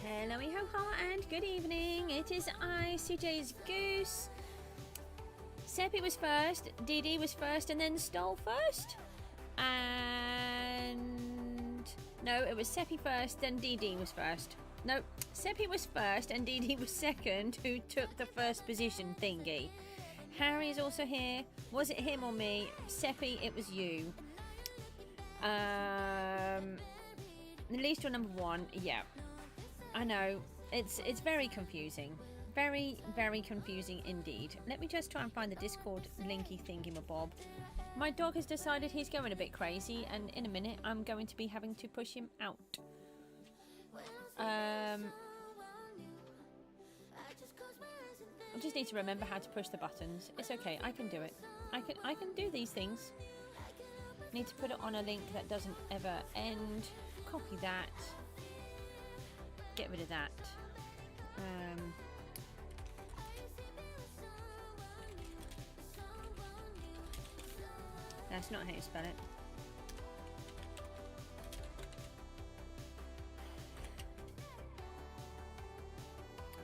Hello, ho and good evening. It is I, CJSGOOSE. Seppi was first, DD was first, and then Stole first. And no, it was Seppi first, then DD was first. No, Seppi was first and DD was second, who took the first position thingy. Harry is also here. Was it him or me? Seppi, it was you. At least you're number one. Yeah, I know. It's very confusing. Very, very confusing indeed. Let me just try and find the Discord linky thingamabob. My dog has decided he's going a bit crazy, and in a minute I'm going to be having to push him out. I just need to remember how to push the buttons. It's okay, I can do it. I can do these things. Need to put it on a link that doesn't ever end. Copy that. Get rid of that. That's not how you spell it.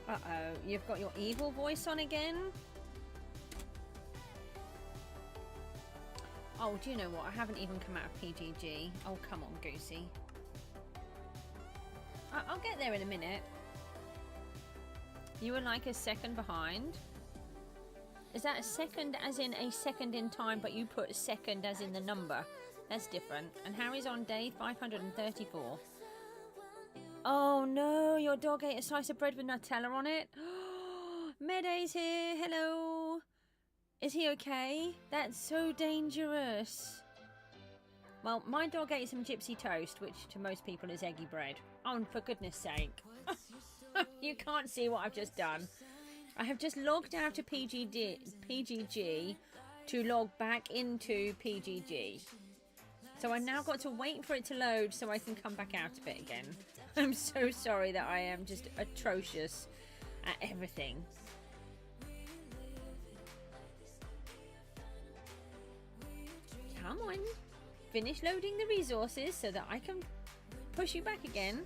Uh-oh, you've got your evil voice on again? Oh, do you know what? I haven't even come out of PGG. Oh, come on, Goosey. I'll get there in a minute. You were like a second behind. Is that a second as in a second in time, but you put second as in the number? That's different. And Harry's on day 534. Oh no, your dog ate a slice of bread with Nutella on it. Meday's here. Hello. Is he okay? That's so dangerous. Well, my dog ate some gypsy toast, which to most people is eggy bread. Oh, and for goodness sake. You can't see what I've just done. I have just logged out of PGG to log back into PGG. So I now got to wait for it to load so I can come back out of it again. I'm so sorry that I am just atrocious at everything. Come on. Finish loading the resources so that I can push you back again.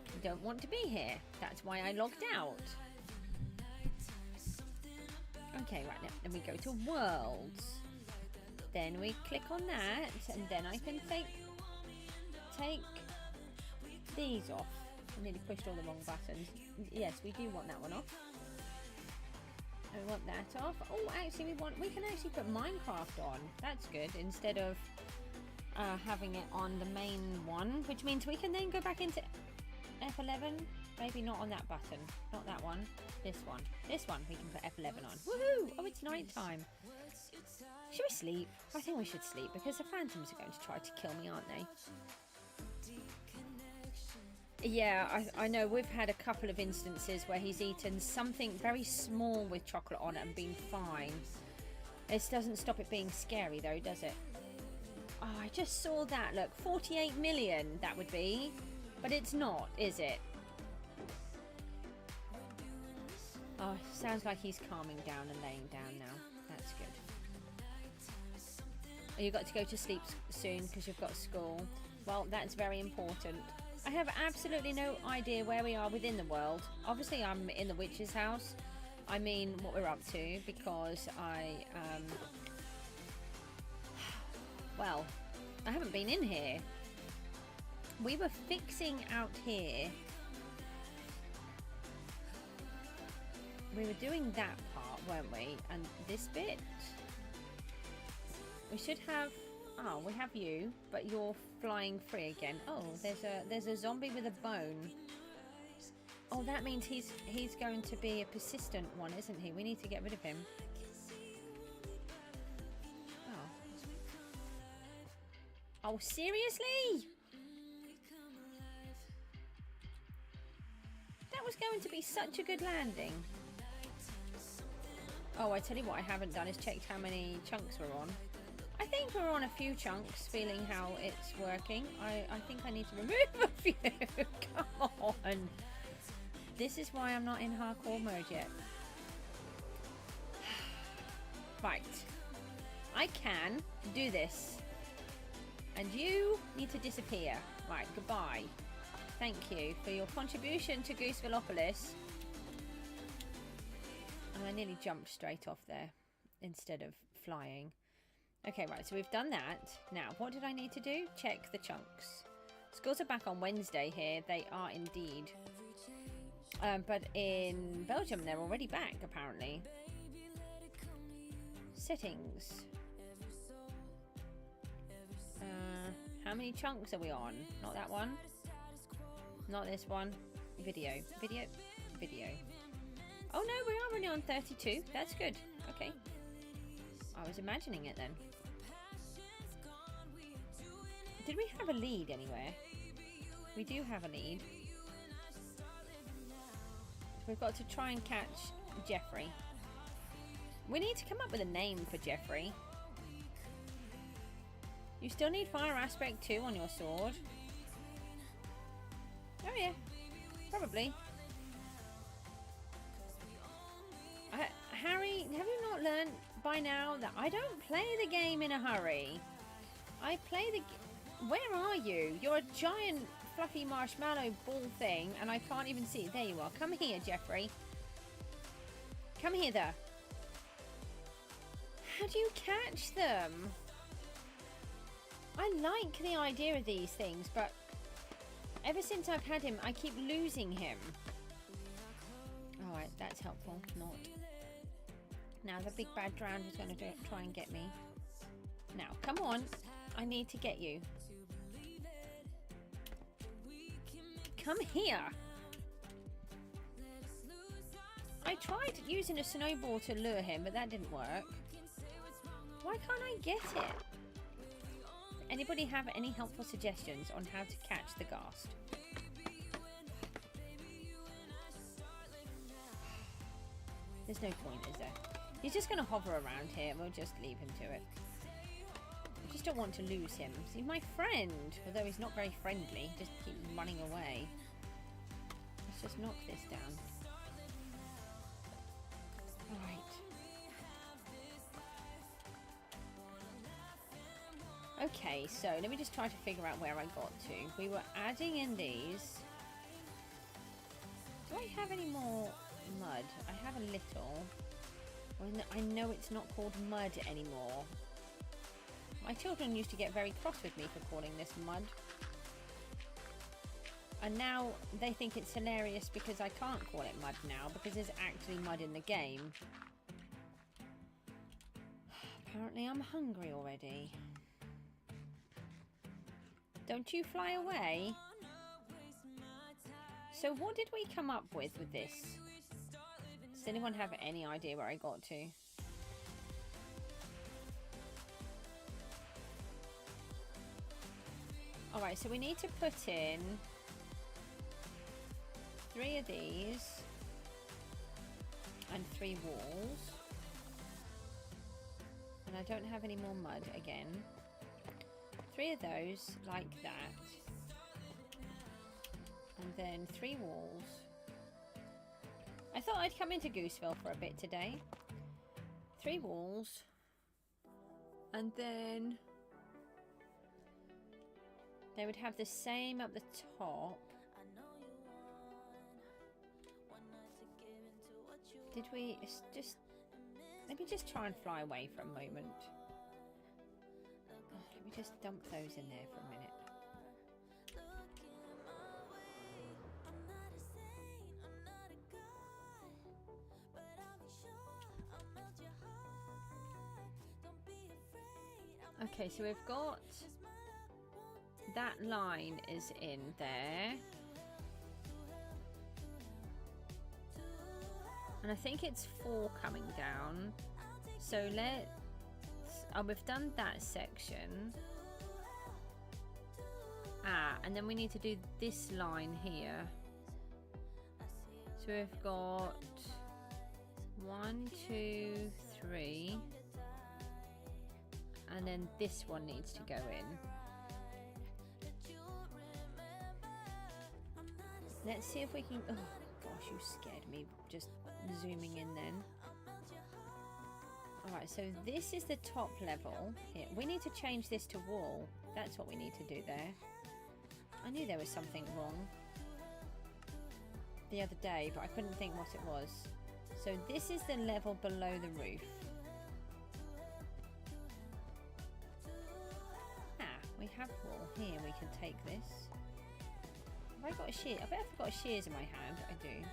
I don't want to be here. That's why I logged out. Okay, right now, then we go to Worlds. Then we click on that, and then I can take these off. I nearly pushed all the wrong buttons. Yes, we do want that one off. And we want that off. Oh, actually, we can actually put Minecraft on. That's good, instead of having it on the main one, which means we can then go back into F11. Maybe not on that button. Not that one. This one. This one we can put F11 on. Woohoo! Oh, it's night time. Should we sleep? I think we should sleep because the phantoms are going to try to kill me, aren't they? Yeah, I know we've had a couple of instances where he's eaten something very small with chocolate on it and been fine. This doesn't stop it being scary though, does it? Oh, I just saw that. Look, 48 million that would be. But it's not, is it? Oh, sounds like he's calming down and laying down now. That's good. Oh, you've got to go to sleep soon because you've got school. Well, that's very important. I have absolutely no idea where we are within the world. Obviously, I'm in the witch's house. I mean, what we're up to, because well, I haven't been in here. We were fixing out here. We were doing that part, weren't we? And this bit. We should have... Oh, we have you, but you're flying free again. Oh, there's a zombie with a bone. Oh, that means he's going to be a persistent one, isn't he? We need to get rid of him. Oh. Oh, seriously? That was going to be such a good landing. Oh, I tell you what I haven't done is checked how many chunks we're on. I think we're on a few chunks, feeling how it's working. I think I need to remove a few. Come on. This is why I'm not in hardcore mode yet. Right. I can do this. And you need to disappear. Right, goodbye. Thank you for your contribution to Goosevillopolis. And I nearly jumped straight off there instead of flying. Okay, right, so we've done that. Now, what did I need to do? Check the chunks. Schools are back on Wednesday here. They are indeed. But in Belgium, they're already back, apparently. Settings. How many chunks are we on? Not that one. Not this one. Video. Video. Video. Oh no, we are only on 32. That's good. Okay. I was imagining it then. Did we have a lead anywhere? We do have a lead. We've got to try and catch Jeffrey. We need to come up with a name for Jeffrey. You still need Fire Aspect 2 on your sword. Oh yeah, probably. Harry, have you not learned by now that I don't play the game in a hurry? I play the... Where are you? You're a giant fluffy marshmallow ball thing and I can't even see. There you are. Come here, Jeffrey. Come here there. How do you catch them? I like the idea of these things, but ever since I've had him, I keep losing him. Alright, that's helpful. Not. Now the big bad drowned is going to try and get me. Now, come on. I need to get you. Come here. I tried using a snowball to lure him, but that didn't work. Why can't I get it? Anybody have any helpful suggestions on how to catch the ghast? There's no point, is there? He's just going to hover around here and we'll just leave him to it. I just don't want to lose him. He's my friend, although he's not very friendly. Just keep running away. Let's just knock this down. Alright. Okay, so let me just try to figure out where I got to. We were adding in these. Do I have any more mud? I have a little. I know it's not called mud anymore. My children used to get very cross with me for calling this mud. And now they think it's hilarious because I can't call it mud now because there's actually mud in the game. Apparently I'm hungry already. Don't you fly away? So what did we come up with this? Does anyone have any idea where I got to? Alright, so we need to put in 3 of these and 3 walls. And I don't have any more mud again. 3 of those like that. And then 3 walls. I thought I'd come into Gooseville for a bit today. 3 walls. And then they would have the same up the top. Did we just... Let me just try and fly away for a moment. Oh, let me just dump those in there for a minute. Okay, so we've got that line is in there. And I think it's 4 coming down. So let's... Oh, we've done that section. Ah, and then we need to do this line here. So we've got 1, 2, 3. And then this one needs to go in. Let's see if we can... Oh gosh, you scared me just zooming in then. Alright, so this is the top level. Here, we need to change this to wall. That's what we need to do there. I knew there was something wrong. the other day, but I couldn't think what it was. So this is the level below the roof. Ah, we have wool. Here, we can take this. Have I got a shear? I bet I've got shears in my hand. I do.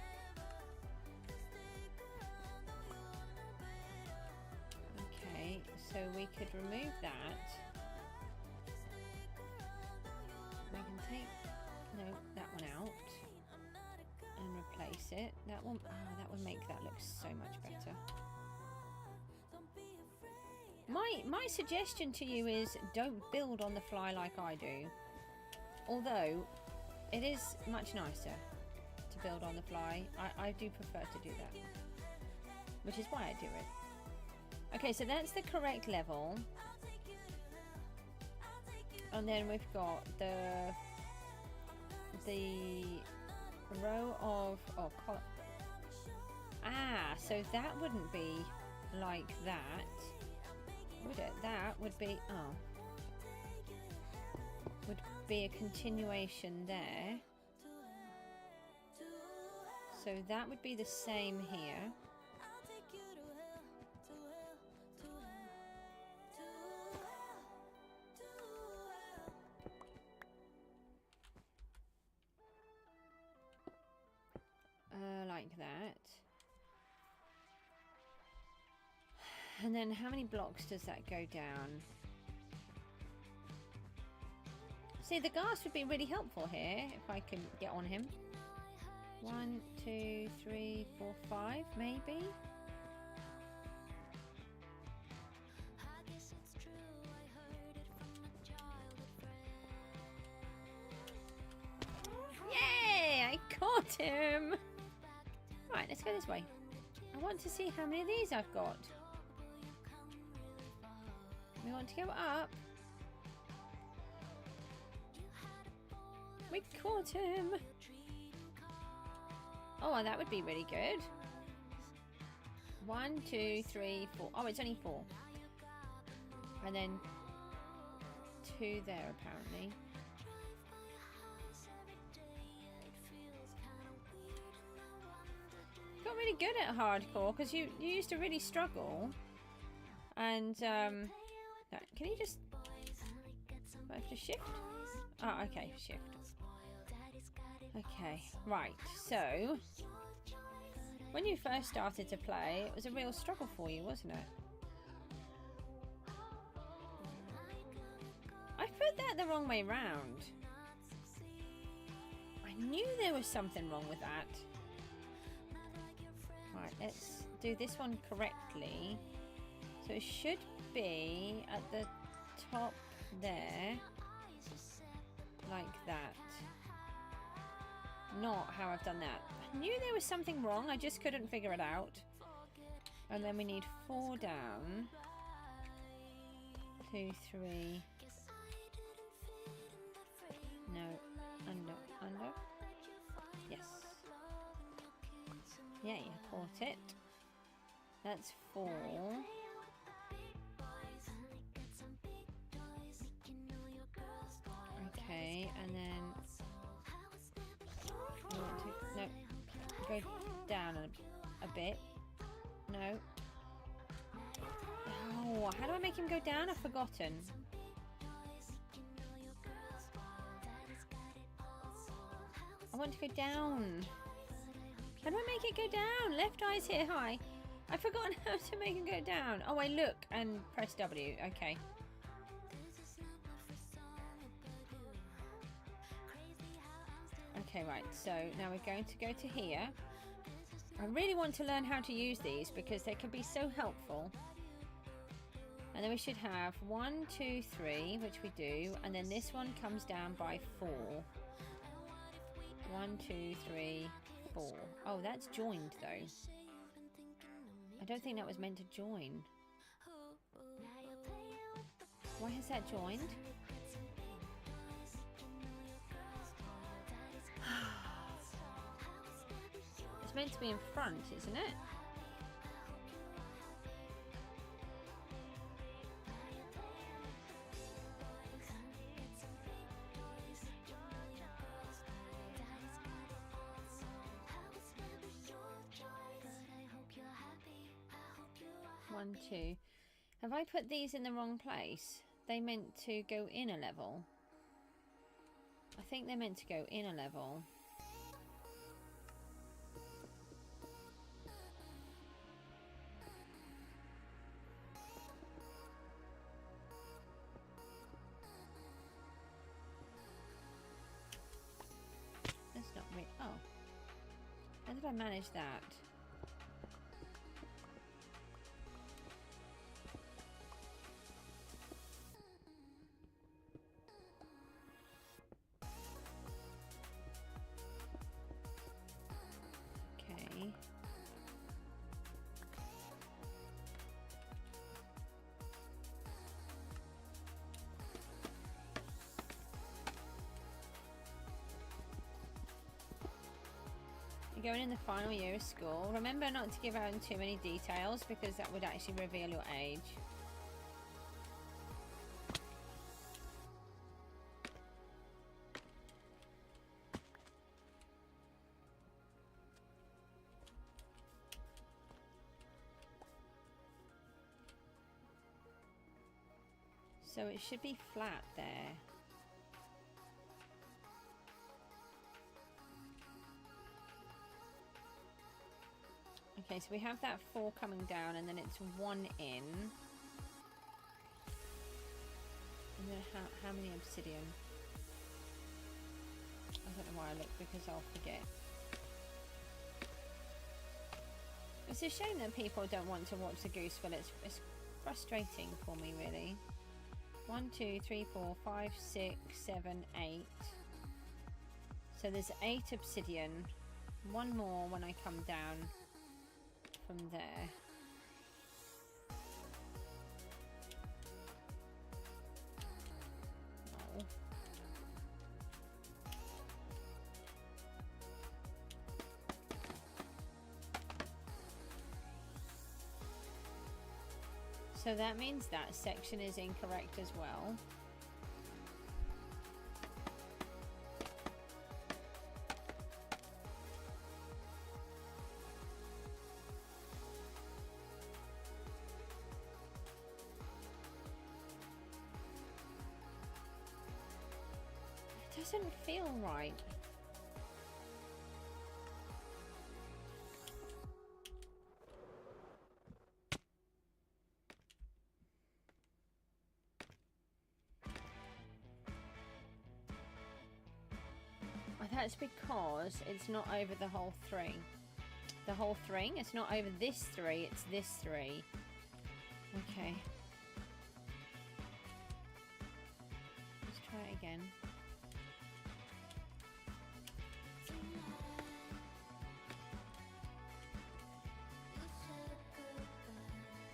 Okay, so we could remove that. We can take that one out and replace it. That one, that would make that look so much better. My suggestion to you is don't build on the fly like I do. Although it is much nicer to build on the fly. I do prefer to do that, which is why I do it. Okay, so that's the correct level. And then we've got the row of so that wouldn't be like that, would it? That would be would be a continuation there. So that would be the same here. Like that. And then how many blocks does that go down? See, the ghast would be really helpful here if I can get on him. 1, 2, 3, 4, 5, maybe. Yay! I caught him! Right, let's go this way. I want to see how many of these I've got. We want to go up. We caught him. Oh, that would be really good. 1, 2, 3, 4. Oh, it's only 4. And then 2 there, apparently. Got really good at hardcore because you used to really struggle. And can you just? I have to shift. Oh, okay, shift. Okay, right. So when you first started to play, it was a real struggle for you, wasn't it? I put that the wrong way round. I knew there was something wrong with that. Right, let's do this one correctly. So it should be at the top there, like that. Not how I've done that. I knew there was something wrong, I just couldn't figure it out. And then we need 4 down. 2, 3. No, under. Yes. Yeah, you caught it. That's 4. Okay, and then we want to go down a bit. No. Oh, how do I make him go down? I've forgotten. I want to go down. How do I make it go down? Left eye's here high. I've forgotten how to make it go down. Oh, I look and press W. Okay. Okay, right. So now we're going to go to here. I really want to learn how to use these because they can be so helpful. And then we should have 1, 2, 3, which we do. And then this one comes down by 4. 1, 2, 3, 4. Oh, that's joined though. I don't think that was meant to join. Why has that joined? It's meant to be in front, isn't it? 1, 2. Have I put these in the wrong place? They meant to go in a level. I think they're meant to go in a level. That's not me. Oh. How did I manage that? Okay. You're going in the final year of school. Remember not to give out too many details because that would actually reveal your age. So it should be flat there. Okay, so we have that 4 coming down and then it's 1 in. And then how many obsidian? I don't know why I look because I'll forget. It's a shame that people don't want to watch the Gooseville. It's frustrating for me, really. 1, 2, 3, 4, 5, 6, 7, 8. So there's 8 obsidian. 1 more when I come down from there. Oh. So that means that section is incorrect as well. It doesn't feel right. That's because it's not over the whole 3. The whole 3? It's not over this 3, it's this 3. Okay. Let's try it again.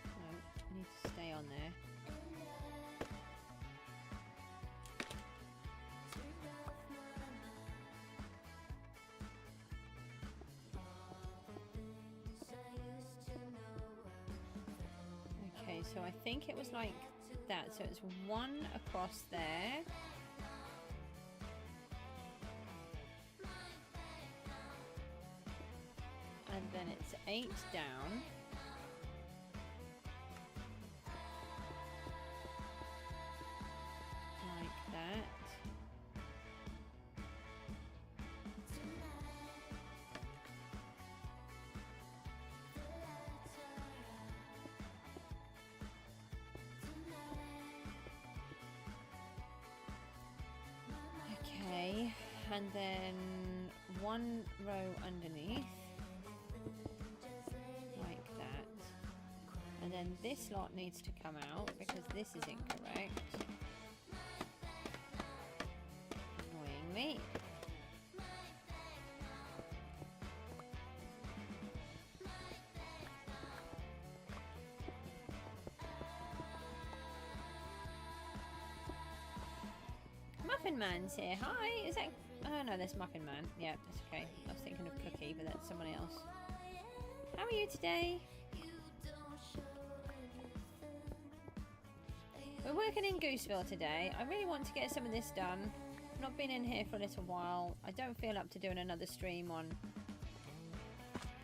No, I need to stay on there. So I think it was like that. So it's 1 across there. And then it's 8 down. Like that. And then 1 row underneath, like that. And then this lot needs to come out because this is incorrect. Annoying me. Muffin Man's here. Hi, is that... Oh no, there's Muffin Man. Yeah, that's okay. I was thinking of Cookie, but that's someone else. How are you today? We're working in Gooseville today. I really want to get some of this done. I've not been in here for a little while. I don't feel up to doing another stream on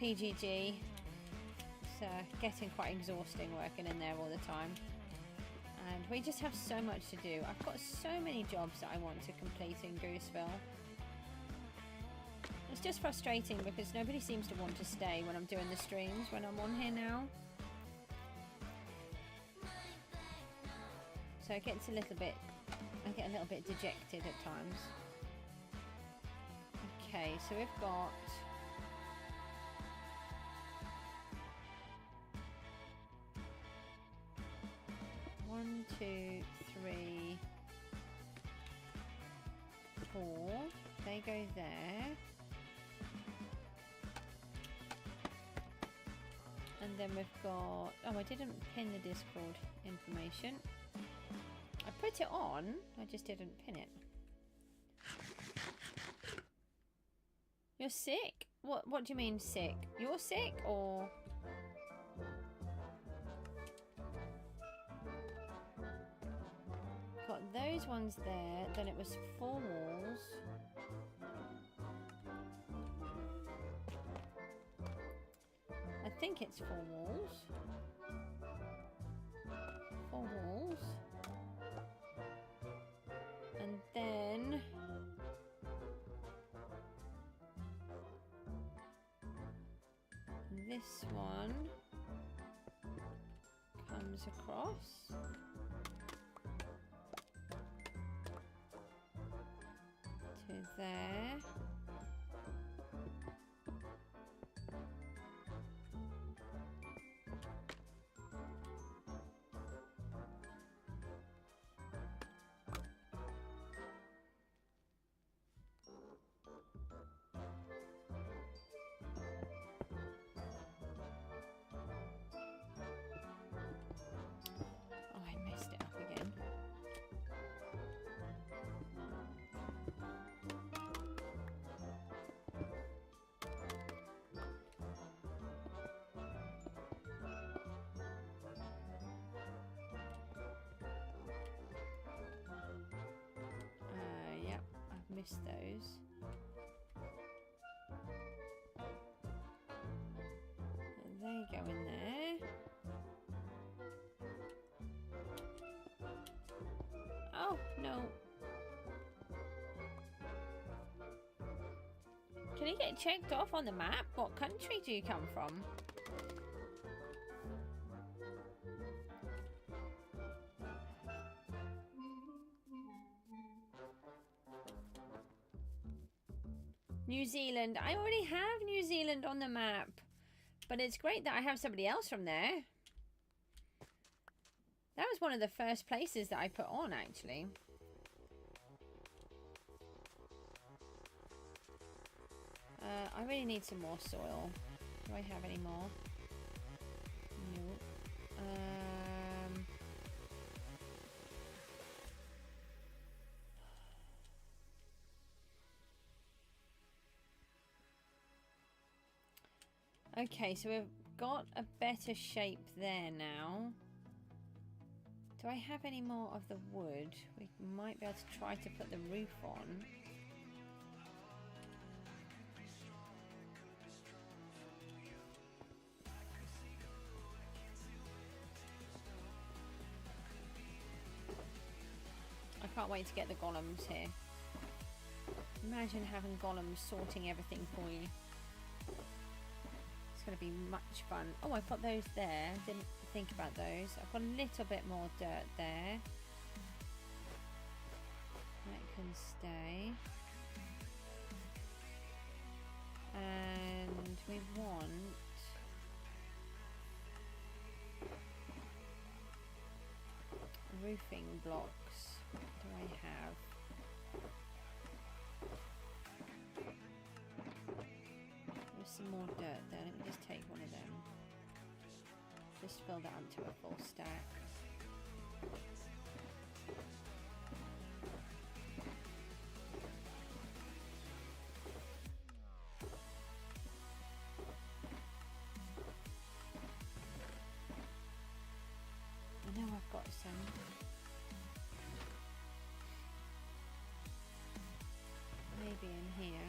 PGG. getting quite exhausting working in there all the time. And we just have so much to do. I've got so many jobs that I want to complete in Gooseville. It's just frustrating because nobody seems to want to stay when I'm doing the streams when I'm on here now. So it gets a little bit, I get a little bit dejected at times. Okay, so we've got... One, two, three, four. They go there. And then we've got... Oh, I didn't pin the Discord information. I put it on, I just didn't pin it. You're sick? What do you mean sick? You're sick or... Got those ones there, then it was 4 walls. I think it's 4 walls. 4 walls. And then... this one comes across. To there. Oh, I messed it up again. Yep, I've missed those. They go in there. Oh, no. Can you get checked off on the map? What country do you come from? New Zealand. I already have New Zealand on the map. But it's great that I have somebody else from there. That was one of the first places that I put on, actually. I really need some more soil. Do I have any more? No. Okay, so we've got a better shape there now. Do I have any more of the wood? We might be able to try to put the roof on. I can't wait to get the golems here. Imagine having golems sorting everything for you. It's going to be much fun. Oh, I've got those there. Didn't think about those. I've got a little bit more dirt there. That can stay. And we want... roofing blocks. What do I have? There's some more dirt there. Let me just take one of them. Just fill that up to a full stack. I know I've got some. Maybe in here.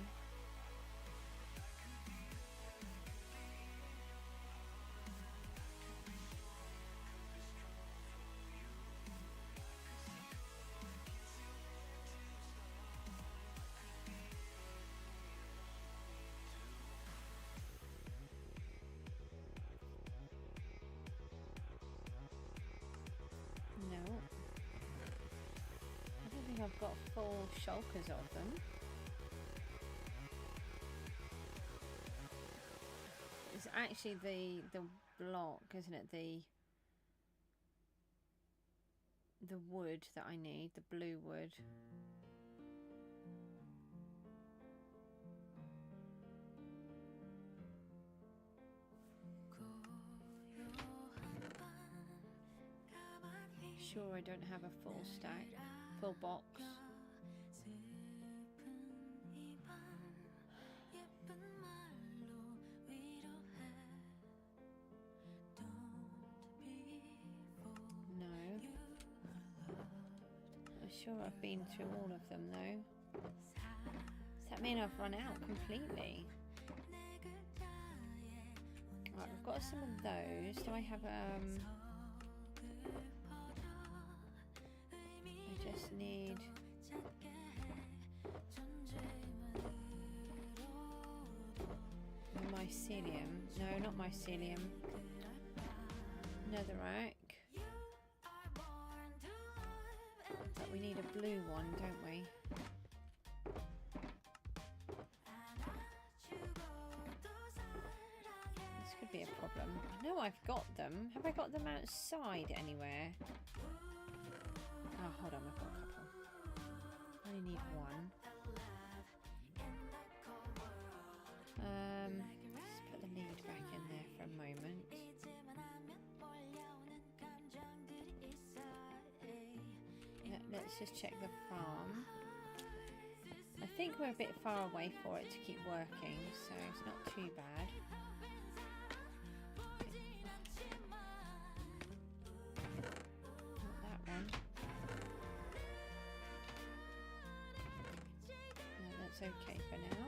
I've got full shulkers of them. It's actually the block, isn't it? The wood that I need, the blue wood. Sure, I don't have a full stack, full box. No. I'm sure I've been through all of them though. Does that mean I've run out completely? Right, we've got some of those. Do I have I just need mycelium. No, not mycelium. Netherrack. But we need a blue one, don't we? This could be a problem. I know I've got them. Have I got them outside anywhere? Oh, hold on, I've got a couple. I only need one. Let's put the lead back in there for a moment. Let's just check the farm. I think we're a bit far away for it to keep working, so it's not too bad. Not that one. No, that's okay for now.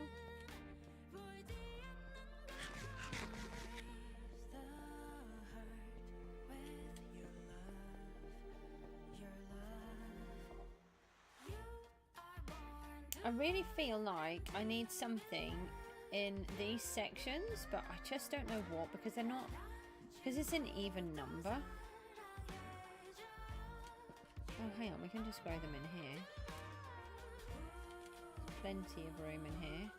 I really feel like I need something in these sections, but I just don't know what, because they're not, because it's an even number. Oh, hang on, we can just grow them in here. Plenty of room in here.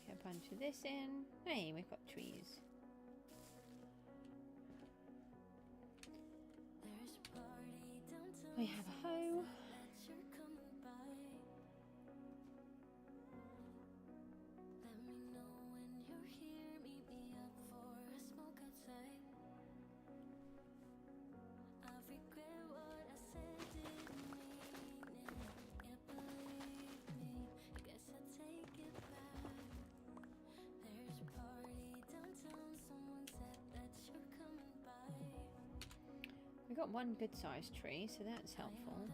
Get a bunch of this in. Hey, we've got trees. We have a hoe. We got one good sized tree, so that's helpful.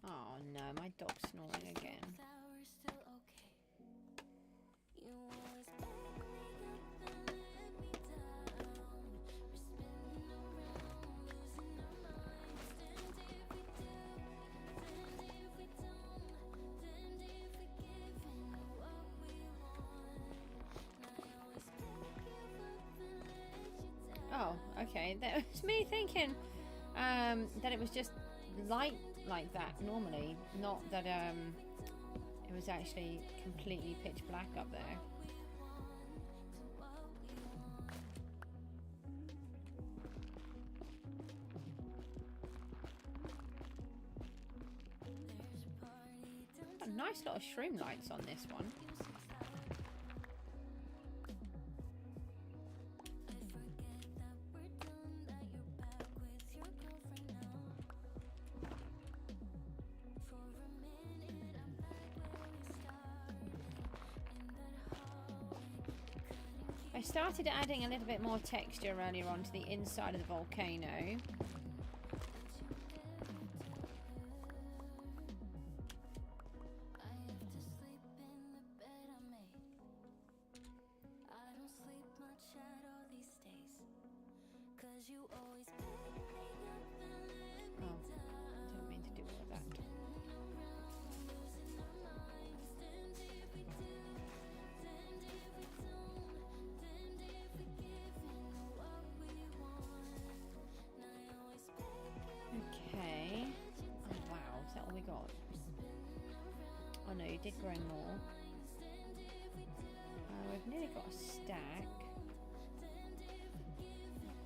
Oh no, my dog's snoring again. Oh, okay. That was me thinking that it was just light like that normally, not that it was actually completely pitch black up there. A nice lot of shroom lights on this one. I started adding a little bit more texture earlier on to the inside of the volcano. Okay. Oh wow, is that all we got? Oh no, you did grow more. We've nearly got a stack.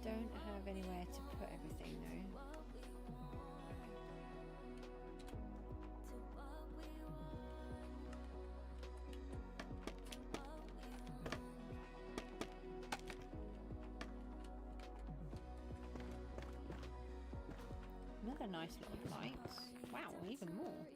Don't have anywhere to put everything though. Another nice little lights. Wow, even more.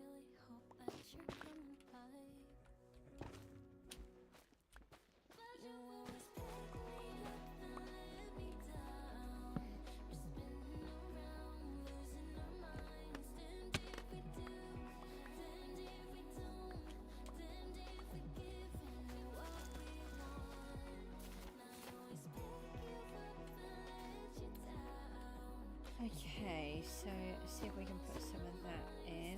Okay, so let's see if we can put some of that in.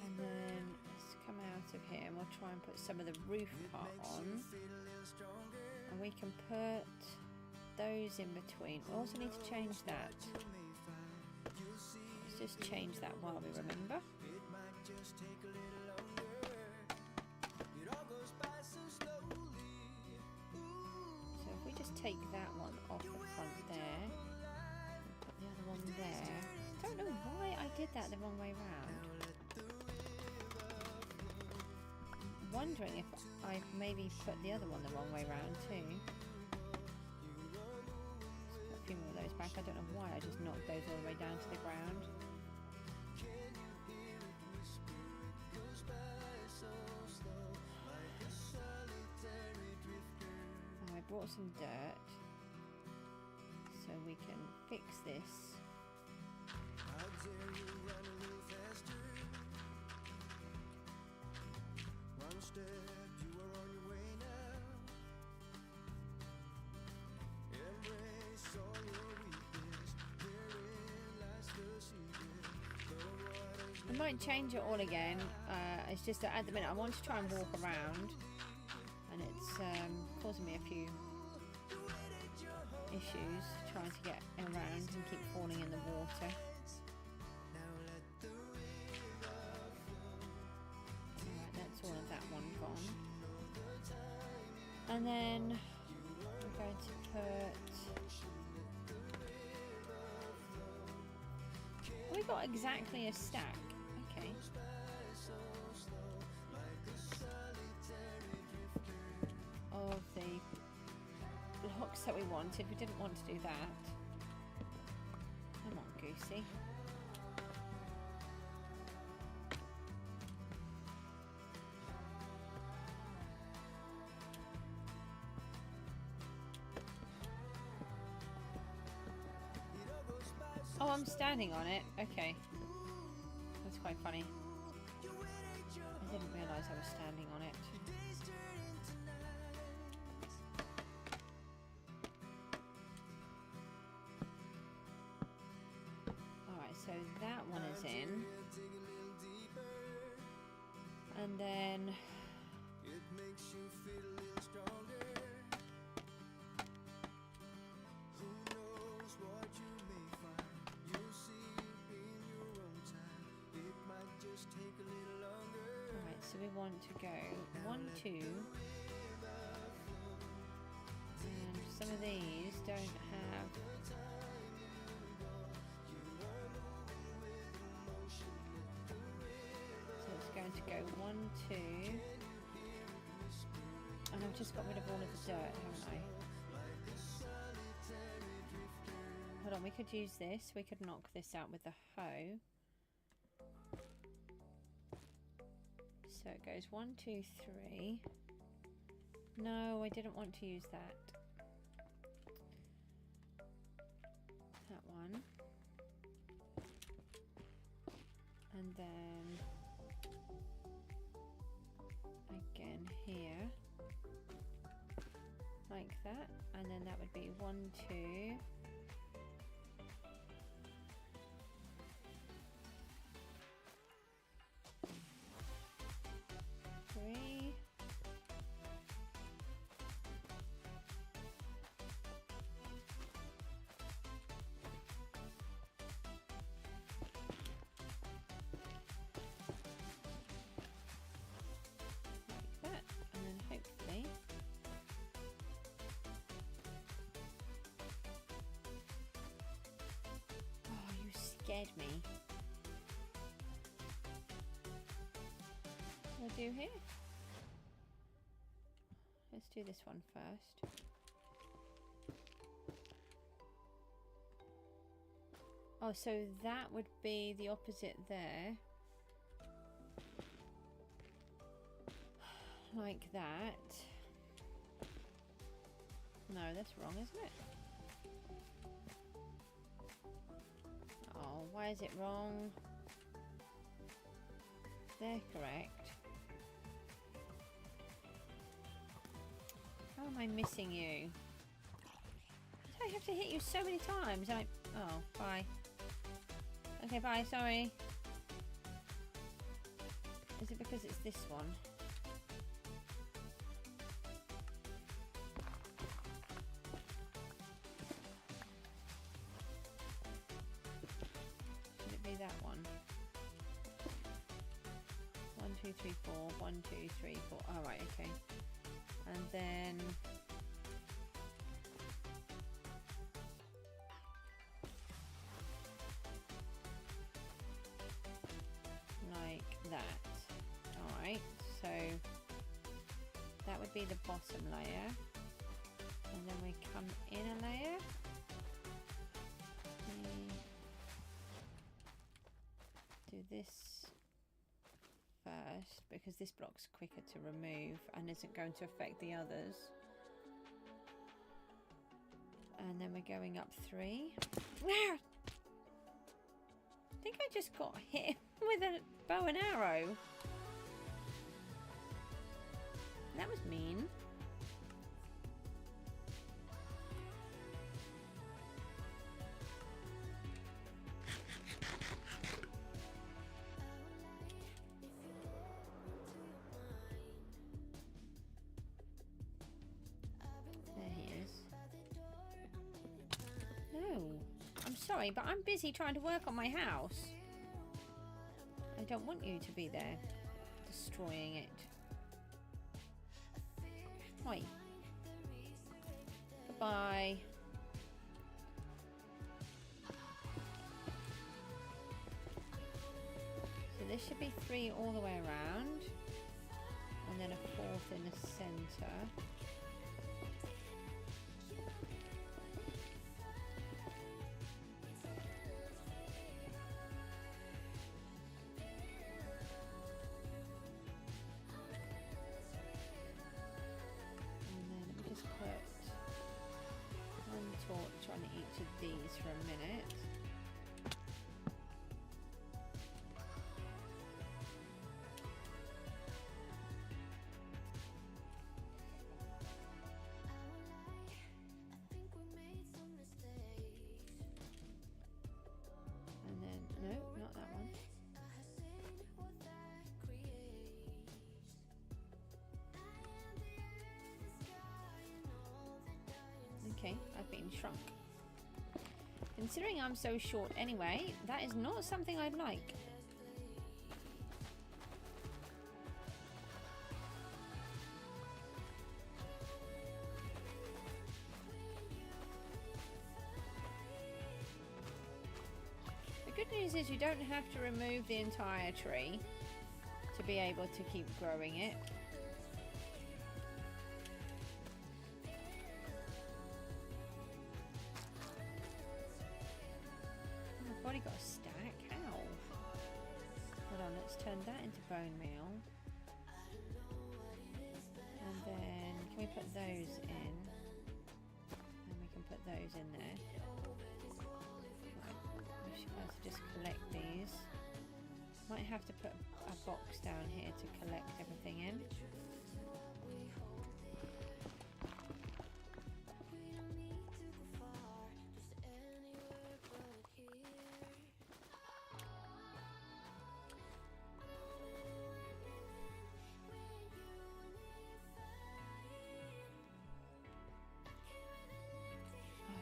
And then let's come out of here and we'll try and put some of the roof part on. And we can put those in between. We also need to change that. Let's just change that while we remember. So if we just take that one off the front there, and put the other one there. I don't know why I did that the wrong way round. Wondering if I maybe put the other one the wrong way round too. Let's put a few more of those back. I don't know why I just knocked those all the way down to the ground. I brought some dirt so we can fix this. I might change it all again. It's just that at the minute I want to try and walk around and it's causing me a few issues trying to get around and keep falling in the water. Alright, that's all of that one gone. And then I'm going to put... We've got exactly a stack. Okay. Of the blocks that we wanted. We didn't want to do that. Come on, Goosey. Oh, I'm standing on it. Okay. That's quite funny. I didn't realise I was standing on it. Alright, so that one is in. And then... So we want to go 1, 2, and some of these don't have. So it's going to go 1, 2. And I've just got rid of all of the dirt, haven't I? Hold on, we could use this. We could knock this out with the hoe. So it goes 1, 2, 3. No, I didn't want to use that. That one. And then again here. Like that. And then that would be 1, 2. 3. Like that, and then hopefully oh, you scared me. What do I do here? Let's do this one first. Oh, so that would be the opposite there. Like that. No, that's wrong, isn't it? Oh, why is it wrong? They're correct. How am I missing you? I have to hit you so many times. Oh, bye. Okay, bye, sorry. Is it because it's this one? Should it be that one? 1, 2, 3, 4. 1, 2, 3, 4. Oh, right, okay. And then like that. Alright, so that would be the bottom layer. And then we come in a layer. Do this first because this block's quicker to remove and isn't going to affect the others. And then we're going up 3. I think I just got hit with a bow and arrow. That was mean. Sorry, but I'm busy trying to work on my house. I don't want you to be there destroying it. Oi. Goodbye. So this should be 3 all the way around. And then a 4th in the centre. On each of these for a minute. And then, no, not that one. Okay, I've been shrunk. Considering I'm so short anyway, that is not something I'd like. The good news is you don't have to remove the entire tree. to be able to keep growing it. I've already got a stack. How? Hold on, let's turn that into bone meal. And then, can we put those in? And we can put those in there. Right, we should be able to just collect these. Might have to put a box down here to collect everything in.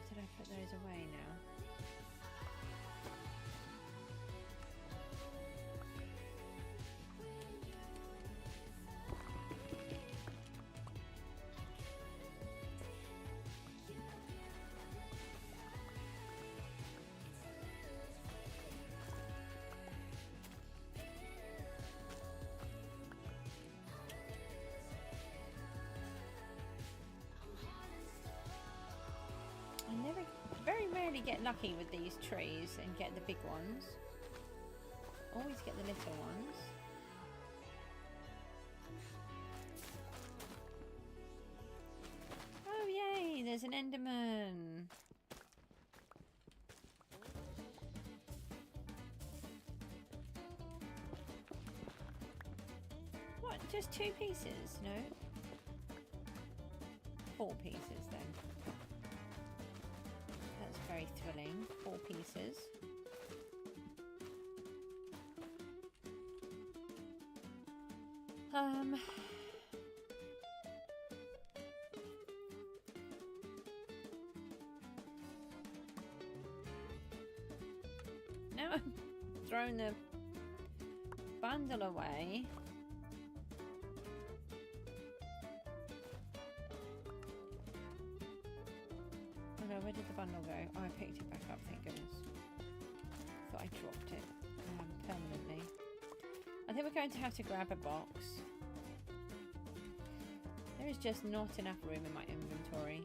Did I put those away now? Very rarely get lucky with these trees and get the big ones. Always get the little ones. Oh yay, there's an Enderman. What, just 2 pieces? No? 4 pieces then. Very thrilling. 4 pieces. Now I've thrown the bundle away. Where did the bundle go? Oh, I picked it back up, thank goodness. Thought I dropped it permanently. I think we're going to have to grab a box. There is just not enough room in my inventory.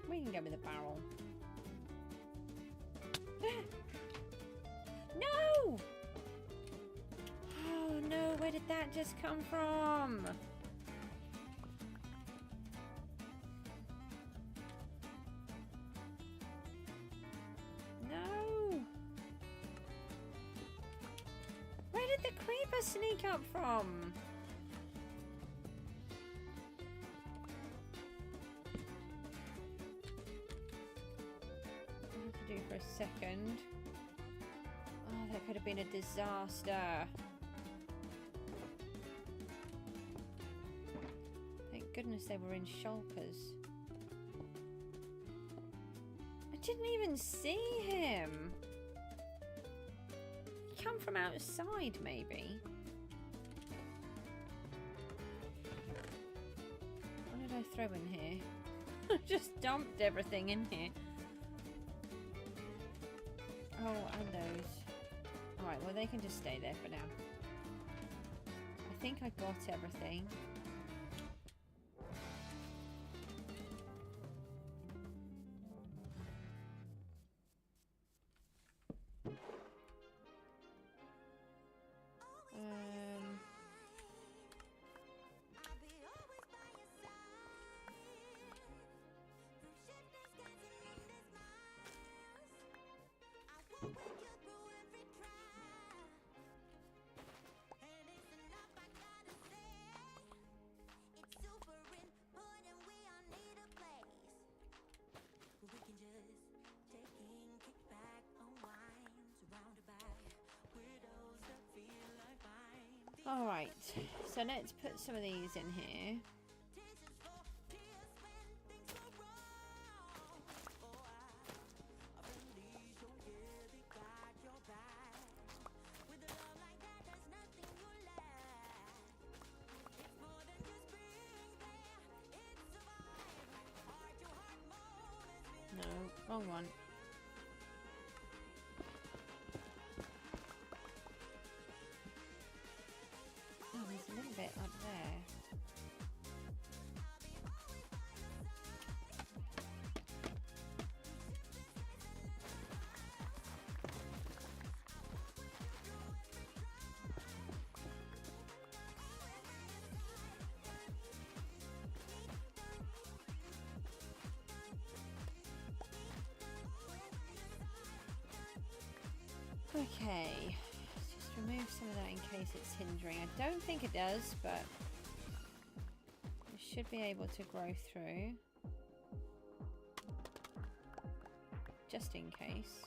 We can go with a barrel. No! Oh no, where did that just come from? Sneak up from? What to do for a second? Oh, that could have been a disaster. Thank goodness they were in shulkers. I didn't even see him. He come from outside, maybe. Throw in here. I just dumped everything in here. Oh, and those. Alright, well they can just stay there for now. I think I got everything. Alright, so let's put some of these in here. No, wrong one. Okay, let's just remove some of that in case it's hindering. I don't think it does, but it should be able to grow through. Just in case.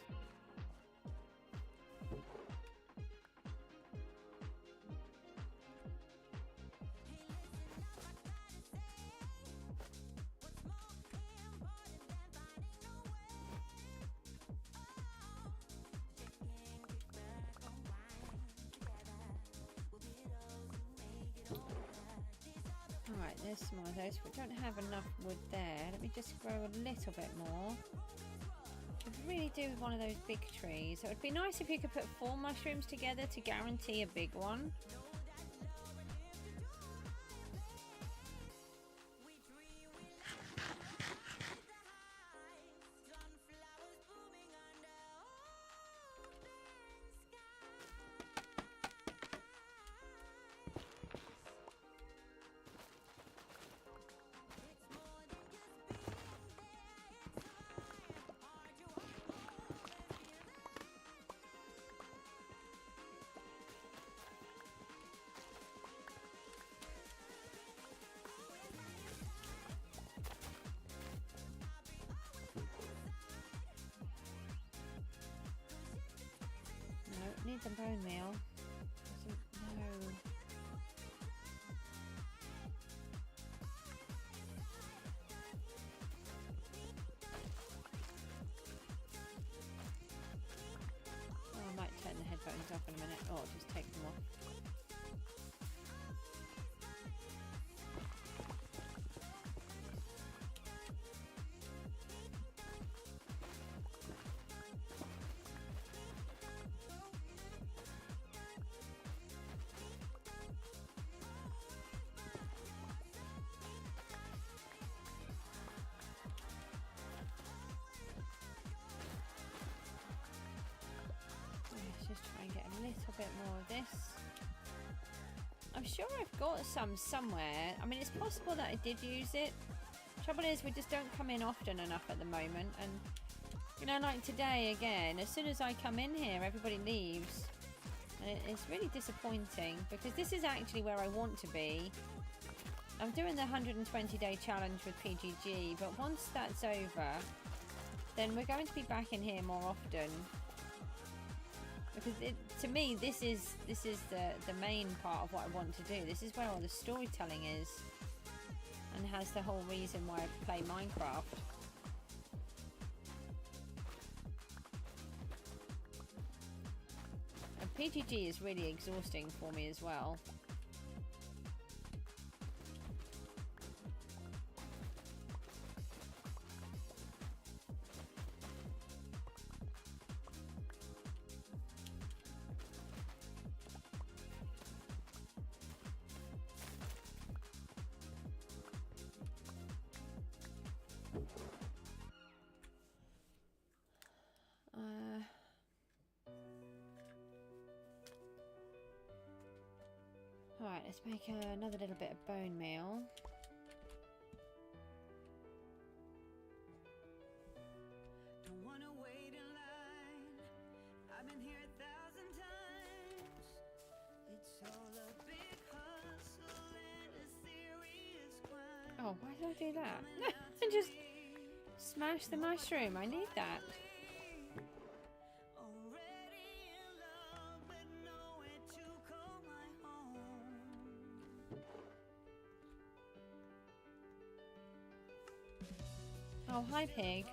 Alright, there's some more of those. We don't have enough wood there. Let me just grow a little bit more. I really do with one of those big trees. It would be nice if you could put 4 mushrooms together to guarantee a big one. No, need the bone meal. No. Oh, I might turn the headphones off in a minute, or just take them off. Just try and get a little bit more of this. I'm sure I've got some somewhere. I mean, it's possible that I did use it. Trouble is, we just don't come in often enough at the moment. And, you know, like today again, as soon as I come in here, everybody leaves. And it's really disappointing because this is actually where I want to be. I'm doing the 120-day challenge with PGG, but once that's over, then we're going to be back in here more often. Because to me, this is the main part of what I want to do. This is where all the storytelling is, and has the whole reason why I play Minecraft. And PGG is really exhausting for me as well. Alright, let's make another little bit of bone meal. Don't wanna wait in line. I've been here 1,000 times. It's all a big hustle and a serious grind. Oh, why did I do that? I just smash the mushroom. I need that. Oh, hi, pig.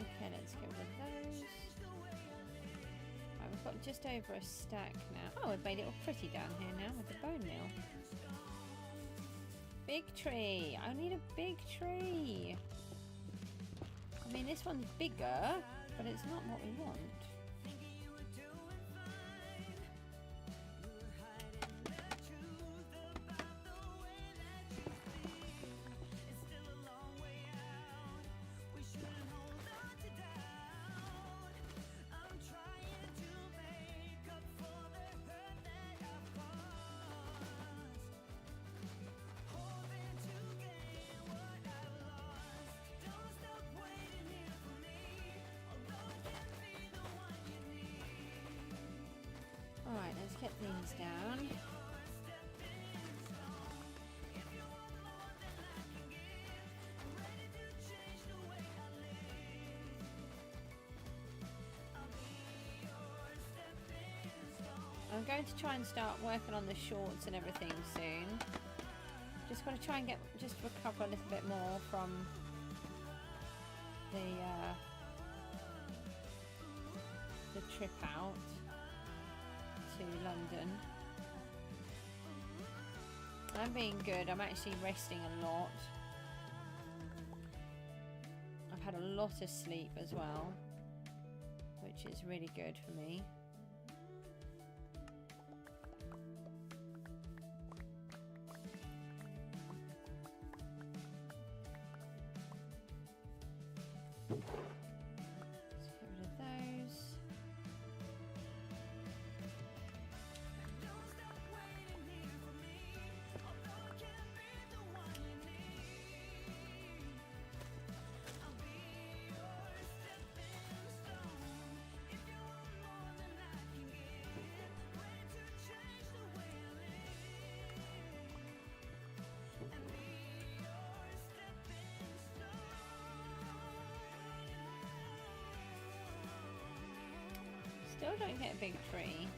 Okay, let's get rid of those. Right, we've got just over a stack now. Oh, we've made it all pretty down here now with the bone meal. big tree. I need a big tree. I mean, this one's bigger, but it's not what we want. Alright, let's get these down. I'm going to try and start working on the shorts and everything soon. Just got to try and get, just recover a little bit more from the trip out to London. I'm being good. I'm actually resting a lot. I've had a lot of sleep as well, which is really good for me. Let's get rid of those. Still don't get a big tree.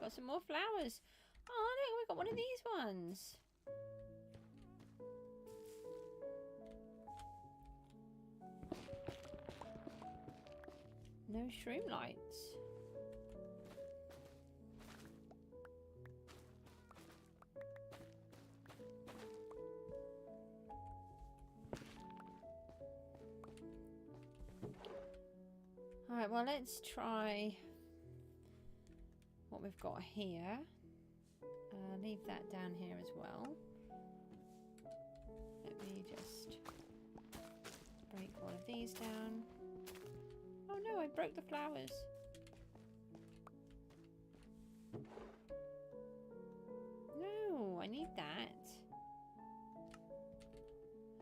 Got some more flowers. Oh, look, we got one of these ones. No shroom lights. Alright, well, let's try what we've got here. Leave that down here as well. Let me just break one of these down. Oh no, I broke the flowers. No, I need that.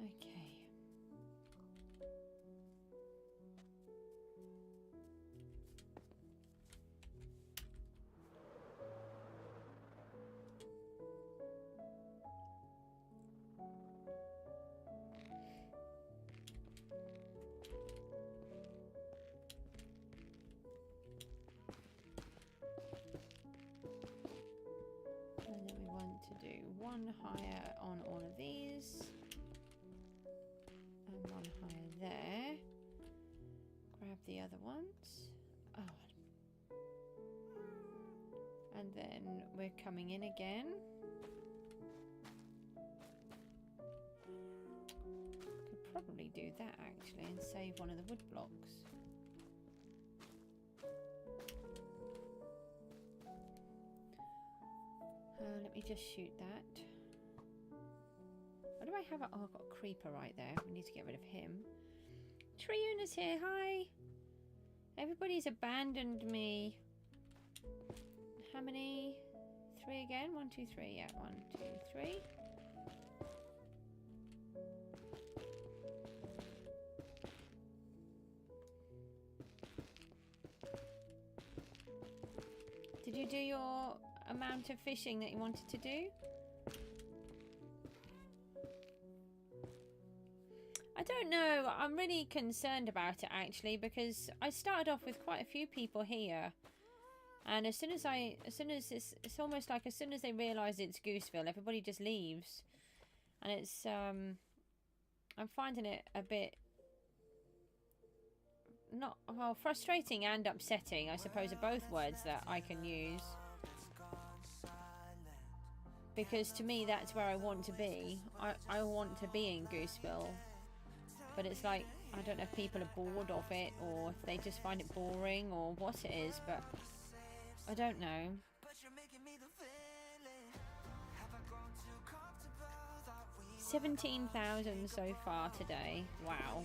Okay. And then we want to do one higher on all of these. And one higher there. Grab the other ones. Oh. And then we're coming in again. Could probably do that actually and save one of the wood blocks. Let me just shoot that. What do I have? Oh, I've got a creeper right there. We need to get rid of him. Triuna's here. Hi. Everybody's abandoned me. How many? 3 again? 1, 2, 3. Yeah, 1, 2, 3. Did you do your amount of fishing that you wanted to do? I don't know. I'm really concerned about it actually, because I started off with quite a few people here, and as soon as it's almost like as soon as they realise it's Gooseville, everybody just leaves, and it's I'm finding it a bit not well frustrating and upsetting, I suppose, are both words that I can use. Because to me, that's where I want to be. I want to be in Gooseville. But it's like, I don't know if people are bored of it, or if they just find it boring, or what it is, but I don't know. 17,000 so far today. Wow.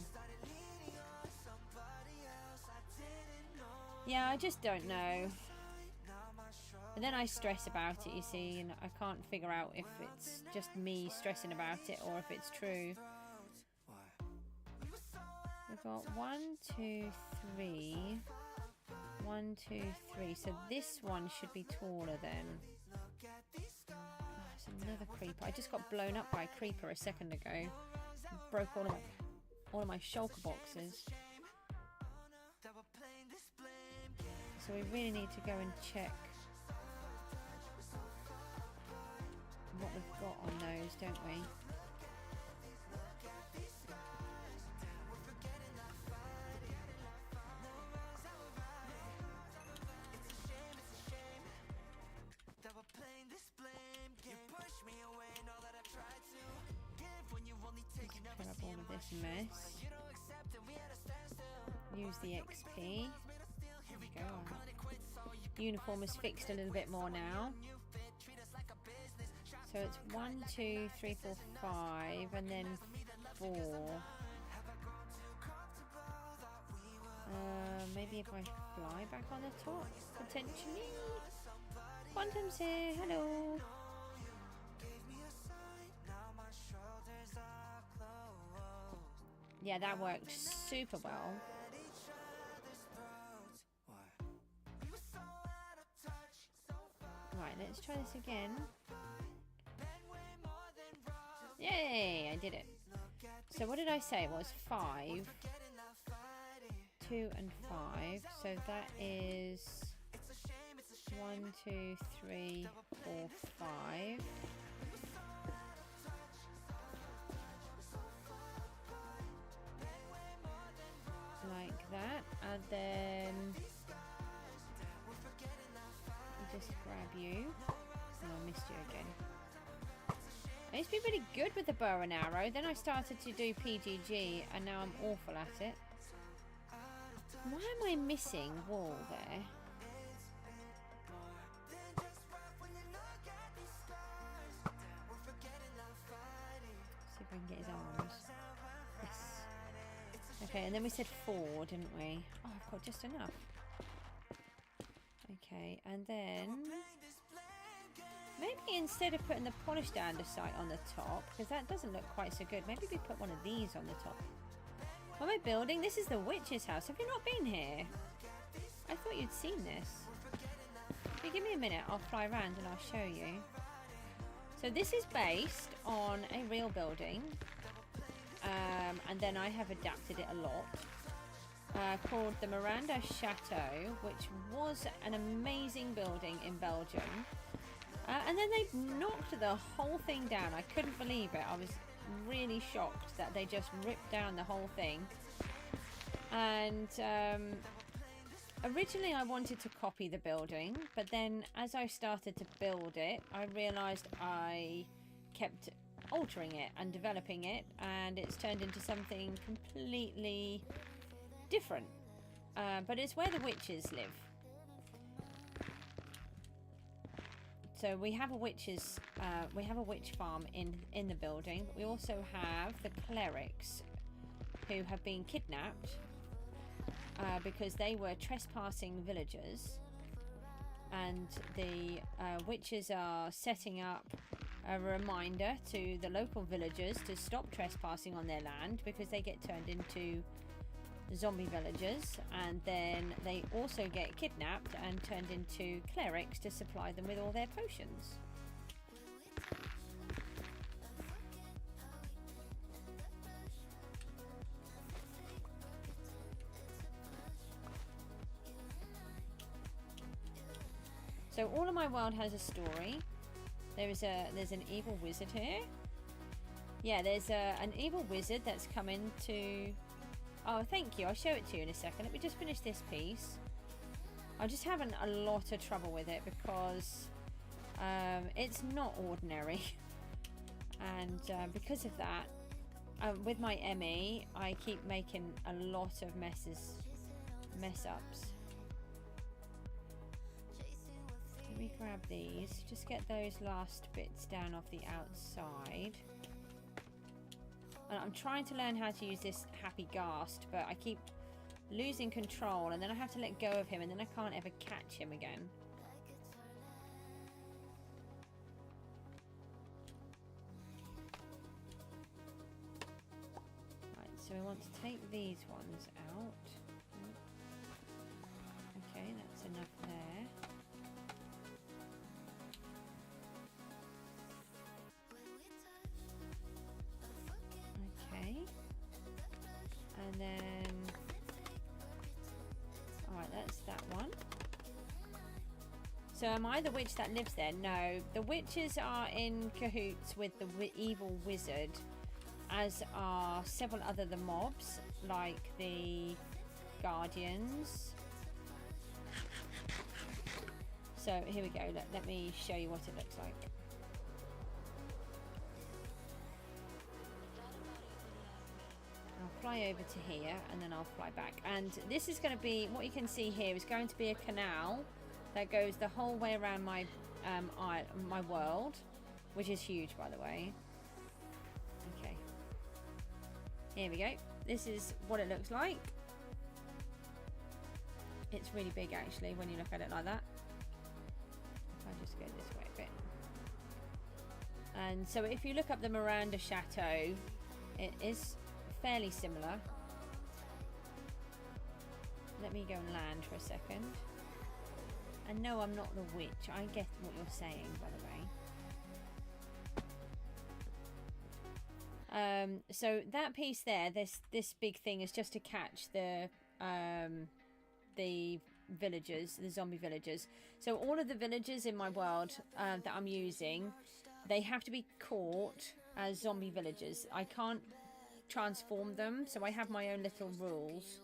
Yeah, I just don't know. And then I stress about it, you see, and I can't figure out if it's just me stressing about it or if it's true. We've got 1, 2, 3. 1, 2, 3. So this one should be taller then. Oh, there's another creeper. I just got blown up by a creeper a second ago. Broke all of my shulker boxes. So we really need to go and check what we've got on those, don't we? Let's clear up all of this mess. Use the XP. There we go. Uniform is fixed a little bit more now. So it's 1, 2, 3, 4, 5, and then 4. Maybe if I fly back on the top, potentially. Quantum's here, hello. Yeah, that worked super well. Right, let's try this again. Yay, I did it. So what did I say? It was 5, 2 and 5. So that is 1, 2, 3, 4, 5. Like that, and then just grab you. Oh, I missed you again. I used to be really good with the bow and arrow, then I started to do PGG, and now I'm awful at it. Why am I missing wool there? See if I can get his arms. Yes. Okay, and then we said 4, didn't we? Oh, I've got just enough. Okay, and then maybe instead of putting the polished andesite on the top, because that doesn't look quite so good, maybe we put one of these on the top. What am I building? This is the witch's house. Have you not been here? I thought you'd seen this. If you give me a minute, I'll fly around and I'll show you. So this is based on a real building. And then I have adapted it a lot, called the Miranda Chateau, which was an amazing building in Belgium, and then they knocked the whole thing down. I couldn't believe it. I was really shocked that they just ripped down the whole thing. And originally I wanted to copy the building, but then as I started to build it, I realized I kept altering it and developing it, and it's turned into something completely different, but it's where the witches live. So we have a witch farm in the building, but we also have the clerics who have been kidnapped because they were trespassing villagers, and the witches are setting up a reminder to the local villagers to stop trespassing on their land, because they get turned into zombie villagers, and then they also get kidnapped and turned into clerics to supply them with all their potions. So all of my world has a story. There's an evil wizard here. Yeah, there's an evil wizard that's coming to... Oh, thank you. I'll show it to you in a second. Let me just finish this piece. I'm just having a lot of trouble with it because it's not ordinary. And because of that, with my ME, I keep making a lot of mess ups. Let me grab these. Just get those last bits down off the outside. And I'm trying to learn how to use this happy ghast, but I keep losing control, and then I have to let go of him, and then I can't ever catch him again. Right, so I want to take these ones out. Okay, that's enough there. Okay. And then... Alright, that's that one. So am I the witch that lives there? No. The witches are in cahoots with the evil wizard, as are several other the mobs, like the guardians. So here we go. Let me show you what it looks like. I'll fly over to here, and then I'll fly back. And this is going to be, what you can see here is going to be a canal that goes the whole way around my my world, which is huge, by the way. Okay. Here we go. This is what it looks like. It's really big, actually, when you look at it like that. If I just go this way a bit. And so if you look up the Miranda Chateau, it is fairly similar. Let me go and land for a second. And no, I'm not the witch. I get what you're saying, by the way. So that piece there, this big thing is just to catch the villagers, the zombie villagers. So all of the villagers in my world that I'm using, they have to be caught as zombie villagers. I can't transform them, so I have my own little rules.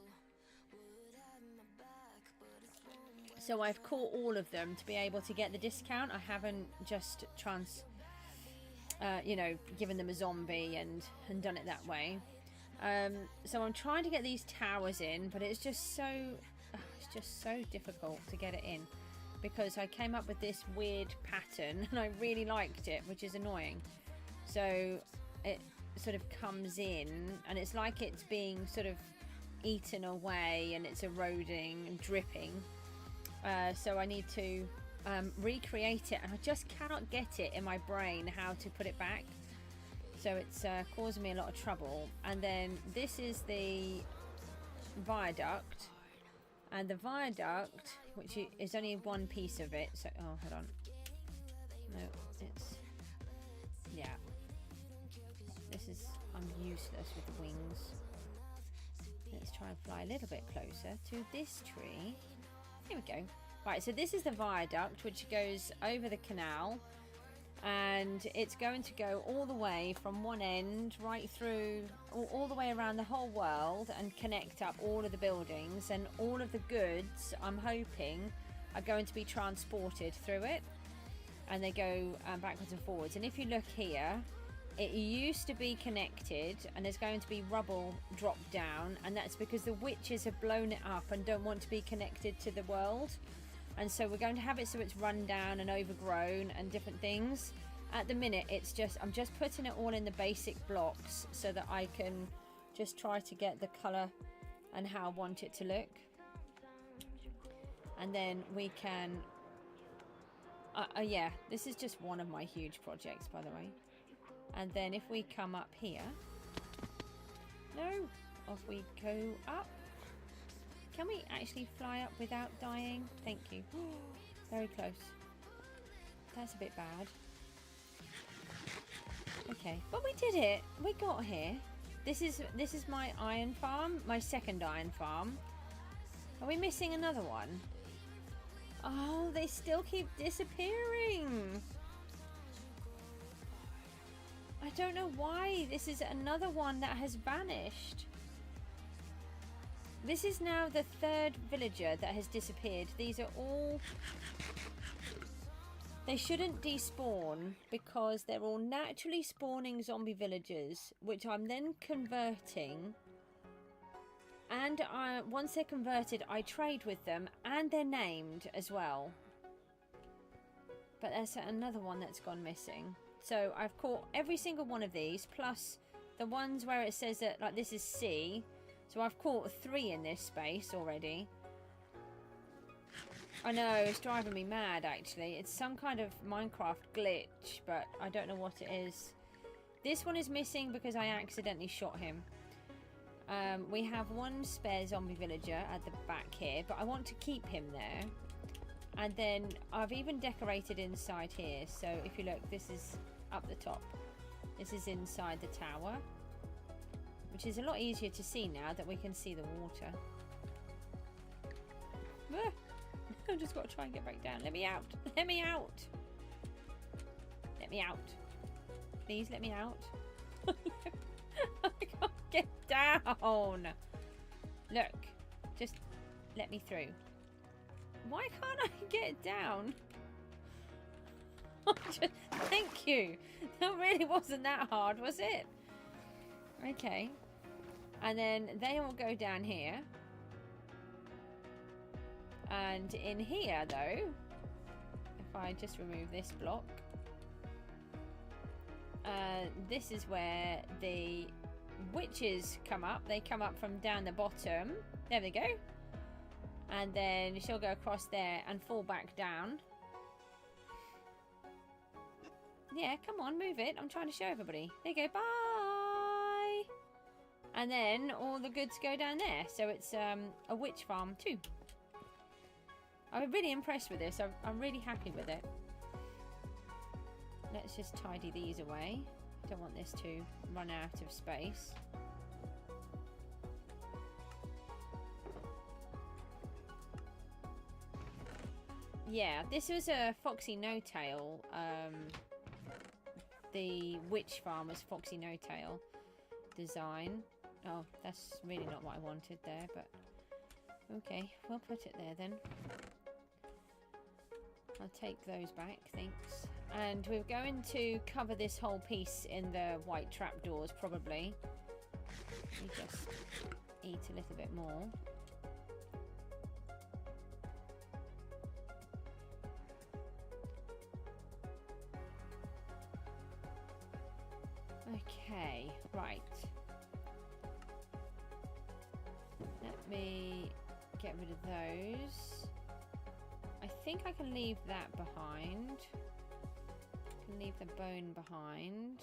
So I've caught all of them to be able to get the discount. I haven't just given them a zombie and done it that way. So I'm trying to get these towers in, but it's just so difficult to get it in, because I came up with this weird pattern and I really liked it, which is annoying. So it sort of comes in and it's like it's being sort of eaten away and it's eroding and dripping. So I need to recreate it, and I just cannot get it in my brain how to put it back. So it's causing me a lot of trouble. And then this is the viaduct, and the viaduct, which is only one piece of it. So oh, hold on. No, it's yeah. I'm useless with the wings. Let's try and fly a little bit closer to this tree. Here we go. Right, so this is the viaduct which goes over the canal, and it's going to go all the way from one end right through, all the way around the whole world, and connect up all of the buildings, and all of the goods, I'm hoping, are going to be transported through it, and they go backwards and forwards. And if you look here, it used to be connected, and there's going to be rubble dropped down, and that's because the witches have blown it up and don't want to be connected to the world. And so we're going to have it so it's run down and overgrown and different things. At the minute, I'm just putting it all in the basic blocks so that I can just try to get the colour and how I want it to look. And then we can yeah, this is just one of my huge projects, by the way. And then if we come up here, no, off we go up. Can we actually fly up without dying? Thank you. Very close. That's a bit bad. Okay, but we did it. We got here. This is my iron farm, my second iron farm. Are we missing another one? Oh, they still keep disappearing. I don't know why. This is another one that has vanished. This is now the third villager that has disappeared. These are all... They shouldn't despawn because they're all naturally spawning zombie villagers, which I'm then converting. And once they're converted, I trade with them, and they're named as well. But there's another one that's gone missing. So I've caught every single one of these, plus the ones where it says that, like, this is C. So I've caught 3 in this space already. I know, it's driving me mad, actually. It's some kind of Minecraft glitch, but I don't know what it is. This one is missing because I accidentally shot him. We have one spare zombie villager at the back here, but I want to keep him there. And then I've even decorated inside here. So if you look, this is up the top. This is inside the tower, which is a lot easier to see now that we can see the water. Ah, I've just got to try and get back down. Let me out. Let me out. Let me out. Please let me out. I can't get down. Look. Just let me through. Why can't I get down? Thank you. That really wasn't that hard, was it? Okay. And then they all go down here. And in here, though, if I just remove this block, this is where the witches come up. They come up from down the bottom. There they go. And then she'll go across there and fall back down. Yeah, come on, move it. I'm trying to show everybody. There you go. Bye. And then all the goods go down there. So it's a witch farm too. I'm really impressed with this. I'm really happy with it. Let's just tidy these away. Don't want this to run out of space. Yeah, this was a Foxy No-Tail. The witch farm was Foxy No-Tail design. Oh, that's really not what I wanted there, but okay, we'll put it there then. I'll take those back, thanks. And we're going to cover this whole piece in the white trapdoors, probably. We just eat a little bit more. Okay, right. Let me get rid of those. I think I can leave that behind. I can leave the bone behind.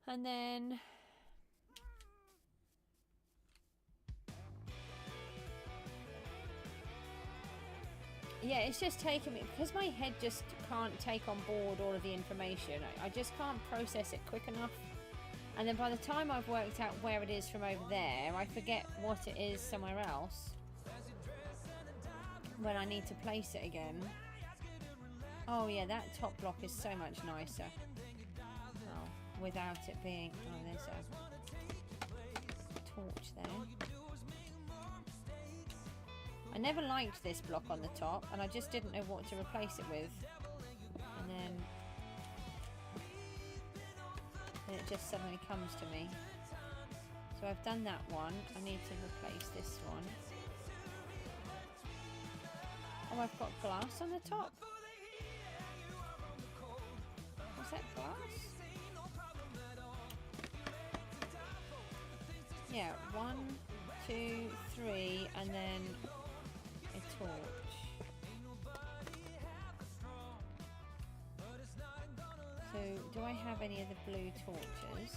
And then... yeah, it's just taking me... because my head just can't take on board all of the information. I just can't process it quick enough. And then by the time I've worked out where it is from over there, I forget what it is somewhere else. When I need to place it again. Oh yeah, that top block is so much nicer. Oh, without it being... oh, there's a torch there. I never liked this block on the top, and I just didn't know what to replace it with. And then it just suddenly comes to me. So I've done that one. I need to replace this one. Oh, I've got glass on the top. Was that glass? Yeah, 1, 2, 3, and then a torch. So, do I have any of the blue torches?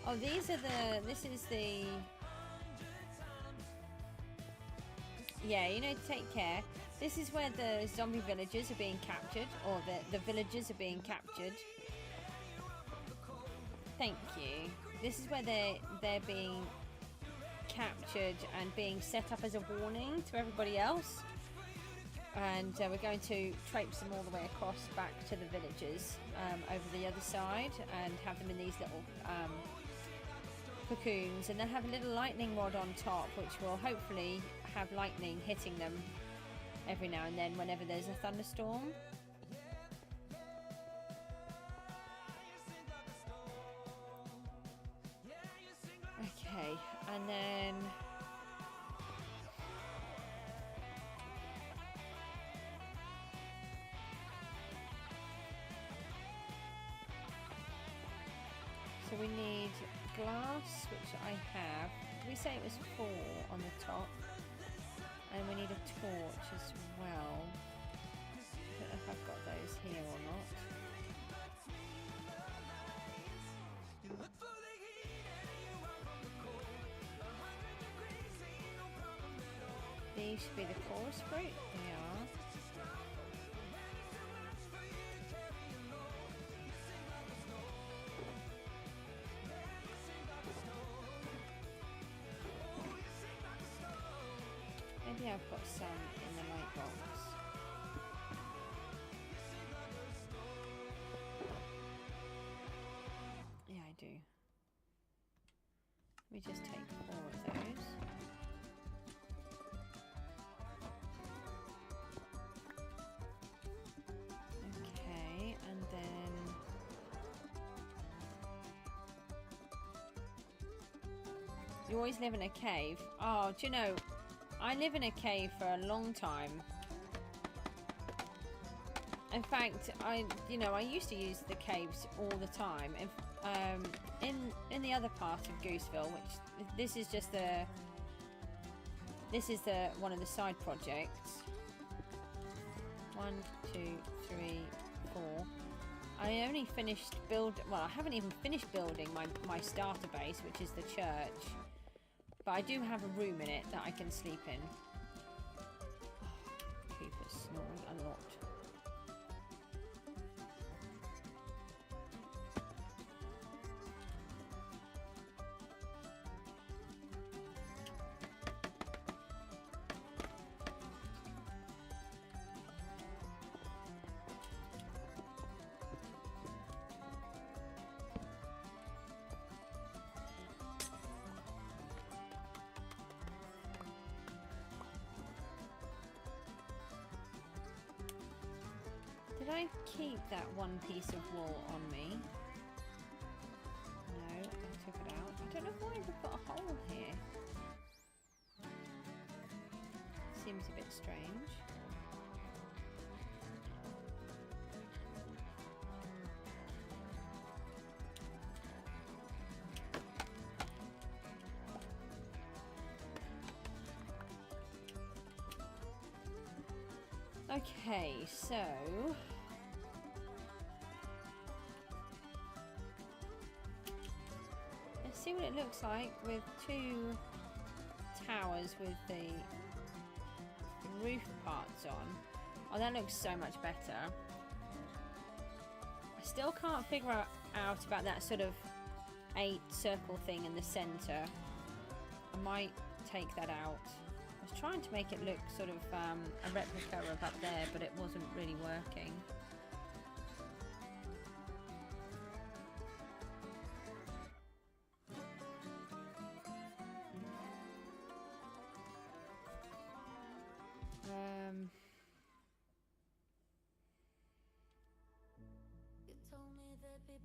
Oh, these are the... this is the... yeah, you know, take care. This is where the zombie villagers are being captured, or the villagers are being captured. Thank you. this is where they're being captured and being set up as a warning to everybody else. And we're going to traipse them all the way across back to the villages over the other side and have them in these little cocoons, and then have a little lightning rod on top, which will hopefully have lightning hitting them every now and then whenever there's a thunderstorm. Okay, and then so we need glass, which I have. Did we say it was 4 on the top? And we need a torch as well. I don't know if I've got those here or not. These should be the chorus fruit. They are. Maybe I've got some in the light box. Yeah, I do. Let me just take 4 of those. Okay, and then you always live in a cave. Oh, do you know, I live in a cave for a long time. In fact, I used to use the caves all the time. In the other part of Gooseville, which this is just one of the side projects. 1, 2, 3, 4. I only finished I haven't even finished building my starter base, which is the church. But I do have a room in it that I can sleep in. Oh, creeper's snoring a lot. Did I keep that one piece of wool on me? No, I took it out. I don't know why we've got a hole here. Seems a bit strange. Okay, so let's see what it looks like with 2 towers with the roof parts on. Oh, that looks so much better. I still can't figure out about that sort of 8 circle thing in the center. I might take that out. I was trying to make it look sort of a replica of up there, but it wasn't really working.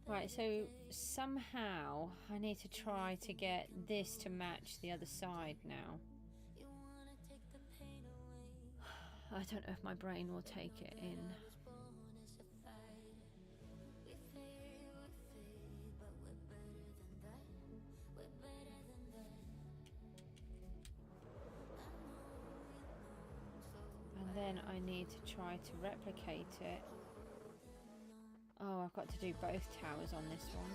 Right, so somehow I need to try to get this to match the other side now. I don't know if my brain will take it in. And then I need to try to replicate it. Oh, I've got to do both towers on this one.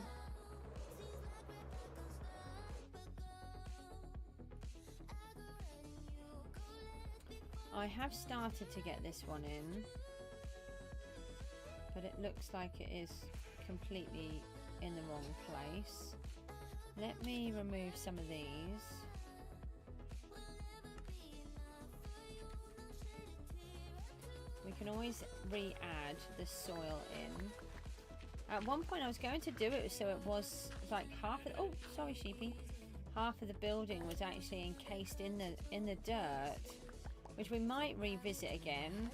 I have started to get this one in, but it looks like it is completely in the wrong place. Let me remove some of these. We can always re-add the soil in. At one point I was going to do it so it was like half of, oh sorry sheepy, half of the building was actually encased in the dirt, which we might revisit again,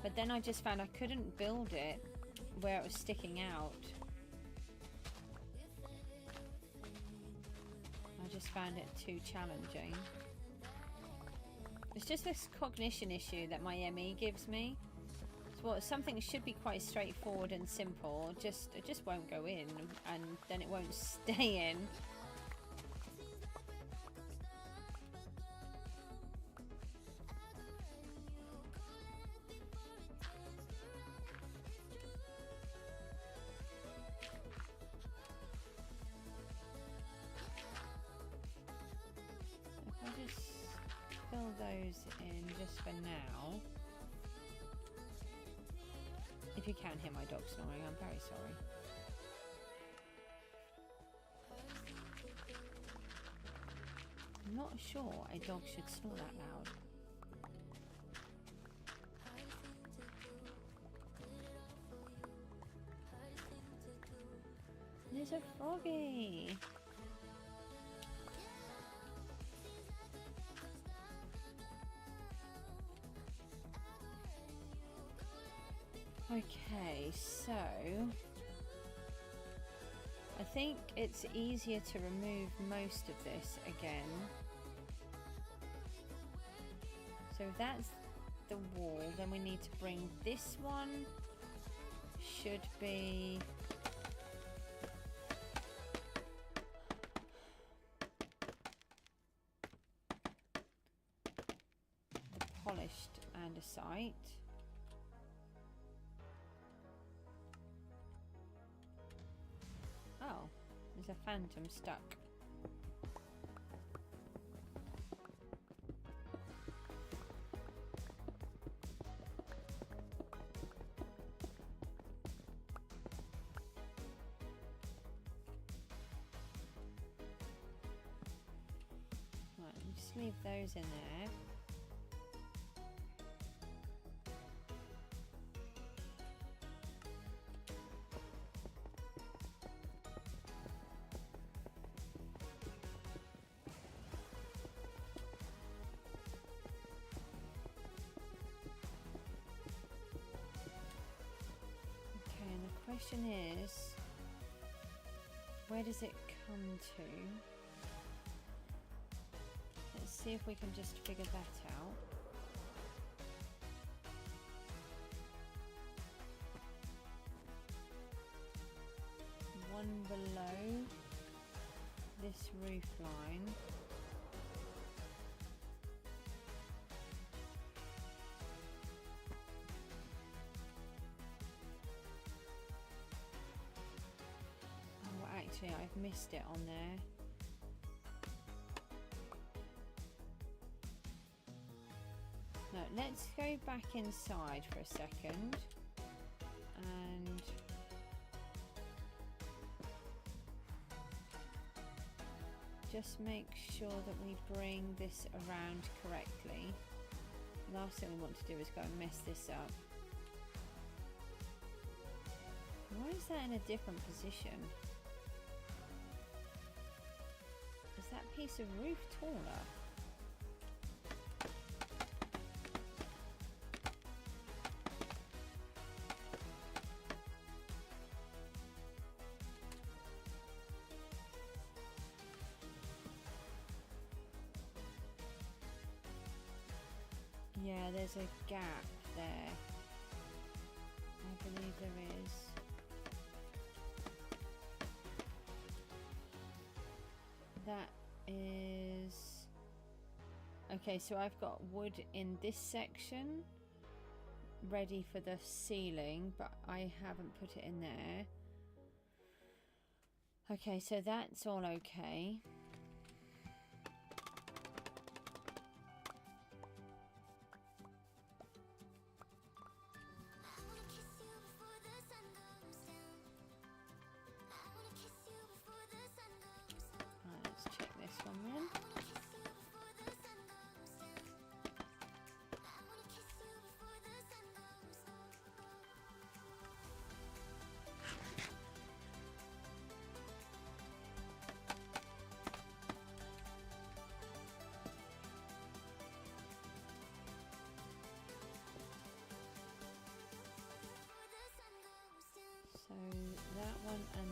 but then I just found I couldn't build it where it was sticking out. I just found it too challenging. It's just this cognition issue that my ME gives me. Well, something should be quite straightforward and simple, it just won't go in, and then it won't stay in. If I just fill those in just for now. If you can hear my dog snoring, I'm very sorry. I'm not sure a dog should snore that loud. There's a froggy! Okay, so I think it's easier to remove most of this again. So if that's the wall, then we need to bring this one, should be polished andesite. Oh, there's a phantom stuck. Right, just leave those in there. Question is, where does it come to? Let's see if we can just figure that out. One below this roof line. Actually, I've missed it on there. No, let's go back inside for a second and just make sure that we bring this around correctly. Last thing we want to do is go and mess this up. Why is that in a different position? Is that piece of roof taller? Yeah, there's a gap there. I believe there is. That is... Okay, so I've got wood in this section ready for the ceiling, but I haven't put it in there. Okay, so that's all okay.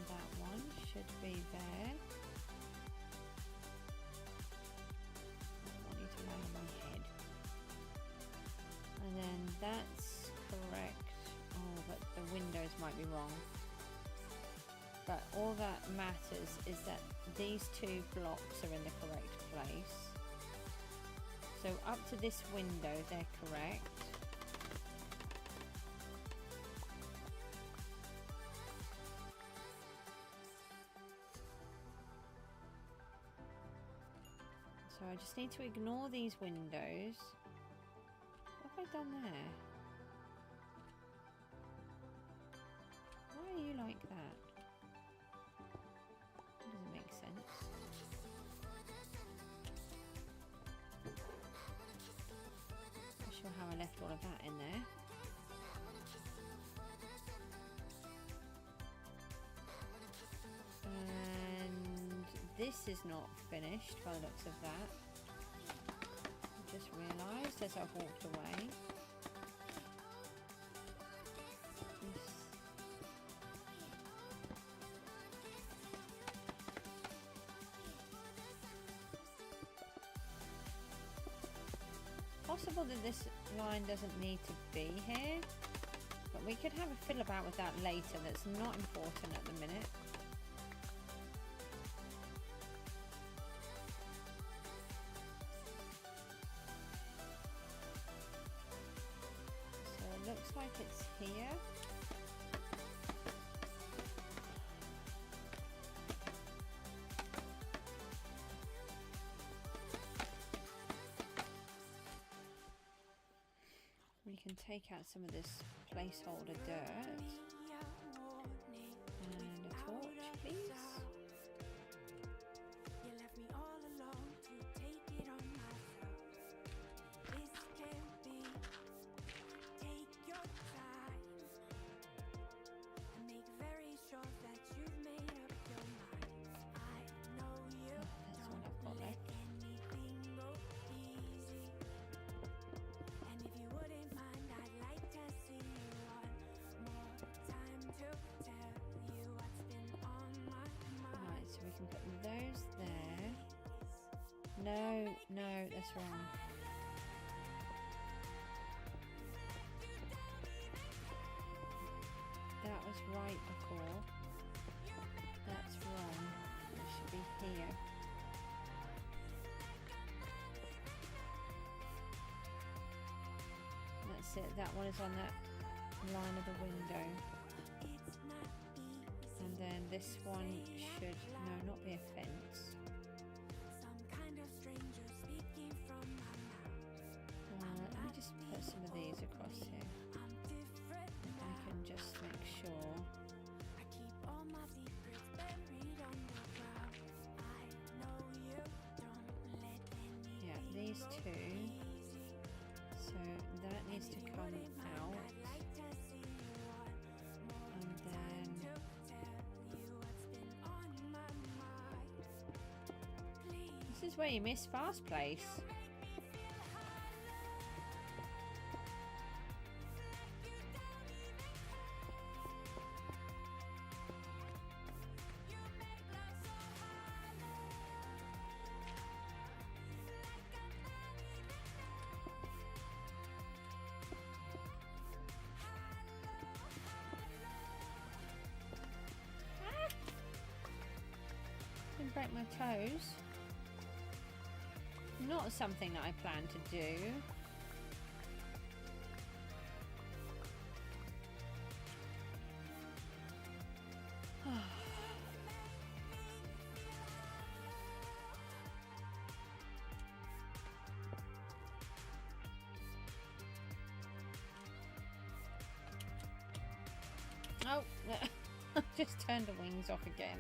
that one should be there. I want you to land on my head. And then that's correct. Oh, but the windows might be wrong. But all that matters is that these two blocks are in the correct place. So up to this window, they're correct. So I just need to ignore these windows. What have I done there? Why are you like that? That doesn't make sense. Not sure how I left all of that in there. And this is not finished by the looks of that. I just realised as I've walked away. Possible that this line doesn't need to be here, but we could have a fiddle about with that later. That's not important at the minute. So it looks like it's here. We can take out some of this placeholder dirt. And a torch, please. Put those there. No, that's wrong. That was right before. That's wrong. It should be here. That's it. That one is on that line of the window. And then this one should, no, not be a fence. Let me just put some of these across here. I can just make sure. Yeah, these two. So that needs to come out. And then this is where you miss fast place. Didn't break my toes. Not something that I plan to do. Oh, I just turned the wings off again.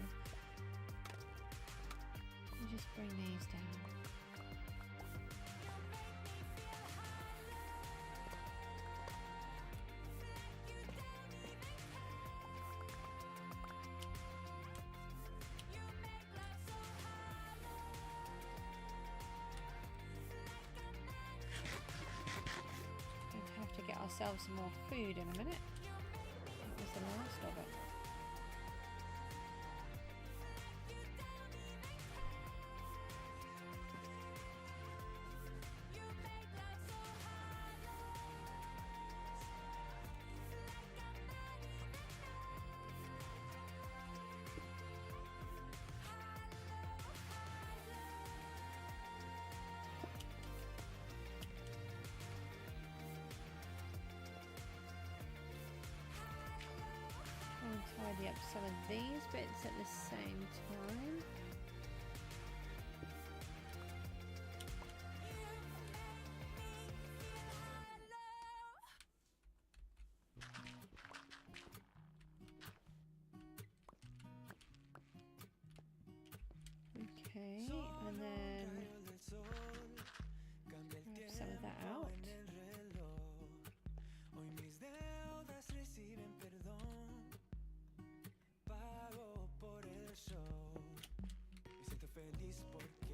I'll just bring these down. We'll have to get ourselves some more food in a minute. That was the last of it. tidy up some of these bits at the same time. Okay, and then grab some of that out.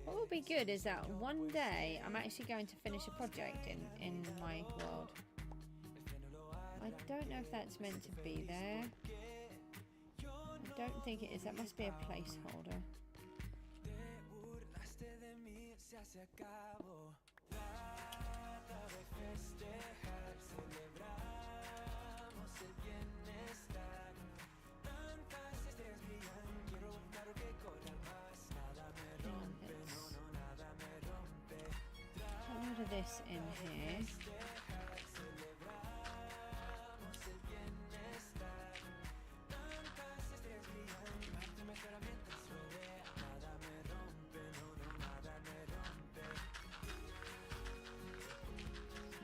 What will be good is that one day I'm actually going to finish a project in my world. I don't know if that's meant to be there. I don't think it is. That must be a placeholder. Get rid of this in here.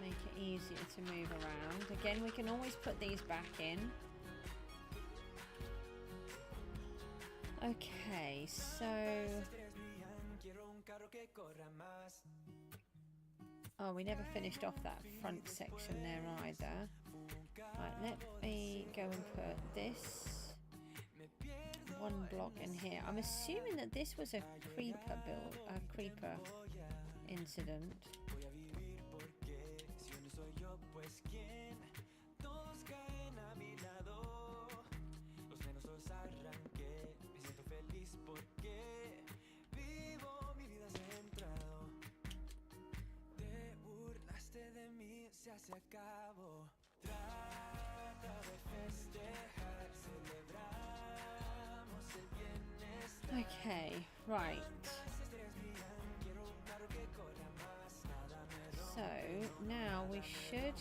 Make it easier to move around. Again, we can always put these back in. Okay, so... Oh, we never finished off that front section there either. Right, let me go and put this one block in here. I'm assuming that this was a creeper build, a creeper incident. Okay, right. So now we should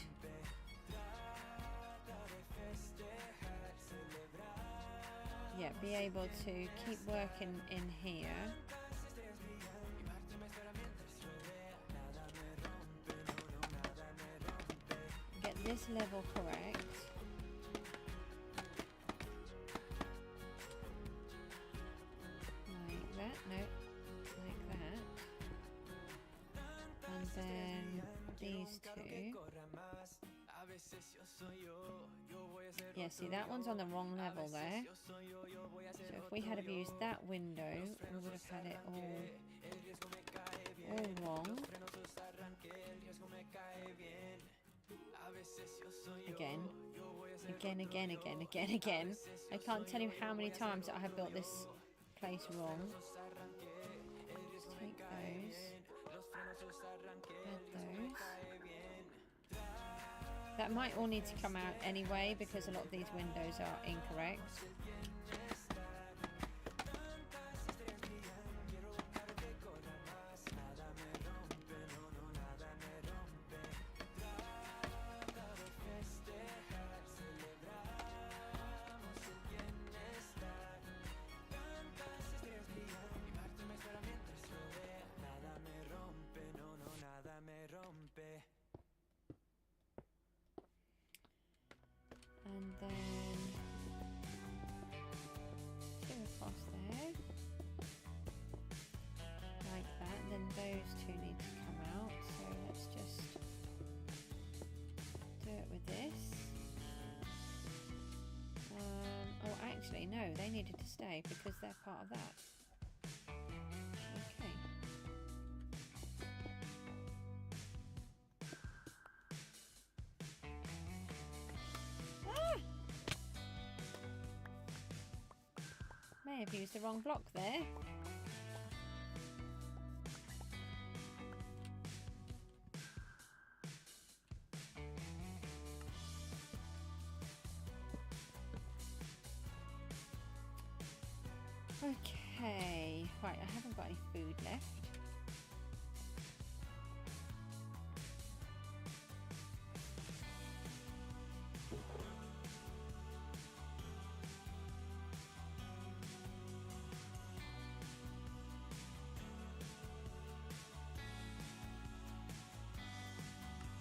be able to keep working in here. Get this level correct. Like that, no, like that. And then these two. Yeah, see, that one's on the wrong level there. So if we had have used that window, we would have had it all wrong. Again. I can't tell you how many times I have built this place wrong. Let's take those. Add those. That might all need to come out anyway because a lot of these windows are incorrect. And then two across there, like that. And then those two need to come out. So let's just do it with this. Oh, actually, no, they needed to stay because they're part of that. Okay. May have used the wrong block there. Okay, right, I haven't got any food left.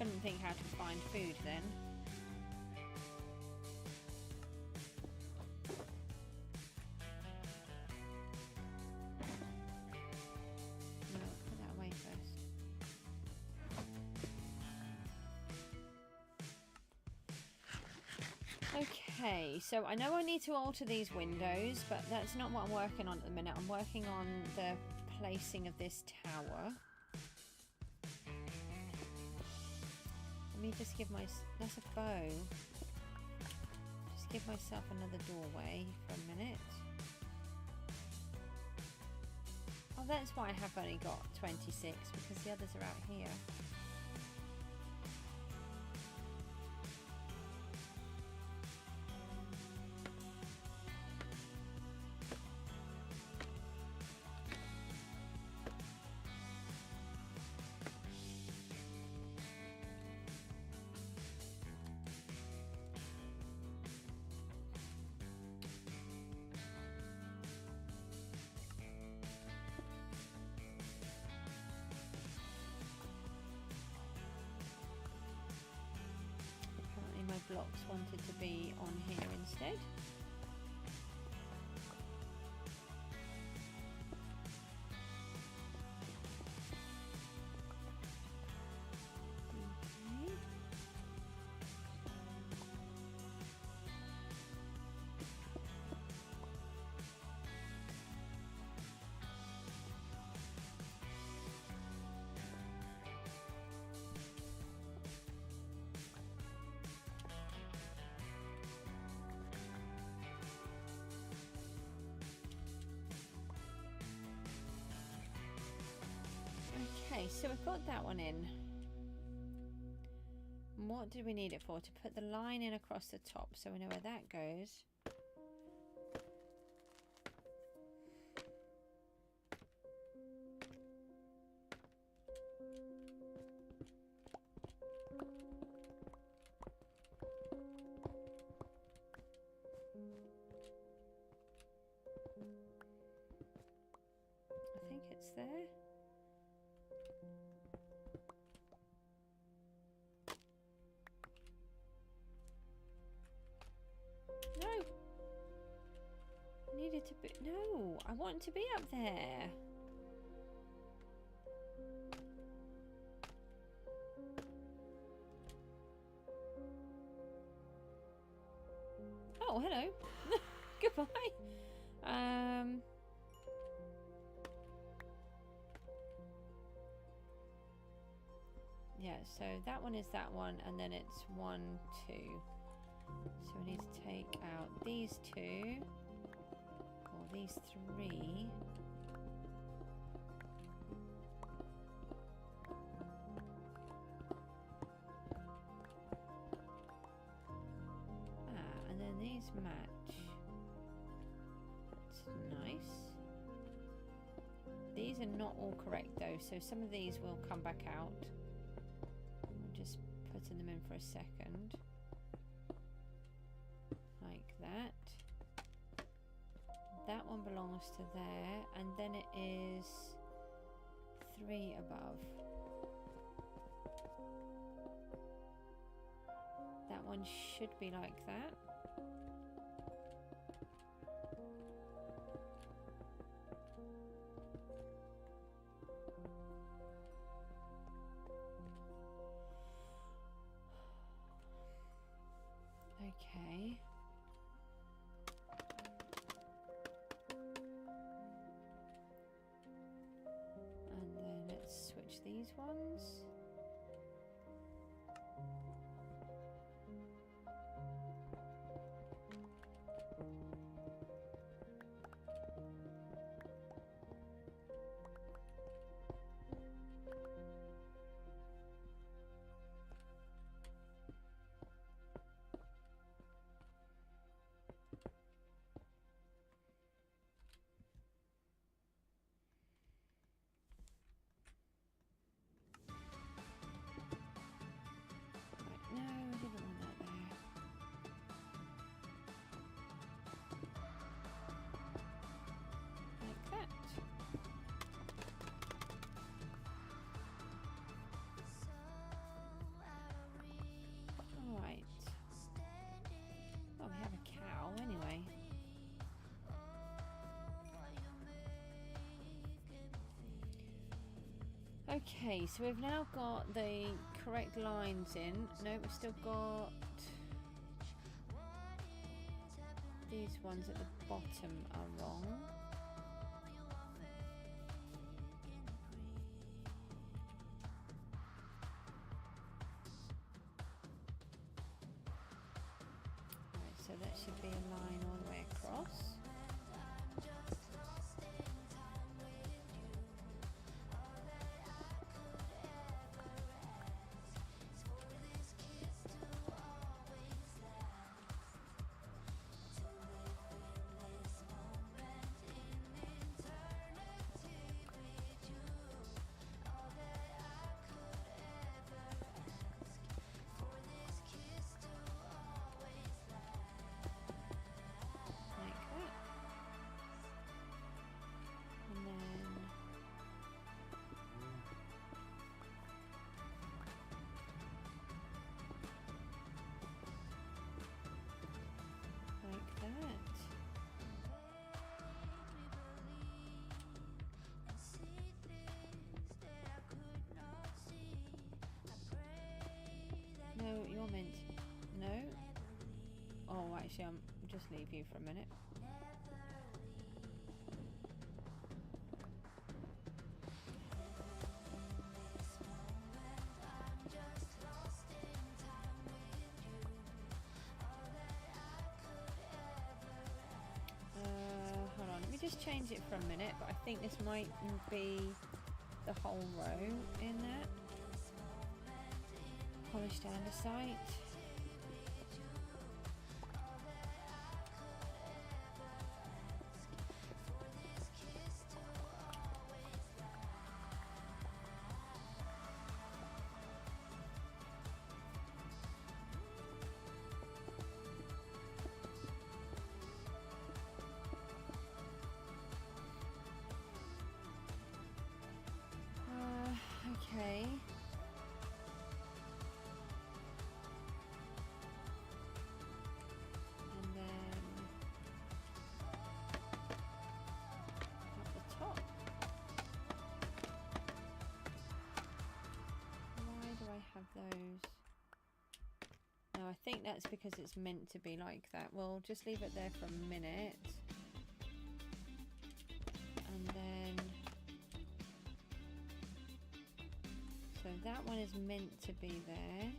couldn't think how to find food then. No, put that away first. Okay, so I know I need to alter these windows, but that's not what I'm working on at the minute. I'm working on the placing of this tower. Let me just give that's a bow. Just give myself another doorway for a minute. Oh, that's why I have only got 26, because the others are out here. My blocks wanted to be on here instead. Okay, so we've got that one in. And what do we need it for? To put the line in across the top so we know where that goes. I think it's there. No! I needed to be... No! I want to be up there! Oh, hello! Goodbye! Yeah, so that one is that one, and then it's 1, 2. So we need to take out these 2, or these 3. And then these match. That's nice. These are not all correct though, so some of these will come back out. I'm just putting them in for a second. Like that. That one belongs to there, and then it is 3 above. That one should be like that. Okay. And then let's switch these ones. Okay, so we've now got the correct lines in. No, we've still got these ones at the bottom are wrong. Right, so that should be a line all the way across. No, you're meant. No? Oh, actually, I'm just leave you for a minute. Hold on, let me just change it for a minute, but I think this might be the whole row in that. Polished andesite. Okay. And then at the top. Why do I have those? No, I think that's because it's meant to be like that. We'll just leave it there for a minute. And then so that one is meant to be there.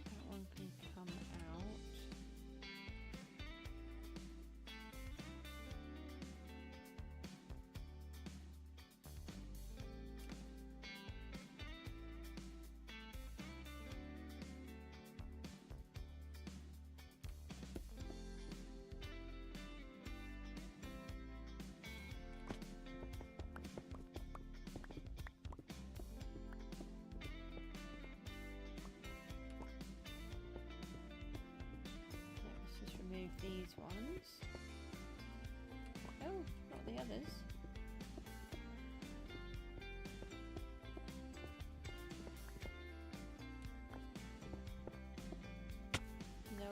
That one can come out. Remove these ones. Oh, not the others. No.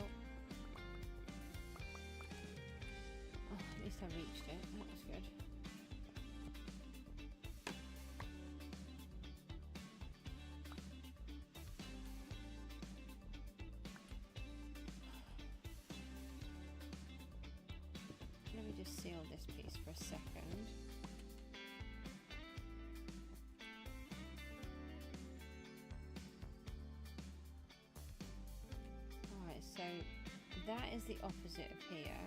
Oh, at least I reached it. That was good. Let me just seal this piece for a second. Alright, so that is the opposite of here.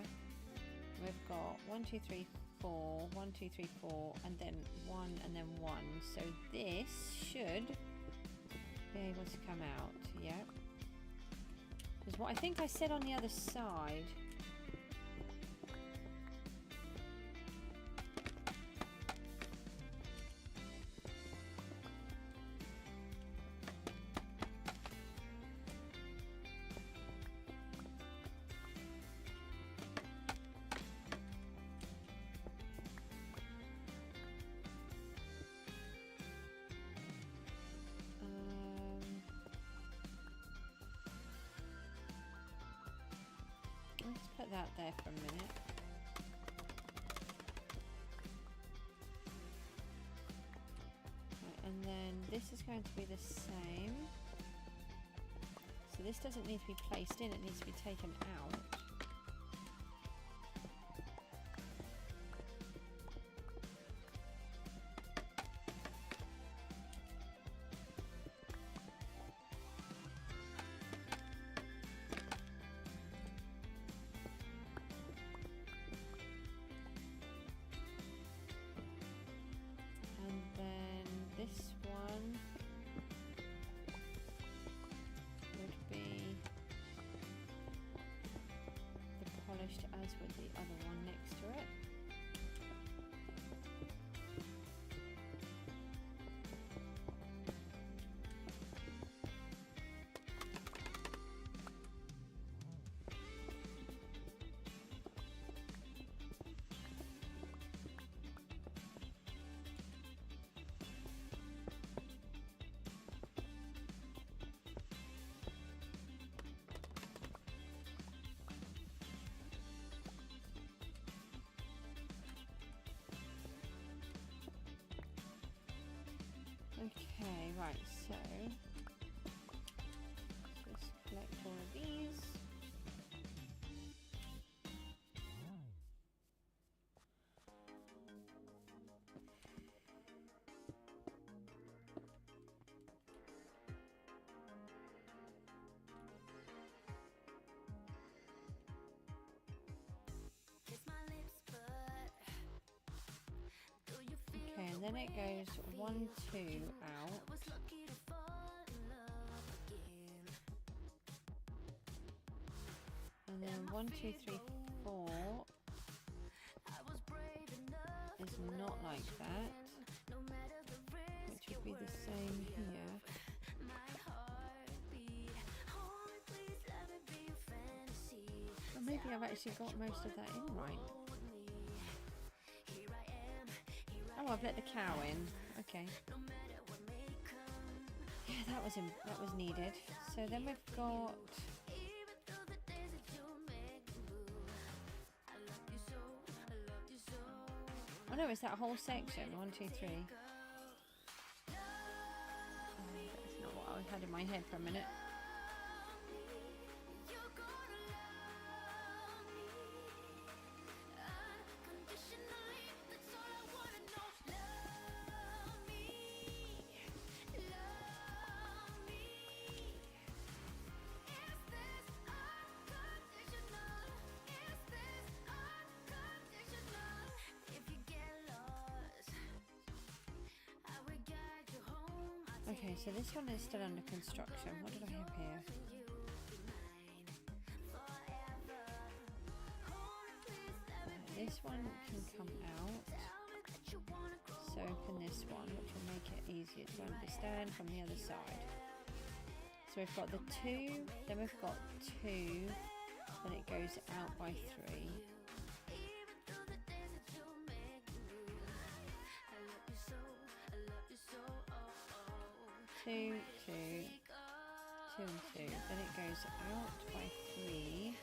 We've got 1, 2, 3, 4, 1, 2, 3, 4, and then 1 and then 1. So this should be able to come out, yeah. Because what I think I said on the other side. Let's put that there for a minute. this is going to be the same. So this doesn't need to be placed in, it needs to be taken out. And then this one would be the polished as with the other one next to it. Okay, right, so let's just collect all of these. Okay, and then it goes 1, 2 out. And then 1, 2, 3, 4 is not like that, which would be the same here. Or maybe I've actually got most of that in right. Oh, I've let the cow in. Okay. Yeah, that was needed. So then we've got. Oh no, it's that whole section. 1, 2, 3. That's not what I had in my head for a minute. Okay, so this one is still under construction. What did I have here? This one can come out. So can this one, which will make it easier to understand from the other side. So we've got the 2, then we've got 2, then it goes out by 3. 2, 2, 2 and 2. Then it goes out by 3.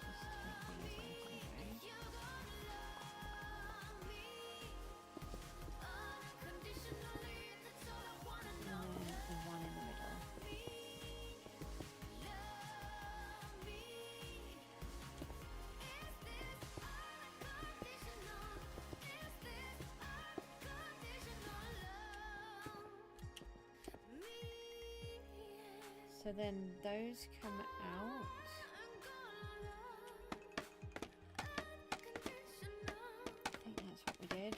Just take these out anyway. And then the one in the middle. So then those come out. I think that's what we did.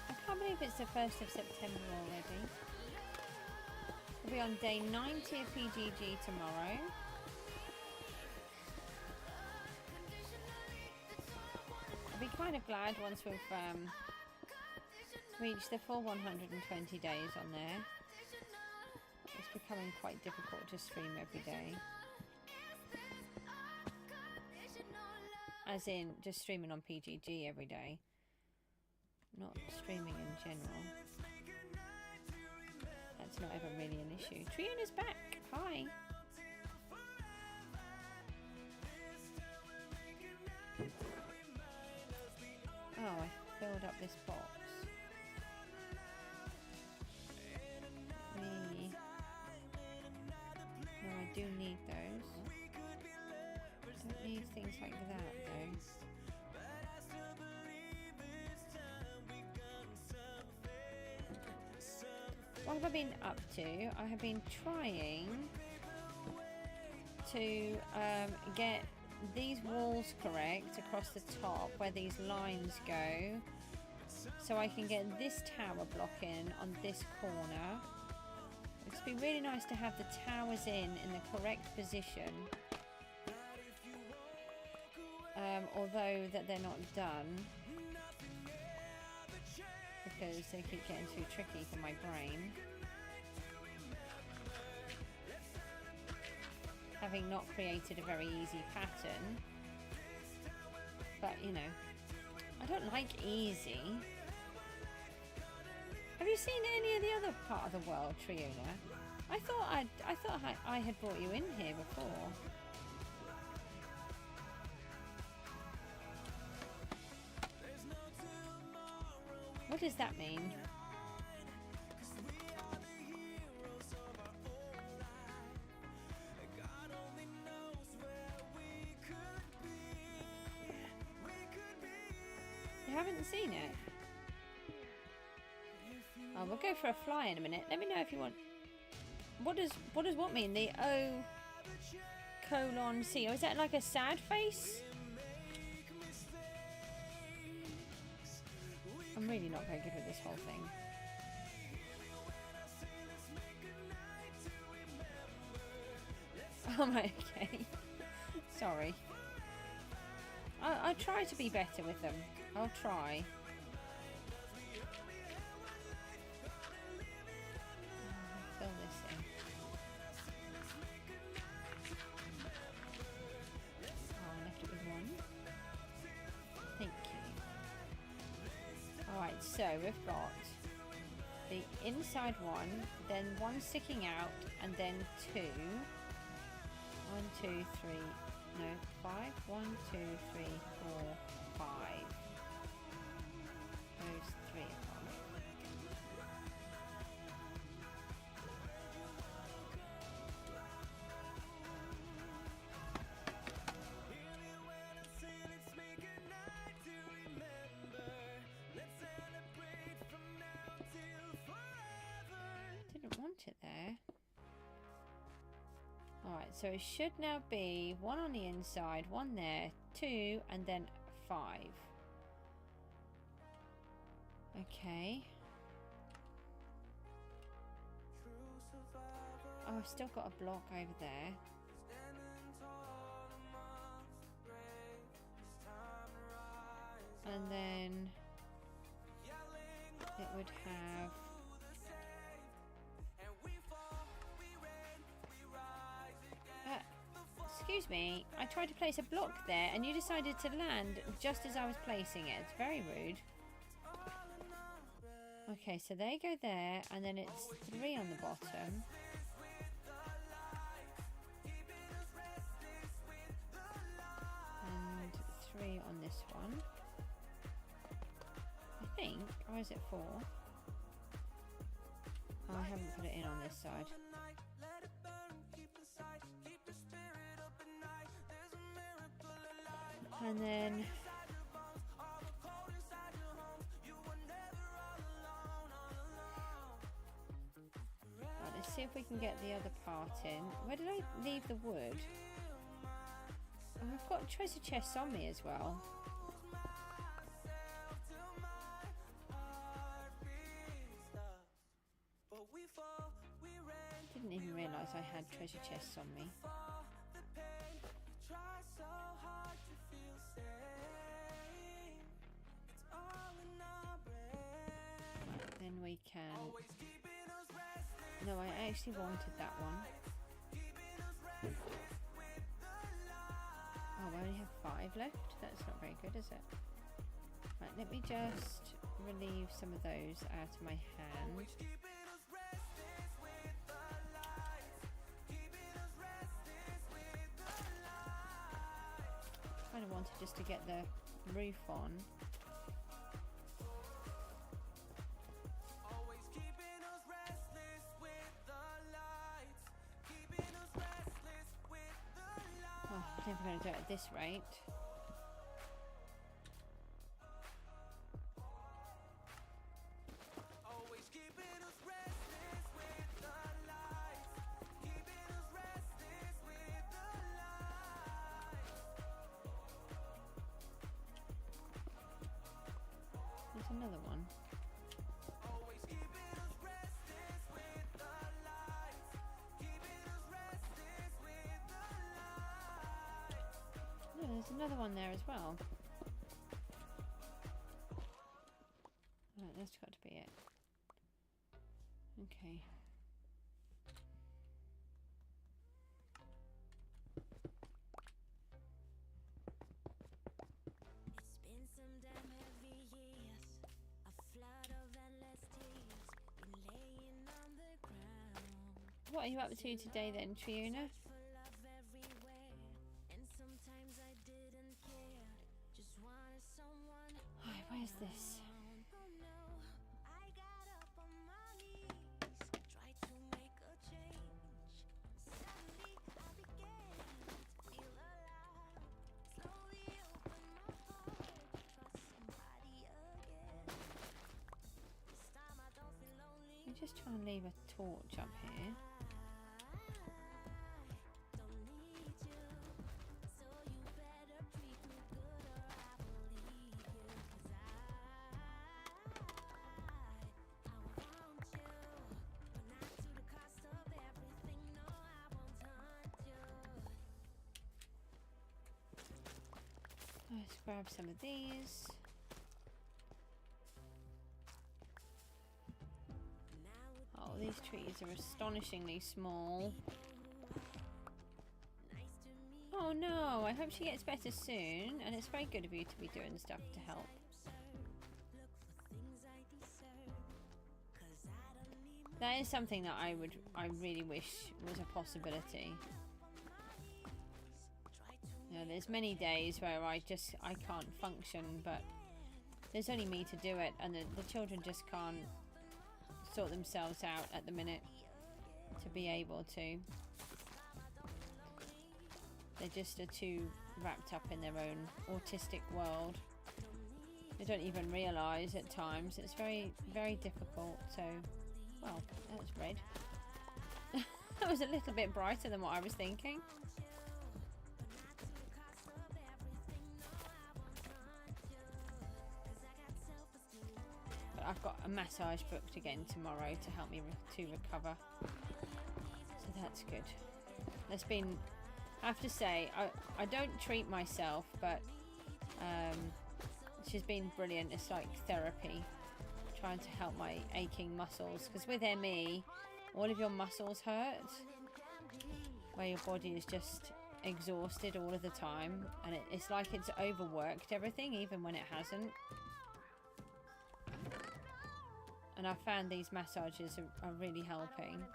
I can't believe it's the 1st of September already. We'll be on day 90 of PGG tomorrow. kind of glad once we've reached the full 120 days on there. It's becoming quite difficult to stream every day. As in, just streaming on PGG every day. Not streaming in general. That's not ever really an issue. Triona's back! Hi! Oh, I filled up this box. No, I do need those. I don't need things like that though. What have I been up to? I have been trying to get these walls correct across the top where these lines go, so I can get this tower block in on this corner. It's been really nice to have the towers in the correct position, although that they're not done because they keep getting too tricky for my brain. Having not created a very easy pattern, but you know, I don't like easy. Have you seen any of the other part of the world, Triona? I thought I had brought you in here before. What does that mean? You haven't seen it? Oh, we'll go for a fly in a minute. Let me know if you want. What does what mean? The O:/C. Or is that like a sad face? I'm really not very good with this whole thing. Oh my, okay. Sorry. I'll try to be better with them. I'll try. Fill this in. Oh, I left it with one. Thank you. Alright, so we've got the inside one, then one sticking out, and then two. 1, 2, 3, no, 5. 1, 2, 3, 4, 5. Those three are gone. Didn't want it there. Alright, so it should now be one on the inside, one there, 2, and then 5. Okay. Oh, I've still got a block over there. And then it would have... excuse me, I tried to place a block there and you decided to land just as I was placing it. It's very rude. Okay, so they go there and then it's 3 on the bottom. And 3 on this one. I think, or is it 4? Oh, I haven't put it in on this side. And then right, let's see if we can get the other part in. Where did I leave the wood? Oh, I've got treasure chests on me as well. Didn't even realise I had treasure chests on me. we can... No, I actually wanted that one. Oh, I only have 5 left. That's not very good, is it? Right, let me just relieve some of those out of my hand. Kind of wanted just to get the roof on. Oh, I think we're going to do it at this rate. There's another one. No, there's another one there as well. Right, that's got to be it. Okay. It's been some damn heavy years, a flood of endless tears, been laying on the ground. What are you up to today then, Triona? For love everywhere, and sometimes I didn't care, just wanted someone. Oh, where's this? Oh no, I got up on my knees, tried to make a change. Suddenly I began to feel alive. Slowly opened my heart, trust somebody again. This time I don't feel lonely. I'm just trying to leave a torch up here. Let's grab some of these. Oh, these trees are astonishingly small. Oh no, I hope she gets better soon, and it's very good of you to be doing stuff to help. That is something that I really wish was a possibility. You know, there's many days where I can't function, but there's only me to do it, and the children just can't sort themselves out at the minute to be able to. They just are too wrapped up in their own autistic world. They don't even realise at times. It's very, very difficult. So, well, that was red. That was a little bit brighter than what I was thinking. But I've got a massage booked again tomorrow to help me to recover. So that's good. There's been... I have to say, I don't treat myself, but she's been brilliant. It's like therapy, trying to help my aching muscles, because with ME all of your muscles hurt, where your body is just exhausted all of the time, and it's like it's overworked everything even when it hasn't. And I found these massages are really helping,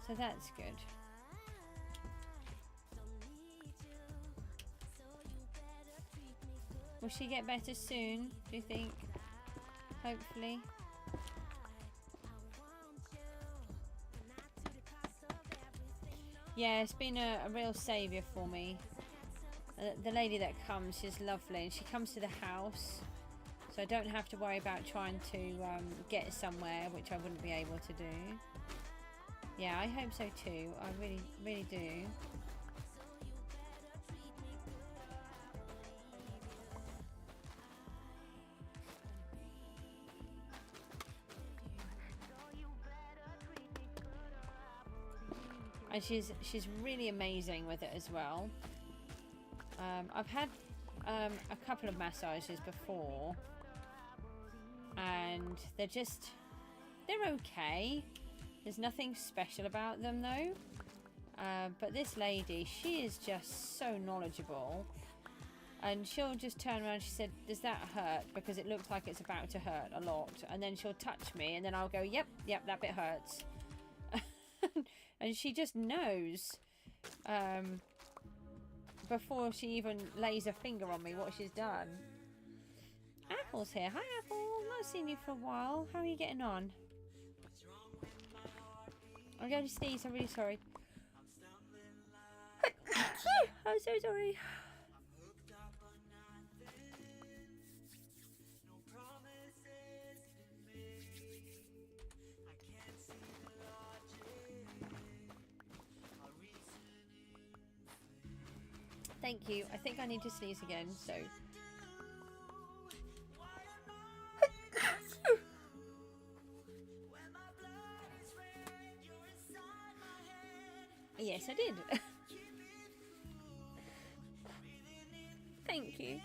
so that's good. Will she get better soon, do you think? Hopefully. Yeah, it's been a real saviour for me. The lady that comes, she's lovely, and she comes to the house, so I don't have to worry about trying to get somewhere, which I wouldn't be able to do. Yeah, I hope so too. I really, really do. And she's really amazing with it as well. I've had a couple of massages before, and they're okay. There's nothing special about them though. But this lady, she is just so knowledgeable, and she'll just turn around. She said, does that hurt? Because it looks like it's about to hurt a lot. And then she'll touch me, and then I'll go, yep, that bit hurts. And she just knows before she even lays a finger on me what she's done. Apple's here. Hi Apple, not seen you for a while. How are you getting on? I'm going to sneeze, I'm really sorry. I'm so sorry. Thank you. I think I need to sneeze again, so. Yes, I did. Thank you.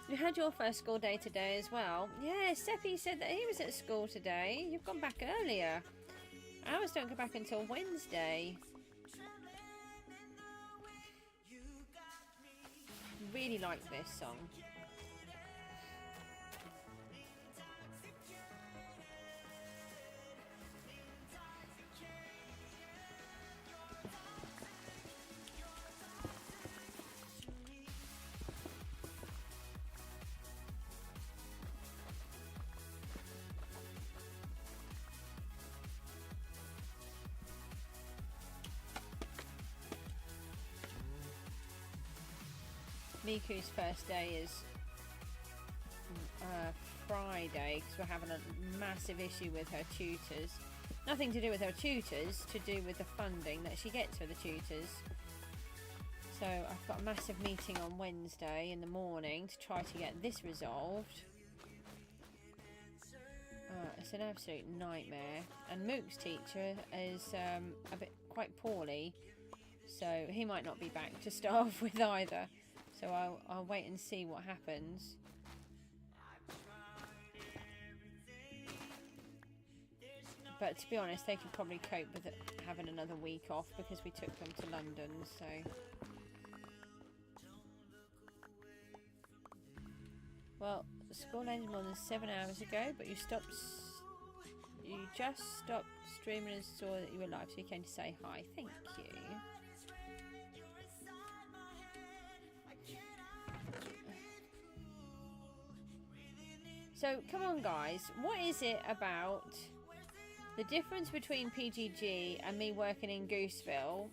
You had your first school day today as well. Yeah, Seppi said that he was at school today. You've gone back earlier. Ours don't go back until Wednesday. Really like this song. Miku's first day is Friday because we're having a massive issue with her tutors. Nothing to do with her tutors, to do with the funding that she gets for the tutors. So I've got a massive meeting on Wednesday in the morning to try to get this resolved. It's an absolute nightmare. And Mook's teacher is a bit quite poorly, so he might not be back to start off with either. So I'll wait and see what happens. But to be honest, they could probably cope with it, having another week off because we took them to London, so. Well, school ended more than 7 hours ago, but you just stopped streaming and saw that you were live, so you came to say hi. Thank you. So, come on guys, what is it about the difference between PGG and me working in Gooseville?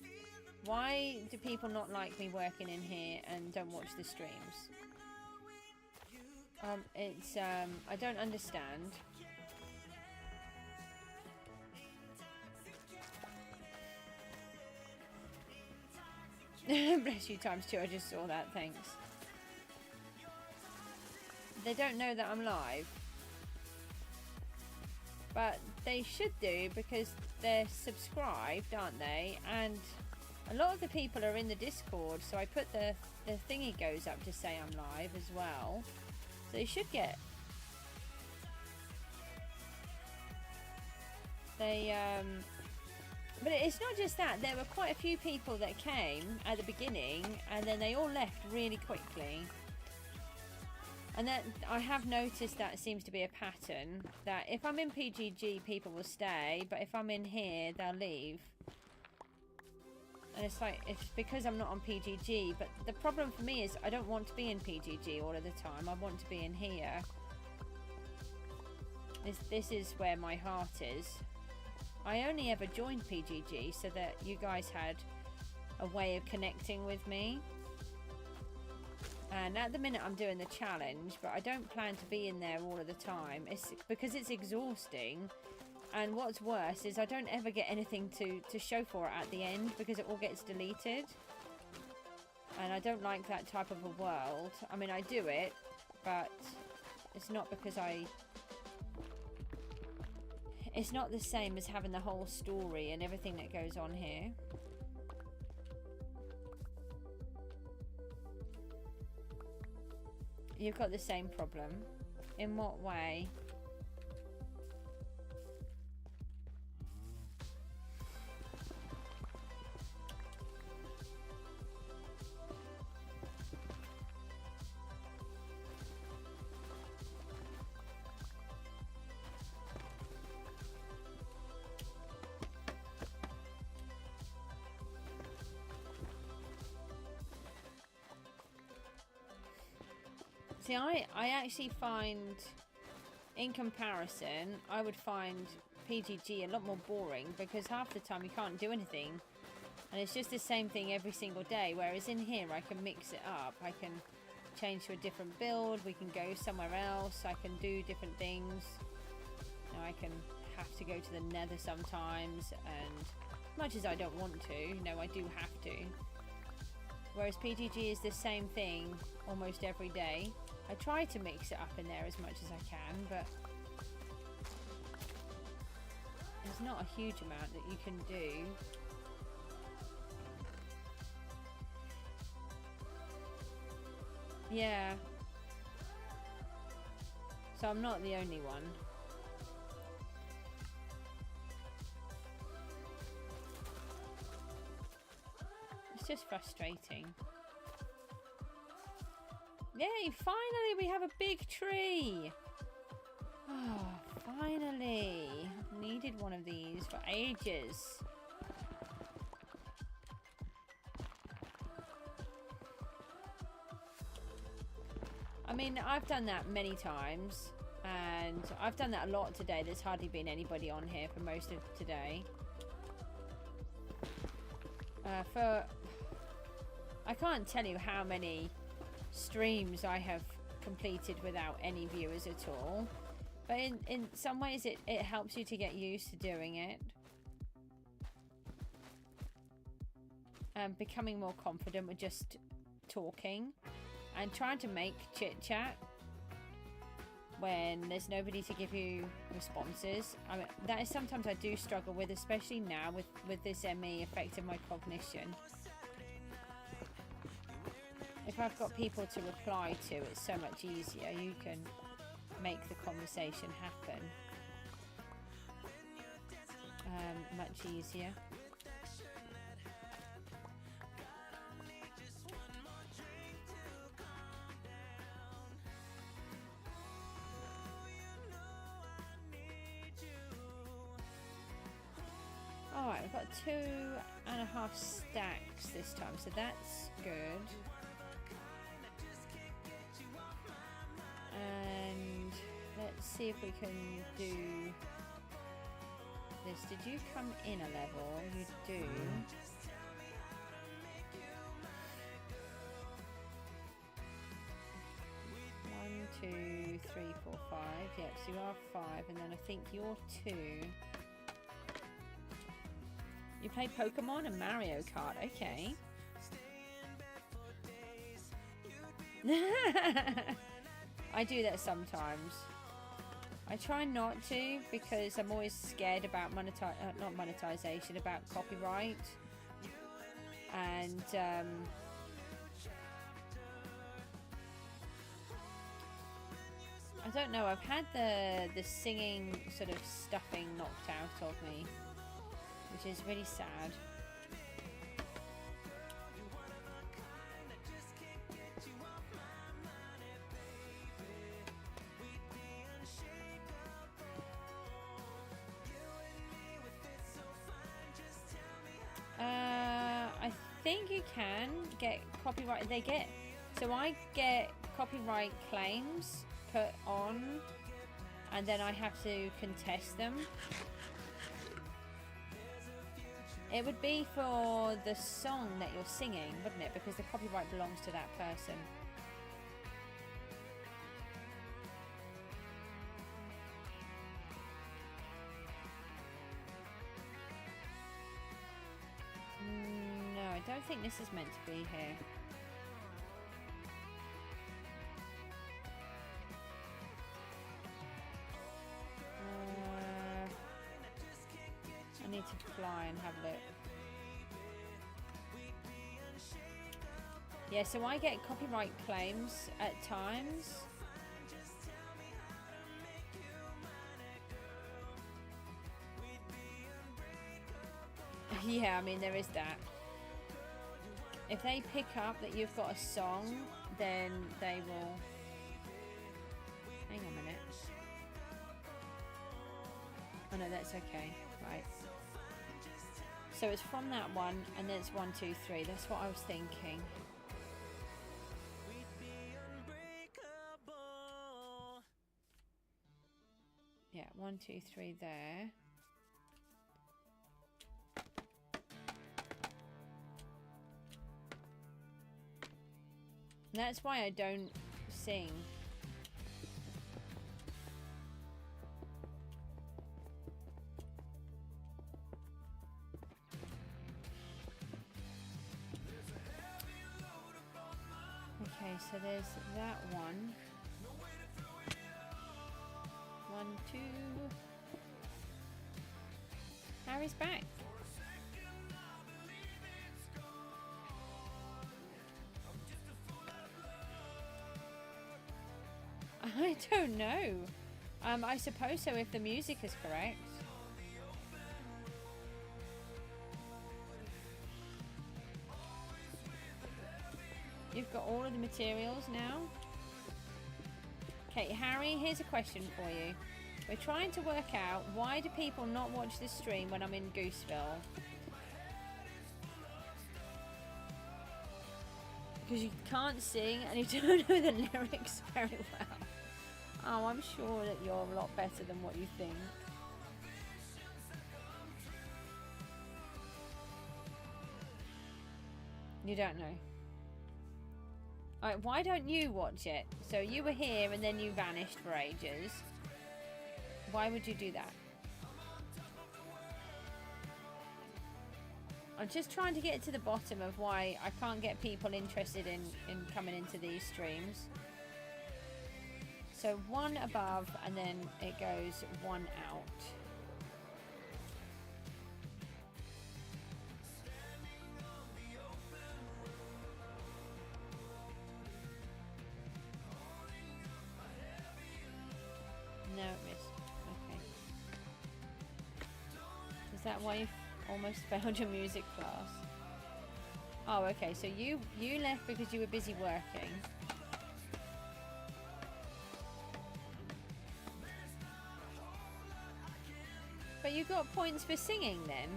Why do people not like me working in here and don't watch the streams? I don't understand. Bless you, ×2, I just saw that, thanks. They don't know that I'm live, but they should do because they're subscribed, aren't they? And a lot of the people are in the Discord, so I put the thingy goes up to say I'm live as well, so they should get. But it's not just that. There were quite a few people that came at the beginning, and then they all left really quickly. And then I have noticed that it seems to be a pattern, that if I'm in PGG, people will stay, but if I'm in here, they'll leave. And it's like, it's because I'm not on PGG, but the problem for me is I don't want to be in PGG all of the time. I want to be in here. This is where my heart is. I only ever joined PGG so that you guys had a way of connecting with me. And at the minute I'm doing the challenge, but I don't plan to be in there all of the time. It's because it's exhausting. And what's worse is I don't ever get anything to show for it at the end because it all gets deleted. And I don't like that type of a world. I mean, I do it, but it's not because it's not the same as having the whole story and everything that goes on here. You've got the same problem. In what way? See, I actually find, in comparison, I would find PGG a lot more boring because half the time you can't do anything. And it's just the same thing every single day. Whereas in here, I can mix it up. I can change to a different build. We can go somewhere else. I can do different things. You know, I can have to go to the nether sometimes. And as much as I don't want to, you know, I do have to. Whereas PGG is the same thing almost every day. I try to mix it up in there as much as I can, but there's not a huge amount that you can do. Yeah. So I'm not the only one. It's just frustrating. Yay, finally we have a big tree. Oh, finally. I've needed one of these for ages. I mean, I've done that many times, and I've done that a lot today. There's hardly been anybody on here for most of today. I can't tell you how many streams I have completed without any viewers at all, but in some ways it helps you to get used to doing it, and becoming more confident with just talking and trying to make chit chat when there's nobody to give you responses. I mean, that is sometimes I do struggle with, especially now with this ME affecting my cognition. If I've got people to reply to, it's so much easier. You can make the conversation happen much easier. Alright, we've got 2.5 stacks this time, so that's good. And let's see if we can do this. Did you come in a level? You do. One, 2, 3, 4, 5. Yep, so you are 5, and then I think you're 2. You play Pokemon and Mario Kart, okay. I do that sometimes. I try not to because I'm always scared about not monetization, about copyright. And I don't know, I've had the singing sort of stuffing knocked out of me, which is really sad. I think you can get copyright. So I get copyright claims put on, and then I have to contest them. It would be for the song that you're singing, wouldn't it? Because the copyright belongs to that person. No, I don't think this is meant to be here. I need to fly and have a look. Yeah, so I get copyright claims at times. Yeah, I mean, there is that. If they pick up that you've got a song, then they will... Hang on a minute. Oh no, that's okay. Right. So it's from that one, and then it's 1, 2, 3. That's what I was thinking. Yeah, 1, 2, 3 there. That's why I don't sing. Okay, so there's that one. 1, 2. Harry's back. I don't know. I suppose so if the music is correct. You've got all of the materials now. Okay, Harry, here's a question for you. We're trying to work out, why do people not watch the stream when I'm in Gooseville? Because you can't sing and you don't know the lyrics very well. Oh, I'm sure that you're a lot better than what you think. You don't know. Alright, why don't you watch it? So you were here and then you vanished for ages. Why would you do that? I'm just trying to get to the bottom of why I can't get people interested in coming into these streams. So 1 above and then it goes 1 out. No, miss. Okay. Is that why you almost failed your music class? Oh, okay. So you left because you were busy working. But you got points for singing then.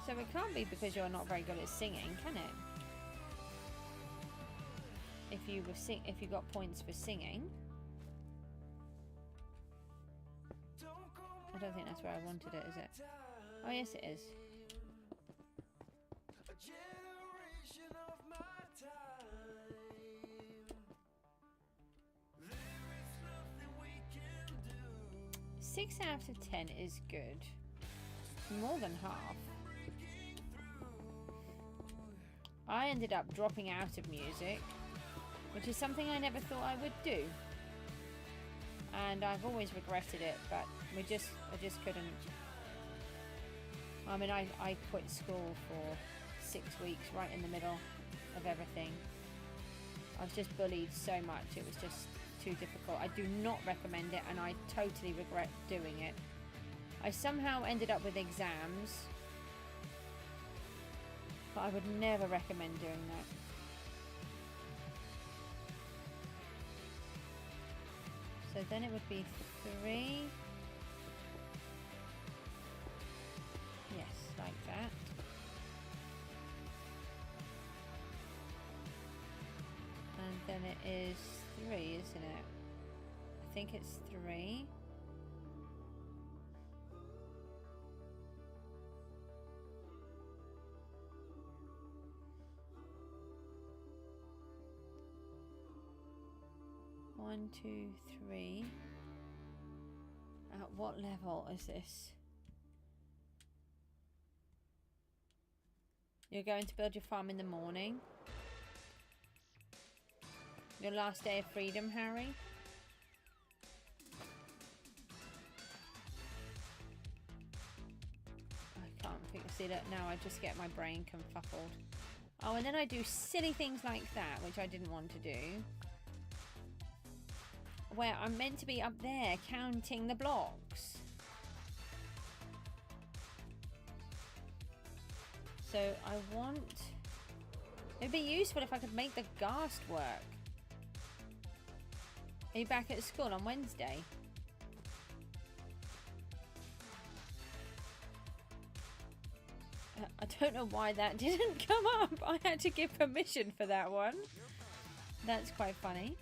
So it can't be because you're not very good at singing, can it? If you got points for singing. I don't think that's where I wanted it, is it? Oh, yes, it is. A generation of my time. There is nothing we can do. 6 out of 10 is good. More than half. I ended up dropping out of music, which is something I never thought I would do. And I've always regretted it, but I just couldn't. I mean, I quit school for 6 weeks, right in the middle of everything. I was just bullied so much, it was just too difficult. I do not recommend it, and I totally regret doing it. I somehow ended up with exams, but I would never recommend doing that. So then it would be 3. Yes, like that. And then it is 3, isn't it? I think it's 3. One, 2, 3. At what level is this? You're going to build your farm in the morning. Your last day of freedom, Harry. I can't see that now. I just get my brain confuffled. Oh, and then I do silly things like that, which I didn't want to do. Where I'm meant to be up there counting the blocks. So I want... It'd be useful if I could make the ghast work. Are you back at school on Wednesday? I don't know why that didn't come up. I had to give permission for that one. That's quite funny.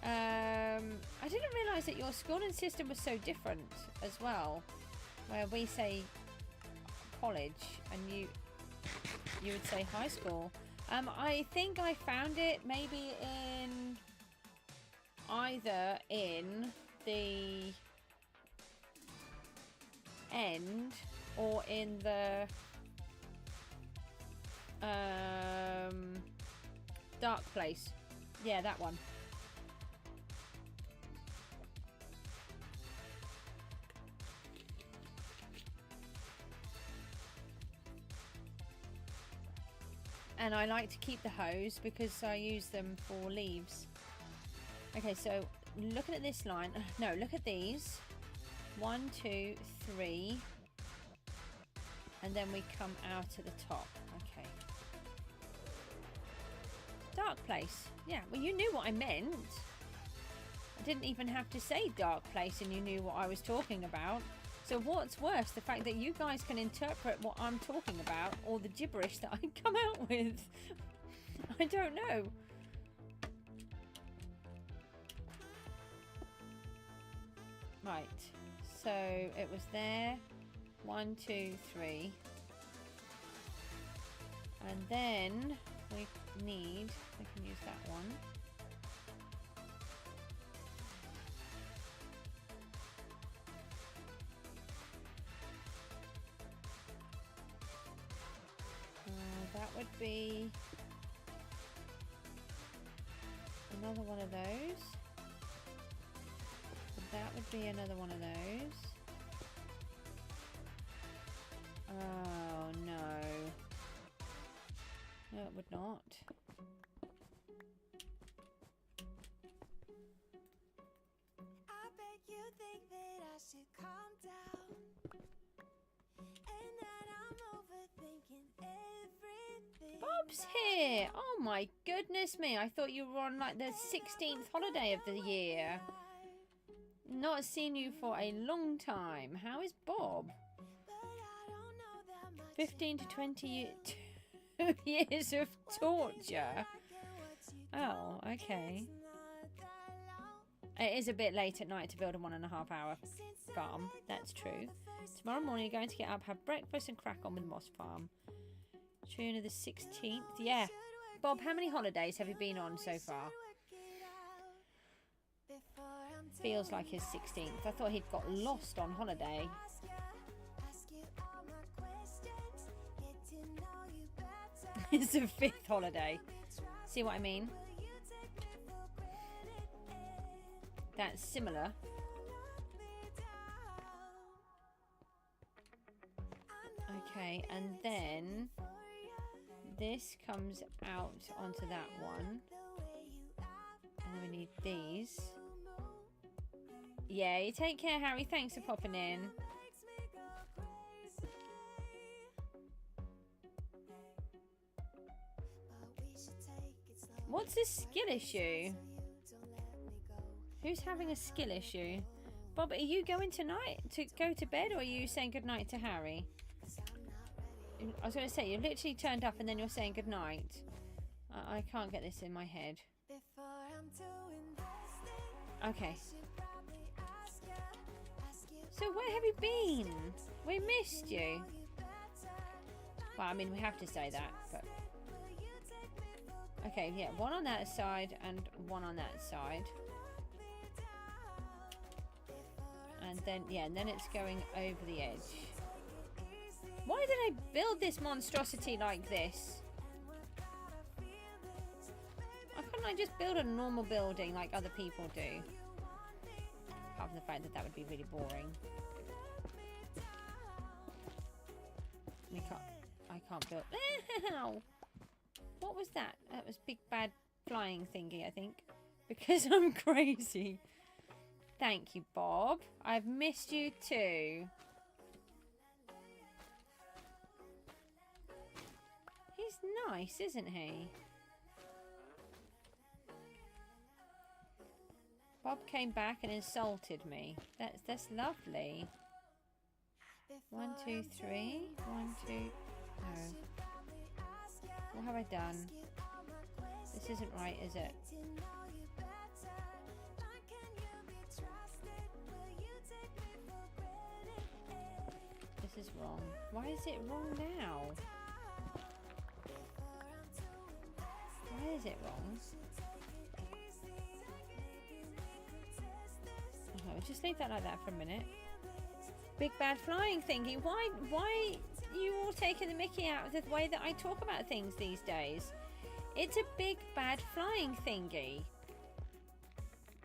I didn't realise that your schooling system was so different as well, where we say college and you would say high school. I think I found it maybe in either in the end or in the dark place. Yeah, that one. And I like to keep the hose because I use them for leaves. Okay, so looking at this line, no, look at these. 1, 2, 3. And then we come out to the top. Okay. Dark place. Yeah, well, you knew what I meant. I didn't even have to say dark place and you knew what I was talking about. So what's worse, the fact that you guys can interpret what I'm talking about or the gibberish that I come out with? I don't know. Right, so it was there. 1, 2, 3. And then we need, we can use that one. That would be another one of those. That would be another one of those. Oh no. No, it would not. I bet you think that I should calm down and that I'm overthinking everything. Bob's here! Oh my goodness me, I thought you were on like the 16th holiday of the year. Not seen you for a long time. How is Bob? 15 to 20 years of torture. Oh, okay. It is a bit late at night to build a 1.5 hour farm. That's true. Tomorrow morning you're going to get up, have breakfast and crack on with Moss Farm. June of the 16th. Yeah. Bob, how many holidays have you been on so far? Feels like his 16th. I thought he'd got lost on holiday. It's the 5th holiday. See what I mean? That's similar. Okay, and then this comes out onto that one. And then we need these. Yeah, you take care, Harry. Thanks for popping in. What's this skill issue? Who's having a skill issue? Bob, are you going tonight to go to bed, or are you saying goodnight to Harry? I was going to say, you literally turned up and then you're saying goodnight. I can't get this in my head. Okay. So where have you been? We missed you. Well, I mean, we have to say that, but... Okay, yeah, one on that side and one on that side. And then, yeah, and then it's going over the edge. Why did I build this monstrosity like this? Why couldn't I just build a normal building like other people do? Apart from the fact that that would be really boring. I can't build. Ow! What was that? That was big bad flying thingy, I think. Because I'm crazy. Thank you, Bob. I've missed you too. He's nice, isn't he? Bob came back and insulted me. That's lovely. 1, 2, 3. 1, 2. No. What have I done? This isn't right, is it? This is wrong. Why is it wrong now? Why is it wrong? Okay, we'll just leave that like that for a minute. Big bad flying thingy. Why are you all taking the mickey out of the way that I talk about things these days? It's a big bad flying thingy.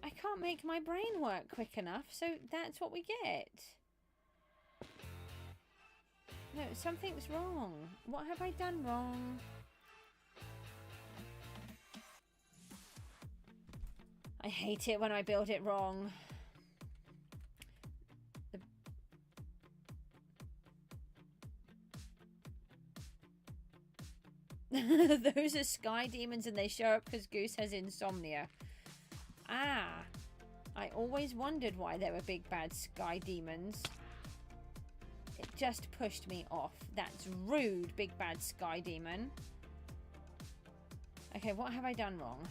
I can't make my brain work quick enough, so that's what we get. No, something's wrong. What have I done wrong? I hate it when I build it wrong. Those are sky demons and they show up because Goose has insomnia. Ah, I always wondered why there were big bad sky demons. It just pushed me off. That's rude, big bad sky demon. Okay, what have I done wrong?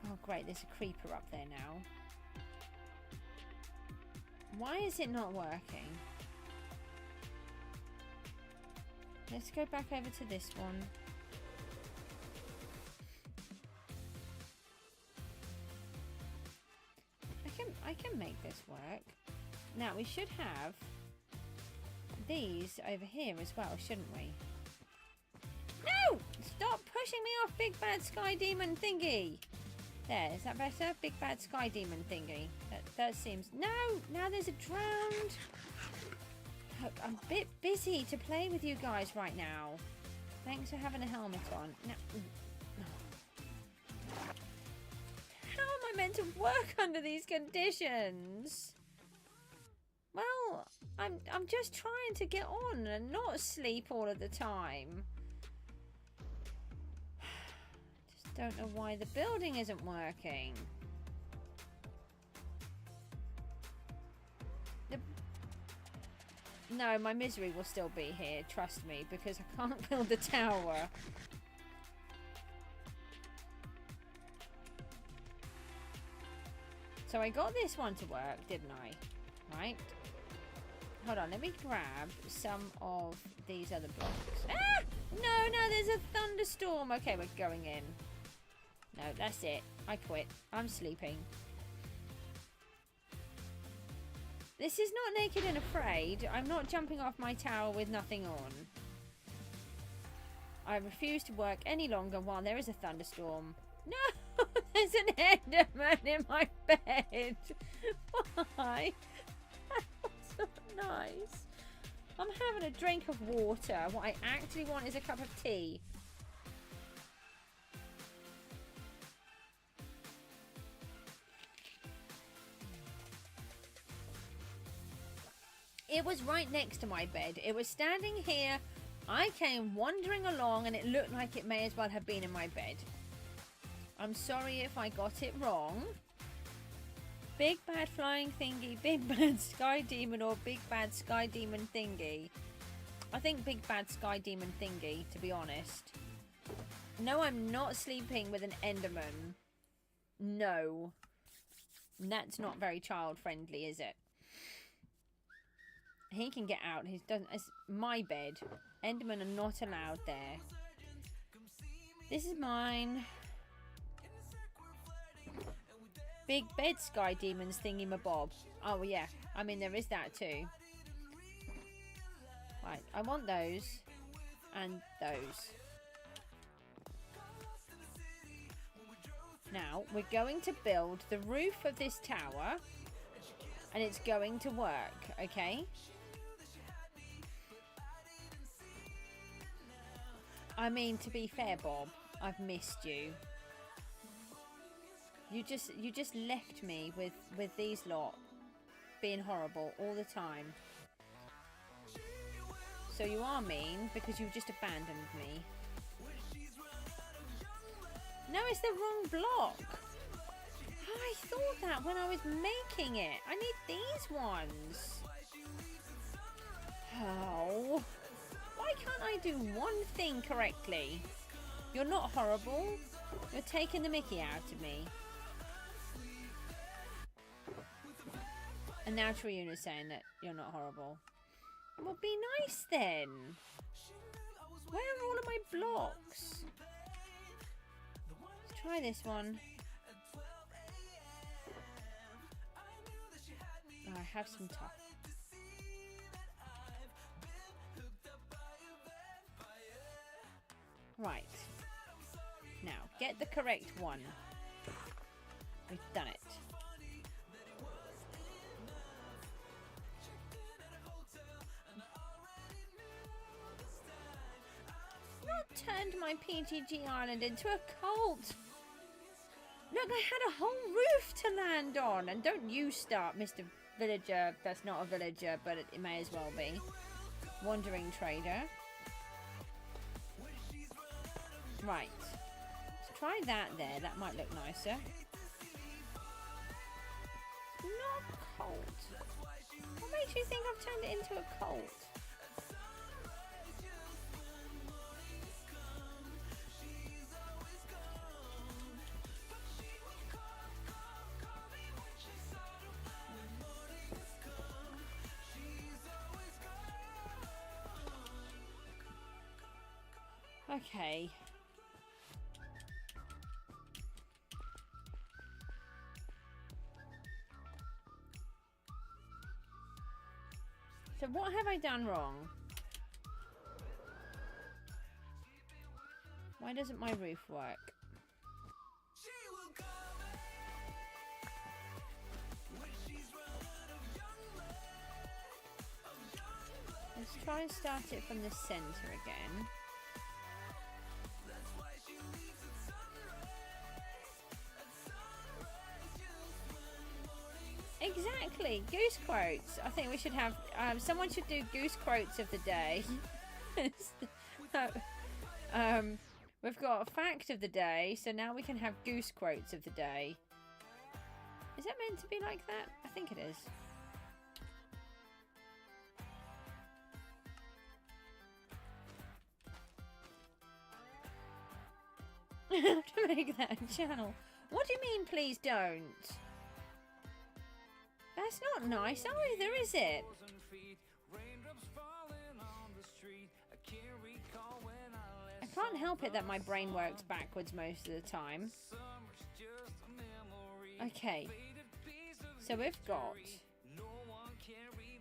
Oh great, there's a creeper up there now. Why is it not working? Let's go back over to this one. I can make this work. Now we should have these over here as well, shouldn't we? No! Stop pushing me off, big bad sky demon thingy. There, is that better? Big bad sky demon thingy. That seems... No! Now there's a drowned... Look, I'm a bit busy to play with you guys right now. Thanks for having a helmet on. Now, how am I meant to work under these conditions? Well, I'm just trying to get on and not sleep all of the time. Just don't know why the building isn't working. No, my misery will still be here, trust me, because I can't build the tower. So I got this one to work, didn't I? Right? Hold on, let me grab some of these other blocks. Ah! No, there's a thunderstorm. Okay, we're going in. No, that's it. I quit. I'm sleeping. This is not Naked and Afraid. I'm not jumping off my tower with nothing on. I refuse to work any longer while there is a thunderstorm. No! There's an Enderman in my bed. Why? That's so nice. I'm having a drink of water. What I actually want is a cup of tea. It was right next to my bed. It was standing here. I came wandering along and it looked like it may as well have been in my bed. I'm sorry if I got it wrong. Big bad flying thingy, big bad sky demon, or big bad sky demon thingy. I think big bad sky demon thingy, to be honest. No, I'm not sleeping with an Enderman. No. That's not very child friendly, is it? He can get out. He doesn't. It's my bed. Endermen are not allowed there. This is mine. Big bed sky demons thingy mabob. Oh yeah. I mean there is that too. Right. I want those and those. Now we're going to build the roof of this tower, and it's going to work. Okay. I mean, to be fair, Bob, I've missed you. You just left me with these lot being horrible all the time. So you are mean because you just abandoned me. No, it's the wrong block. Oh, I thought that when I was making it. I need these ones. Oh. Why can't I do one thing correctly? You're not horrible. You're taking the mickey out of me. And now Triuna's saying that you're not horrible. Well, be nice then. Where are all of my blocks? Let's try this one. Oh, I have some tough. Right. Now, get the correct one. We've done it. Not turned my PGG island into a cult. Look, I had a whole roof to land on. And don't you start, Mr. Villager. That's not a villager, but it may as well be. Wandering trader. Right. Let's try that there. That might look nicer. Not cold. What makes you think I've turned it into a cult? Okay. So what have I done wrong? Why doesn't my roof work? Let's try and start it from the center again. Exactly, goose quotes. I think we should have someone should do goose quotes of the day. We've got a fact of the day, so now we can have goose quotes of the day. Is that meant to be like that? I think it is. To make that a channel. What do you mean, please don't? That's not nice either, is it? I can't help it that my brain works backwards most of the time. Okay. So we've got...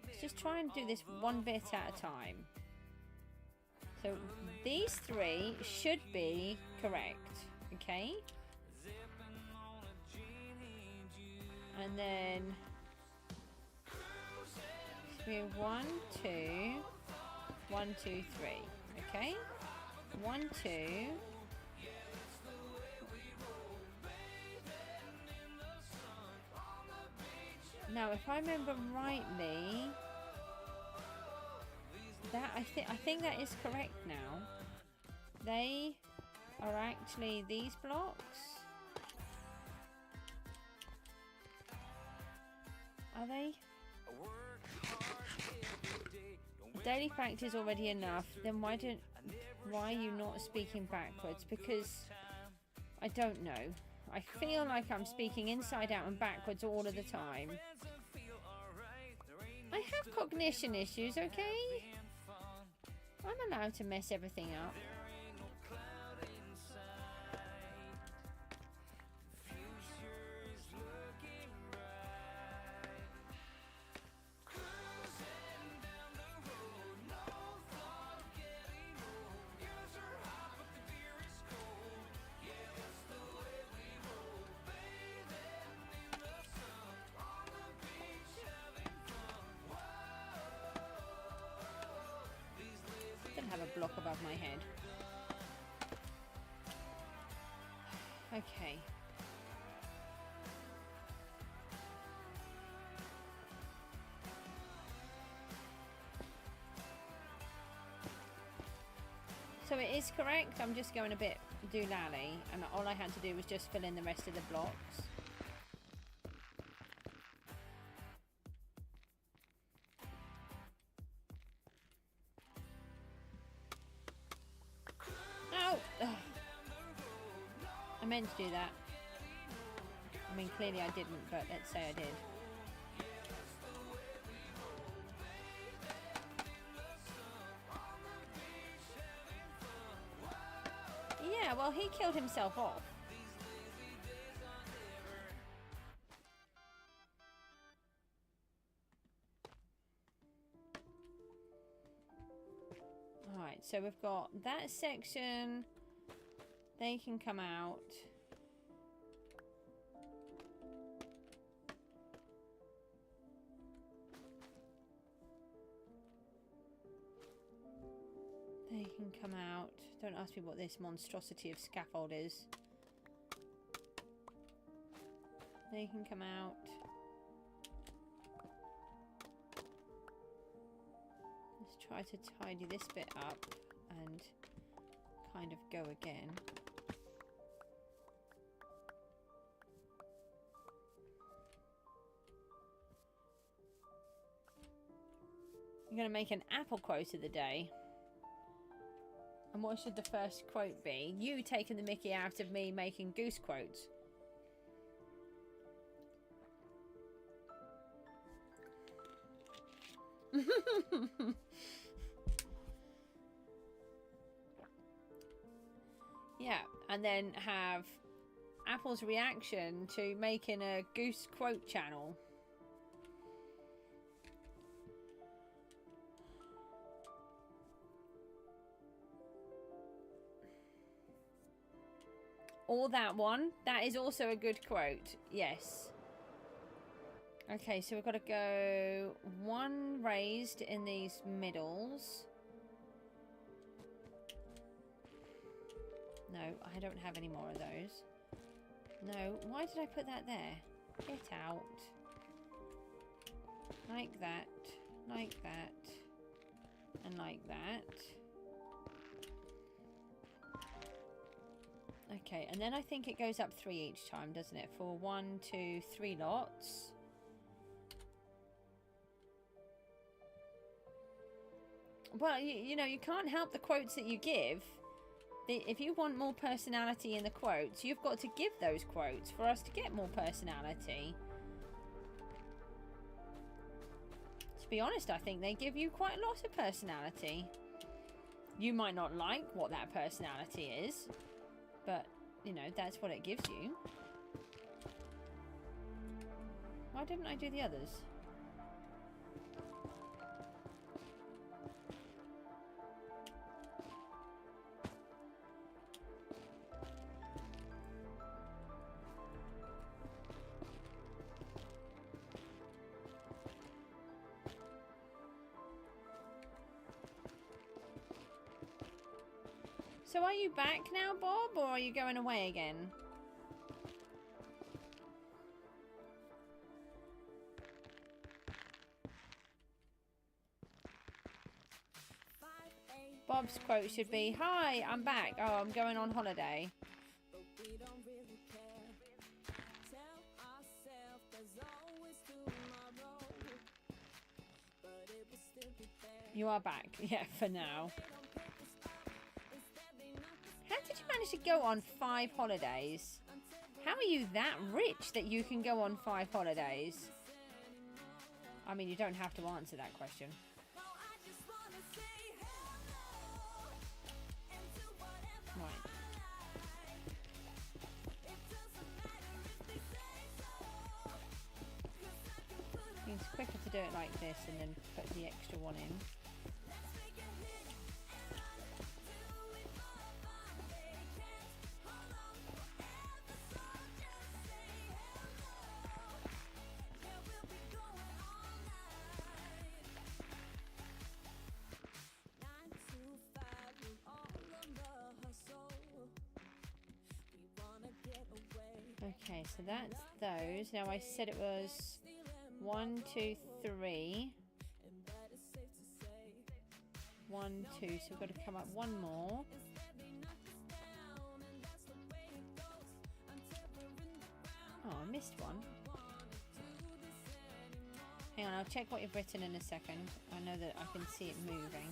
Let's just try and do this one bit at a time. So these three should be correct. Okay? And then... we have 1, 2, 1, 2, 3. Okay, 1, 2. Now, if I remember rightly, that I think that is correct now. They are actually these blocks. Are they? Daily fact is already enough. Then why are you not speaking backwards? Because I don't know. I feel like I'm speaking inside out and backwards all of the time. I have cognition issues, okay? I'm allowed to mess everything up. Have a block above my head. Okay. So it is correct. I'm just going a bit doolally, and all I had to do was just fill in the rest of the blocks. I meant to do that. I mean, clearly I didn't, but let's say I did. Yeah, well, he killed himself off. Alright, so we've got that section. They can come out. They can come out. Don't ask me what this monstrosity of scaffold is. They can come out. Let's try to tidy this bit up and kind of go again. I'm going to make an apple quote of the day. And what should the first quote be? You taking the mickey out of me making goose quotes. Yeah, and then have Apple's reaction to making a goose quote channel. Or that one. That is also a good quote. Yes. Okay, so we've got to go one raised in these middles. No, I don't have any more of those. No, why did I put that there? Get out. Like that. Like that. And like that. Okay, and then I think it goes up 3 each time, doesn't it? For 1, 2, 3 lots. Well, you know, you can't help the quotes that you give. If you want more personality in the quotes, you've got to give those quotes for us to get more personality. To be honest, I think they give you quite a lot of personality. You might not like what that personality is, but, you know, that's what it gives you. Why didn't I do the others? So are you back now, Bob, or are you going away again? Bob's quote should be, "Hi, I'm back. Oh, I'm going on holiday." You are back. Yeah, for now. How did you manage to go on 5 holidays? How are you that rich that you can go on 5 holidays? I mean, you don't have to answer that question. Right. It's quicker to do it like this and then put the extra one in. Okay, so that's those. Now I said it was 1, 2, 3. 1, 2. So we've got to come up one more. Oh, I missed one. Hang on, I'll check what you've written in a second. I know that I can see it moving.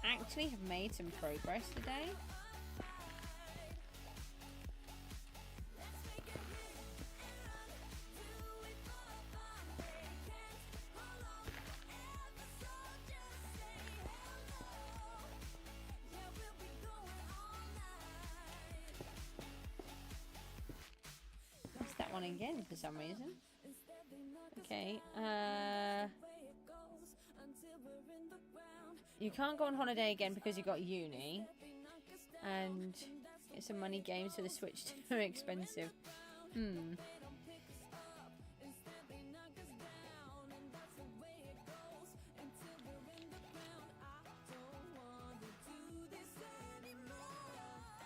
Actually have made some progress today. again for some reason. Okay, you can't go on holiday again because you got uni. And get some money games for the Switch too expensive.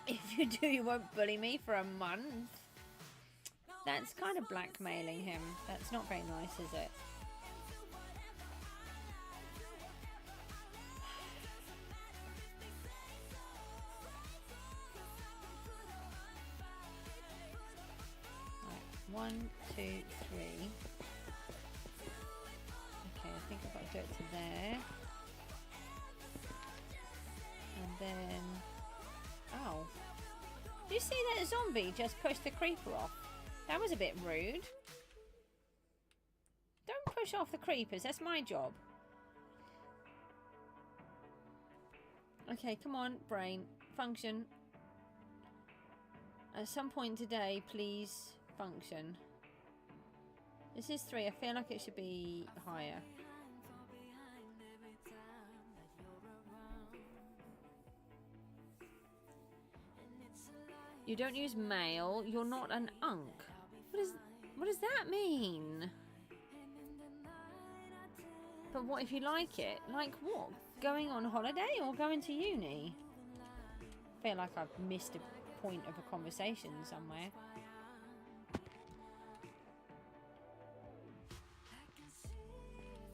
If you do, you won't bully me for a month. That's kind of blackmailing him. That's not very nice, is it? Right, 1, 2, 3. Okay, I think I've got to do it to there. And then... Oh. Do you see that zombie just pushed the creeper off? That was a bit rude. Don't push off the creepers. That's my job. Okay, come on, brain. Function. At some point today, please function. This is 3. I feel like it should be higher. You don't use mail. You're not an unk. What does that mean? But what if you like it? Like what? Going on holiday or going to uni? I feel like I've missed a point of a conversation somewhere.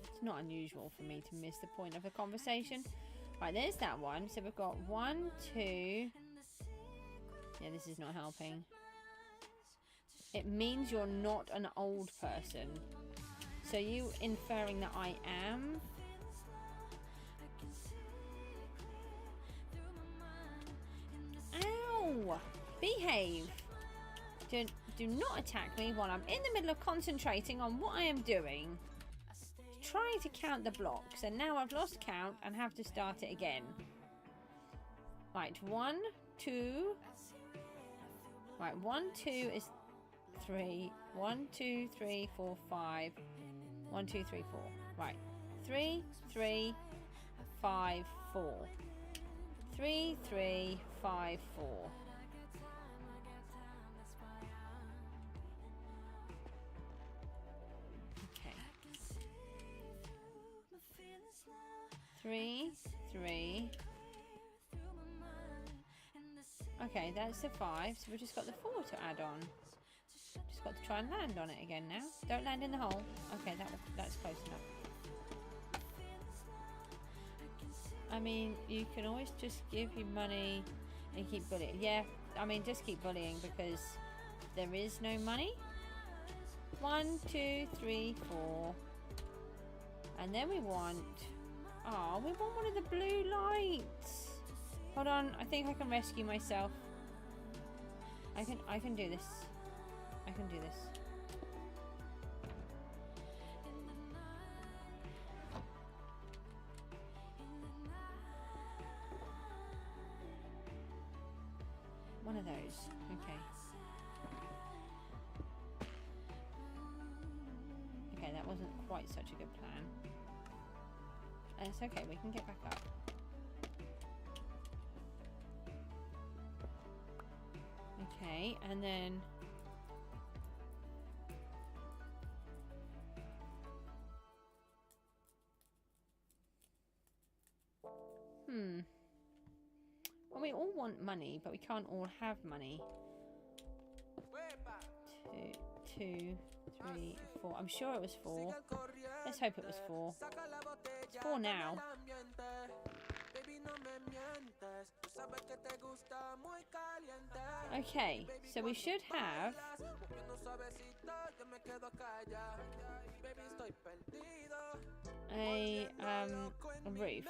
It's not unusual for me to miss the point of a conversation. Right, there's that one. So we've got 1, 2... Yeah, this is not helping. It means you're not an old person. So you inferring that I am? Ow! Behave! Do not attack me while I'm in the middle of concentrating on what I am doing. Trying to count the blocks, and now I've lost count and have to start it again. Right, 1, 2... Right, 1, 2 is 3. 1, 2, 3, 4, 5. 1, 2, 3, 4. Right. 3, 3, 5, 4. 3, 3, 5, 4. Okay. 3, 3. Okay, that's the 5, so we've just got the 4 to add on. Just got to try and land on it again now. Don't land in the hole. Okay, that's close enough. I mean, you can always just give you money and keep bullying. Yeah, I mean, just keep bullying because there is no money. 1, 2, 3, 4. And then we want... Oh, we want one of the blue lights. Hold on, I think I can rescue myself. I can do this. I can do this. One of those. Okay. Okay, that wasn't quite such a good plan. It's okay, we can get back up. Okay, and then well, we all want money, but we can't all have money. 2, 3, 4. I'm sure it was 4. Let's hope it was 4. It's 4 now. Okay, so we should have a roof.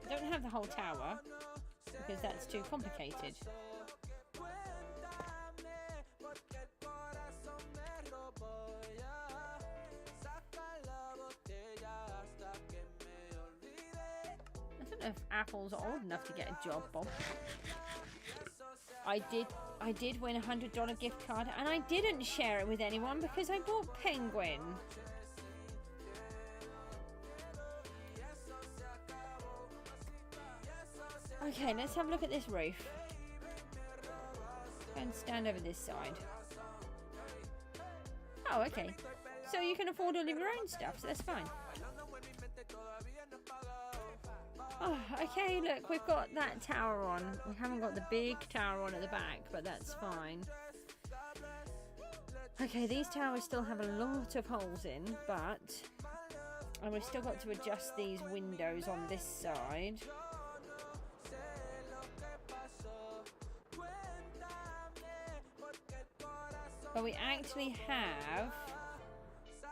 We don't have the whole tower because that's too complicated. I don't know if Apple's old enough to get a job, Bob. I did I did win a $100 gift card, and I didn't share it with anyone because I bought Penguin. Okay, let's have a look at this roof. Go and stand over this side. Oh, okay. So you can afford all of your own stuff, so that's fine. Oh, okay, look, we've got that tower on. We haven't got the big tower on at the back, but that's fine. Okay, these towers still have a lot of holes in, but... And we've still got to adjust these windows on this side. But we actually have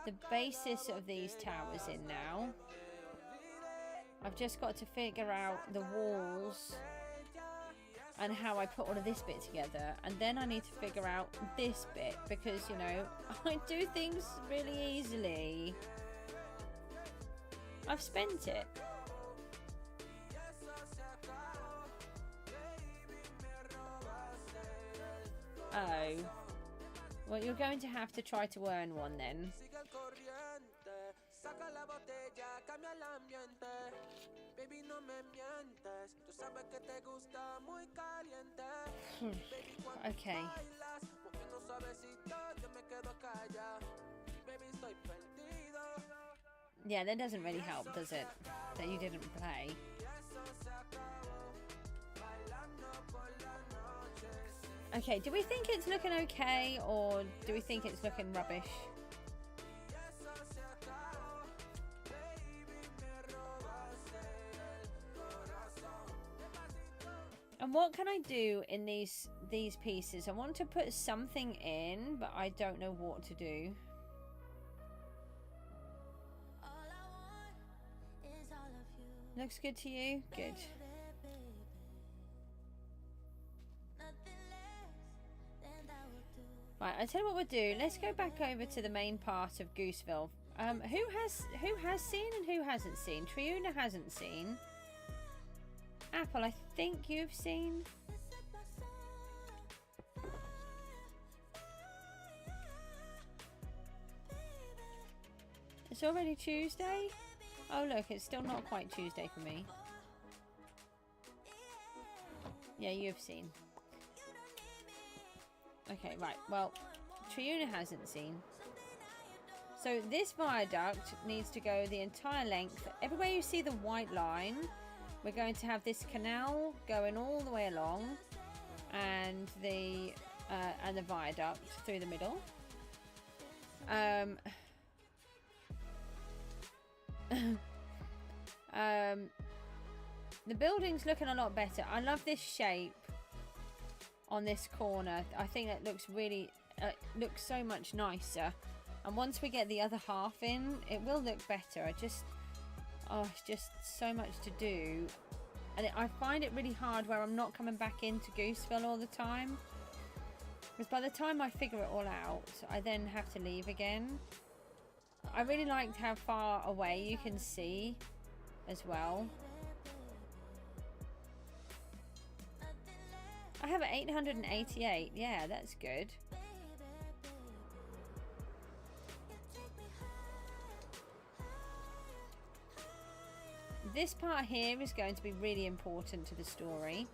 the basis of these towers in now. I've just got to figure out the walls and how I put all of this bit together, and then I need to figure out this bit because, you know, I do things really easily. I've spent it. Oh. Well, you're going to have to try to earn one then. Okay. Yeah, that doesn't really help, does it? That you didn't play. Okay, do we think it's looking okay, or do we think it's looking rubbish? And what can I do in these pieces? I want to put something in, but I don't know what to do. Looks good to you? Good. Right, I'll tell you what we'll do. Let's go back over to the main part of Gooseville. Who has seen and who hasn't seen? Triuna hasn't seen. Apple, I think you've seen. It's already Tuesday? Oh look, it's still not quite Tuesday for me. Yeah, you've seen. Okay, right. Well, Triuna hasn't seen. So this viaduct needs to go the entire length. Everywhere you see the white line, we're going to have this canal going all the way along, and the viaduct through the middle. The building's looking a lot better. I love this shape on this corner. I think that looks really looks so much nicer, and once we get the other half in, it will look better. It's just so much to do, and I find it really hard where I'm not coming back into Gooseville all the time, because by the time I figure it all out, I then have to leave again. I really liked how far away you can see as well. I have an 888. Yeah, that's good. This part here is going to be really important to the story.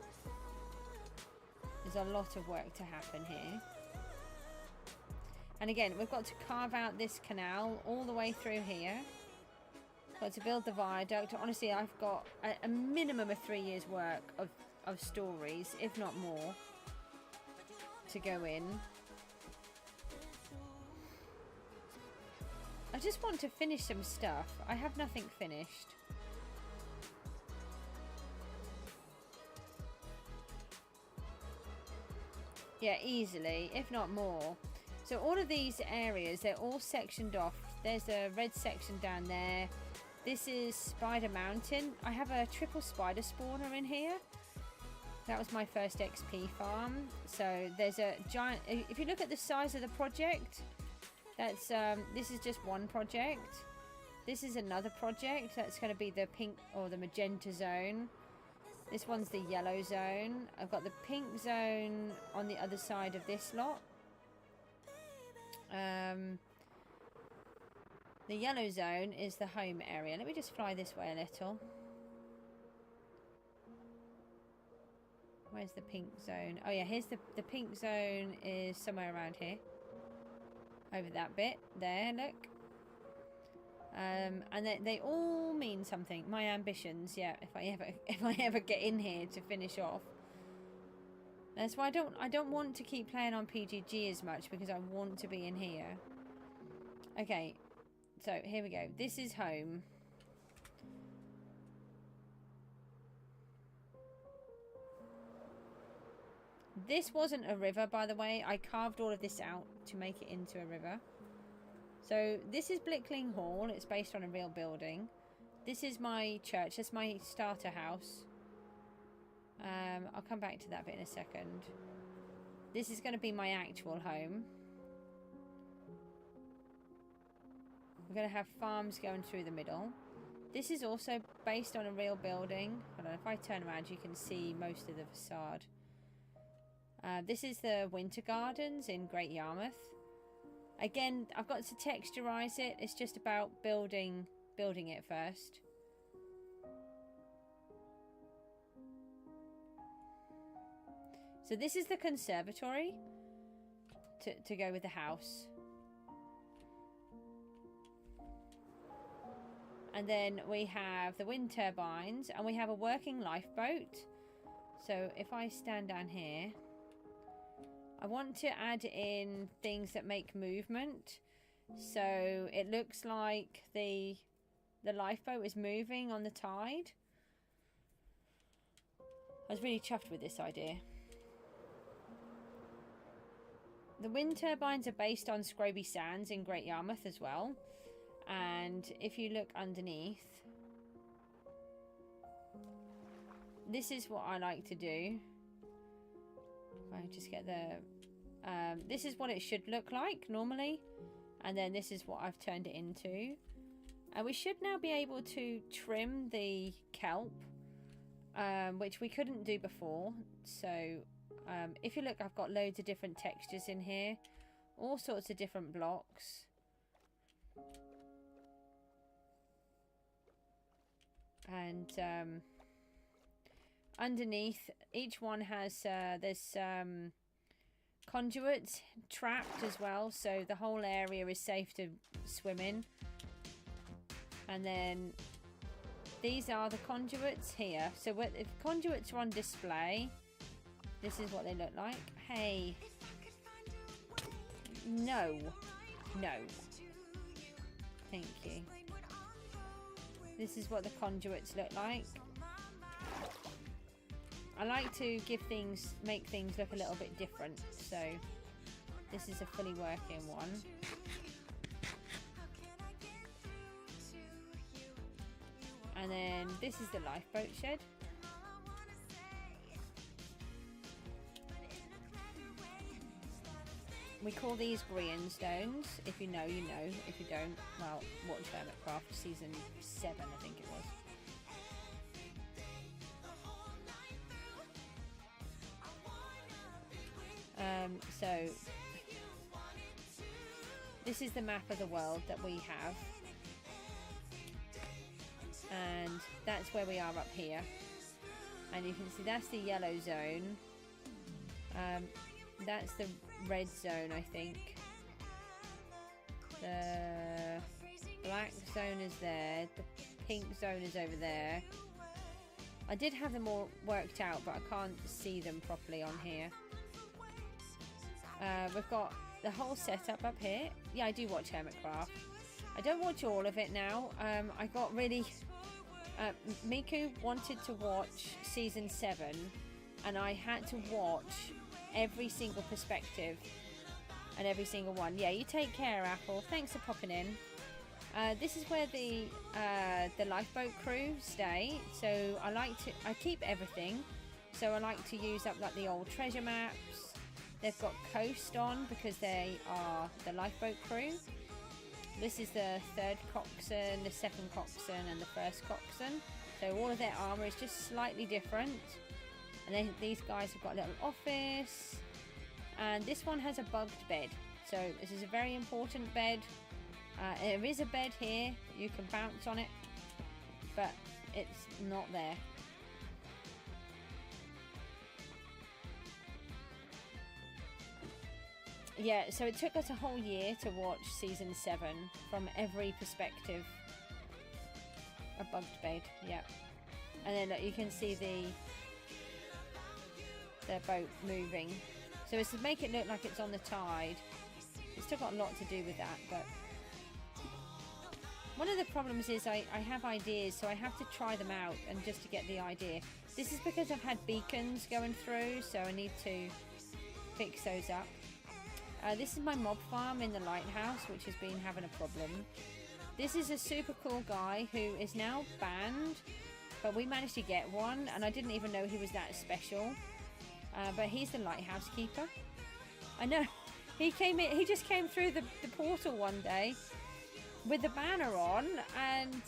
There's a lot of work to happen here. And again, we've got to carve out this canal all the way through here. Got to build the viaduct. Honestly, I've got a minimum of 3 years' work of stories, if not more, to go in. I just want to finish some stuff. I have nothing finished. Yeah, easily, if not more. So all of these areas, they're all sectioned off. There's a red section down there. This is Spider Mountain. I have a triple spider spawner in here. That was my first XP farm. So there's a giant, if you look at the size of the project, that's this is just one project. This is another project. That's going to be the pink or the magenta zone. This one's the yellow zone. I've got the pink zone on the other side of this lot. The yellow zone is the home area. Let me just fly this way a little. Where's the pink zone? Oh yeah, here's the pink zone is somewhere around here. Over that bit. There, look. And they all mean something. My ambitions, yeah, if I ever get in here to finish off. That's why I don't want to keep playing on PGG as much, because I want to be in here. Okay. So, here we go. This is home. This wasn't a river, by the way. I carved all of this out to make it into a river. So, this is Blickling Hall. It's based on a real building. This is my church. That's my starter house. I'll come back to that bit in a second. This is going to be my actual home. We're going to have farms going through the middle. This is also based on a real building. Hold on, if I turn around you can see most of the facade. This is the Winter Gardens in Great Yarmouth. Again, I've got to texturize it. It's just about building it first. So this is the conservatory to go with the house. And then we have the wind turbines, and we have a working lifeboat. So if I stand down here, I want to add in things that make movement. So it looks like the lifeboat is moving on the tide. I was really chuffed with this idea. The wind turbines are based on Scroby Sands in Great Yarmouth as well. And if you look underneath, this is what I like to do. If I just get the this is what it should look like normally, and then this is what I've turned it into. And we should now be able to trim the kelp, which we couldn't do before. So if you look, I've got loads of different textures in here, all sorts of different blocks. And underneath each one has there's conduits trapped as well, so the whole area is safe to swim in. And then these are the conduits here. So if conduits are on display, this is what they look like. Hey, no, thank you. This is what the conduits look like. I like to make things look a little bit different. So this is a fully working one. And then this is the lifeboat shed. We call these greenstones. If you know, you know. If you don't, well, watch Hermitcraft season 7, I think it was. So this is the map of the world that we have, and that's where we are up here. And you can see that's the yellow zone. That's the red zone, I think. The black zone is there. The pink zone is over there. I did have them all worked out, but I can't see them properly on here. We've got the whole setup up here. Yeah, I do watch Hermitcraft. I don't watch all of it now. I got really... Miku wanted to watch season 7, and I had to watch every single perspective and every single one. Yeah, you take care, Apple. Thanks for popping in. This is where the lifeboat crew stay. So I keep everything. So I like to use up like the old treasure maps. They've got Coast on because they are the lifeboat crew. This is the third coxswain, the second coxswain, and the first coxswain. So all of their armor is just slightly different. And then these guys have got a little office. And this one has a bugged bed. So this is a very important bed. There is a bed here. You can bounce on it. But it's not there. Yeah, so it took us a whole year to watch season 7 from every perspective. A bugged bed, yeah. And then look, you can see the boat moving. So it's to make it look like it's on the tide. It's still got a lot to do with that, but one of the problems is I have ideas, so I have to try them out and just to get the idea. This is because I've had beacons going through, so I need to fix those up. This is my mob farm in the lighthouse, which has been having a problem. This is a super cool guy who is now banned, but we managed to get one, and I didn't even know he was that special. But he's the lighthouse keeper. I know. He came in. He just came through the portal one day with the banner on, and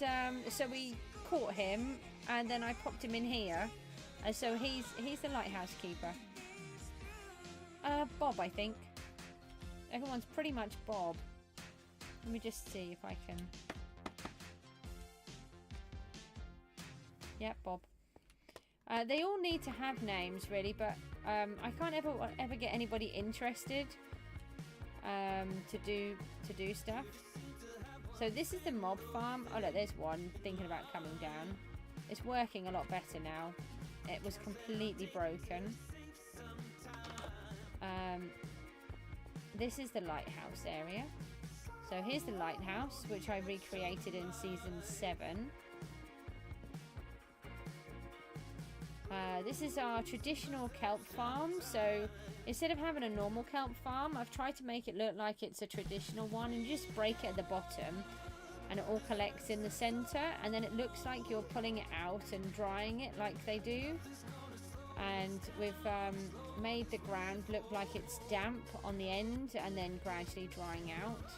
so we caught him, and then I popped him in here, and so he's the lighthouse keeper. Bob, I think. Everyone's pretty much Bob. Let me just see if I can. Yep, Bob. They all need to have names, really, but I can't ever get anybody interested to do stuff. So this is the mob farm. Oh look, there's one thinking about coming down. It's working a lot better now. It was completely broken. This is the lighthouse area. So here's the lighthouse, which I recreated in season 7. This is our traditional kelp farm. So instead of having a normal kelp farm, I've tried to make it look like it's a traditional one, and you just break it at the bottom and it all collects in the center, and then it looks like you're pulling it out and drying it like they do. And we've made the ground look like it's damp on the end and then gradually drying out.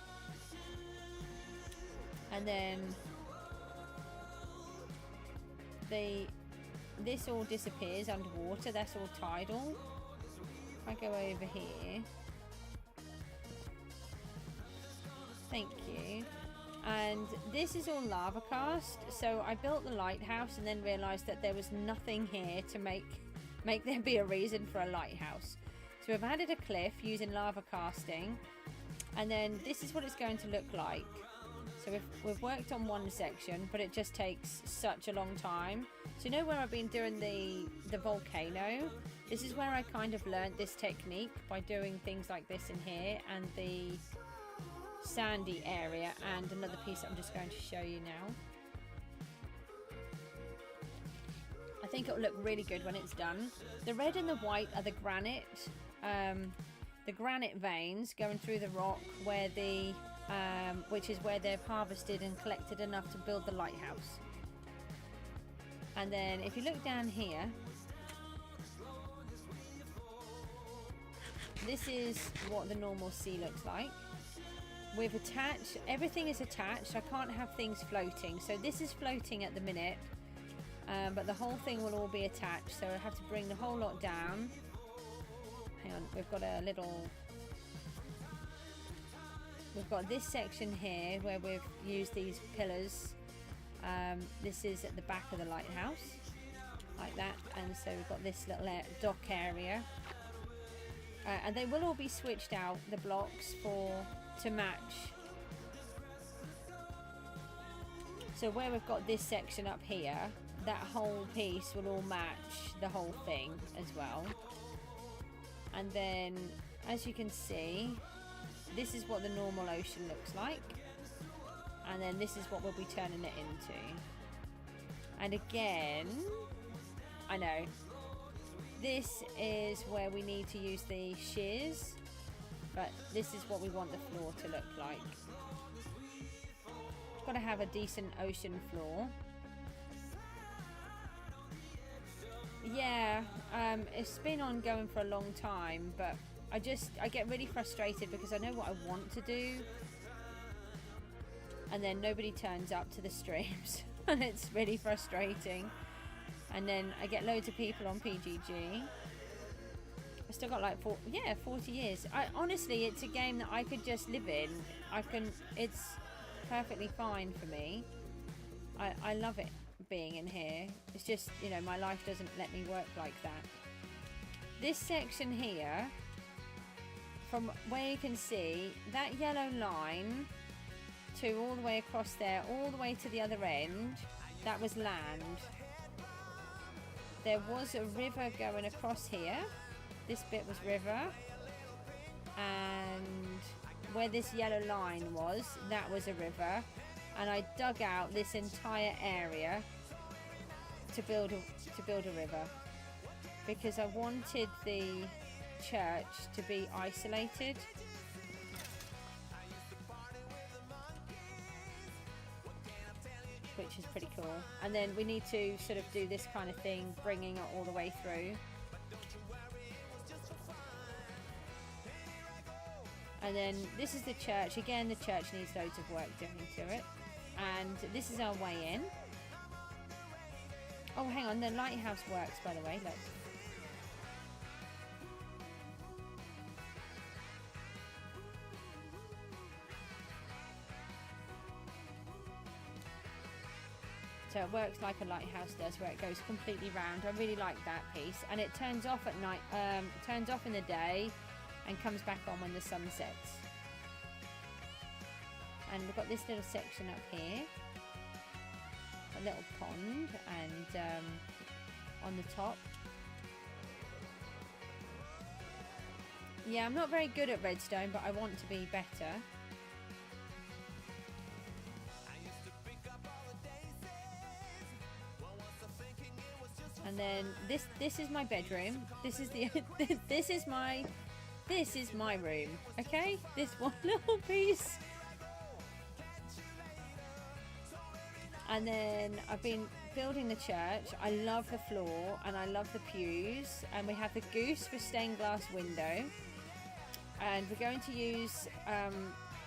And then this all disappears underwater. That's all tidal. If I go over here, thank you. And this is all lava cast. So I built the lighthouse and then realized that there was nothing here to make there be a reason for a lighthouse. So we've added a cliff using lava casting, and then this is what it's going to look like. So we've worked on one section, but it just takes such a long time. So you know where I've been doing the volcano? This is where I kind of learned this technique, by doing things like this in here, and the sandy area, and another piece that I'm just going to show you now. I think it'll look really good when it's done. The red and the white are the granite veins going through the rock, where which is where they've harvested and collected enough to build the lighthouse. And then if you look down here, this is what the normal sea looks like. We've attached, everything is attached. I can't have things floating, so this is floating at the minute. But the whole thing will all be attached, so I have to bring the whole lot down. Hang on, we've got a little... We've got this section here where we've used these pillars. This is at the back of the lighthouse, like that. And so we've got this little dock area. And they will all be switched out, the blocks, to match. So where we've got this section up here, that whole piece will all match the whole thing as well. And then, as you can see, this is what the normal ocean looks like, and then this is what we'll be turning it into. And again, I know this is where we need to use the shears, but this is what we want the floor to look like. Got to have a decent ocean floor. Yeah, it's been ongoing for a long time, but I get really frustrated because I know what I want to do, and then nobody turns up to the streams. and it's really frustrating. And then I get loads of people on PGG. I still got like 40 years. Honestly, it's a game that I could just live in. It's perfectly fine for me. I love it being in here. It's just, you know, my life doesn't let me work like that. This section here, from where you can see, that yellow line to all the way across there, all the way to the other end, that was land. There was a river going across here. This bit was river. And where this yellow line was, that was a river. And I dug out this entire area to build a river, because I wanted the church to be isolated. Which is pretty cool. And then we need to sort of do this kind of thing, bringing it all the way through. And then this is the church. Again, the church needs loads of work doing to it. And this is our way in. Oh, hang on. The lighthouse works, by the way. Look. So it works like a lighthouse does, where it goes completely round. I really like that piece. And it turns off at night. Turns off in the day and comes back on when the sun sets. And we've got this little section up here, a little pond, and on the top. Yeah, I'm not very good at redstone, but I want to be better. And then this is my bedroom. This is the this is my room. Okay, this one little piece. And then I've been building the church. I love the floor and I love the pews. And we have the goose for stained glass window. And we're going to use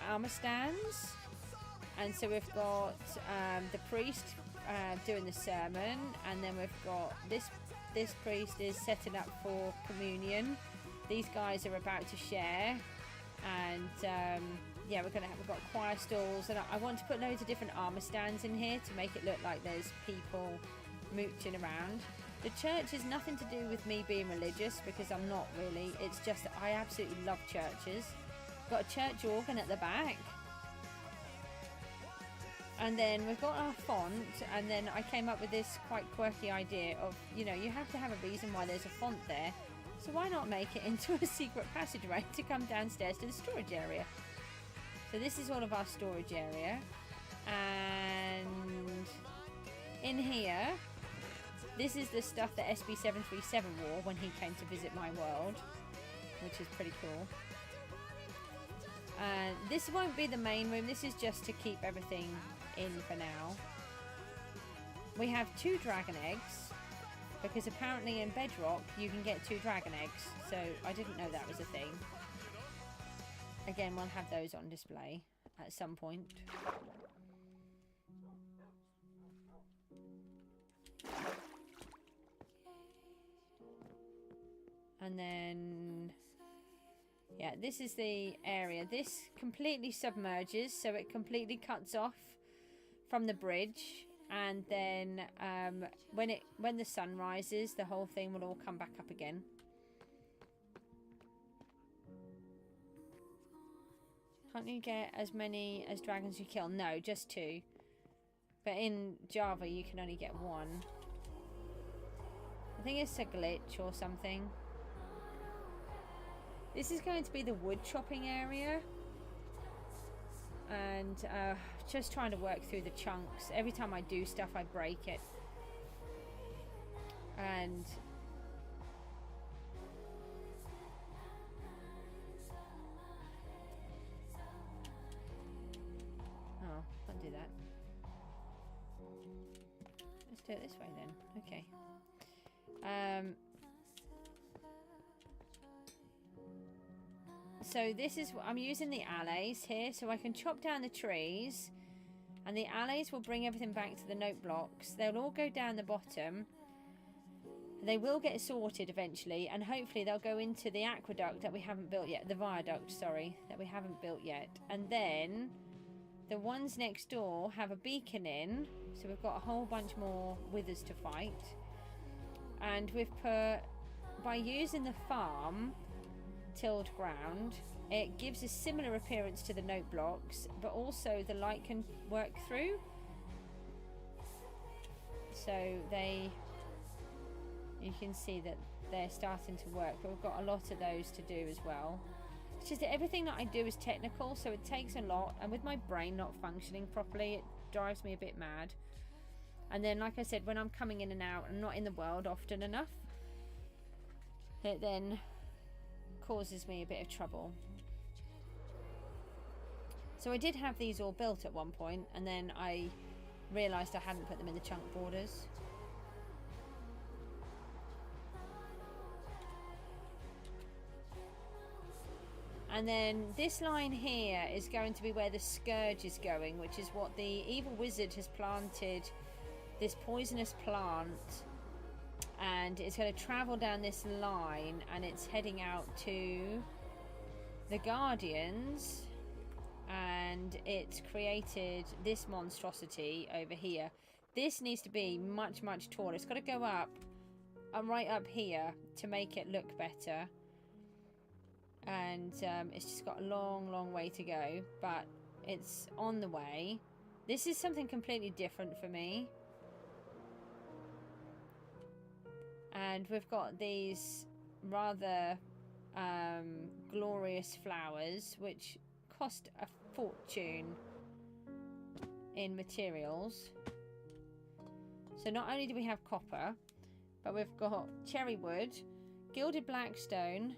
armor stands. And so we've got the priest doing the sermon, and then we've got this priest is setting up for communion. These guys are about to share, and yeah, we've got choir stalls, and I want to put loads of different armor stands in here to make it look like there's people mooching around. The church is nothing to do with me being religious, because I'm not really. It's just that I absolutely love churches. Got a church organ at the back. And then we've got our font, and then I came up with this quite quirky idea of, you know, you have to have a reason why there's a font there. So why not make it into a secret passageway to come downstairs to the storage area? So this is all of our storage area. And in here, this is the stuff that SB737 wore when he came to visit my world, which is pretty cool. And this won't be the main room. This is just to keep everything in for now. We have 2 dragon eggs, because apparently in Bedrock you can get 2 dragon eggs, so I didn't know that was a thing. Again, we'll have those on display at some point. And then yeah, this is the area. This completely submerges, so it completely cuts off from the bridge, and then when the sun rises, the whole thing will all come back up again. Can't you get as many as dragons you kill? No, just 2. But in Java you can only get 1. I think it's a glitch or something. This is going to be the wood chopping area, and just trying to work through the chunks. Every time I do stuff I break it, and oh, can't do that. Let's do it this way then. Okay. So this is, I'm using the alleys here, so I can chop down the trees, And the alleys will bring everything back to the note blocks. They'll all go down the bottom. They will get sorted eventually, and hopefully they'll go into the aqueduct that we haven't built yet. The viaduct, sorry, that we haven't built yet. And then the ones next door have a beacon in, so we've got a whole bunch more withers to fight. And we've put, by using the farm tilled ground, it gives a similar appearance to the note blocks, but also the light can work through. So you can see that they're starting to work, but we've got a lot of those to do as well. It's just that everything that I do is technical, so it takes a lot, and with my brain not functioning properly, it drives me a bit mad. And then, like I said, when I'm coming in and out and not in the world often enough, it then causes me a bit of trouble. So I did have these all built at one point, and then I realised I hadn't put them in the chunk borders. And then this line here is going to be where the scourge is going, which is what the evil wizard has planted, this poisonous plant, and it's going to travel down this line, and it's heading out to the Guardians, and it's created this monstrosity over here. This needs to be much, much taller. It's got to go up, right up here to make it look better. And it's just got a long way to go, but it's on the way. This is something completely different for me, and we've got these rather glorious flowers which cost a fortune in materials. So not only do we have copper, but we've got cherry wood, gilded blackstone,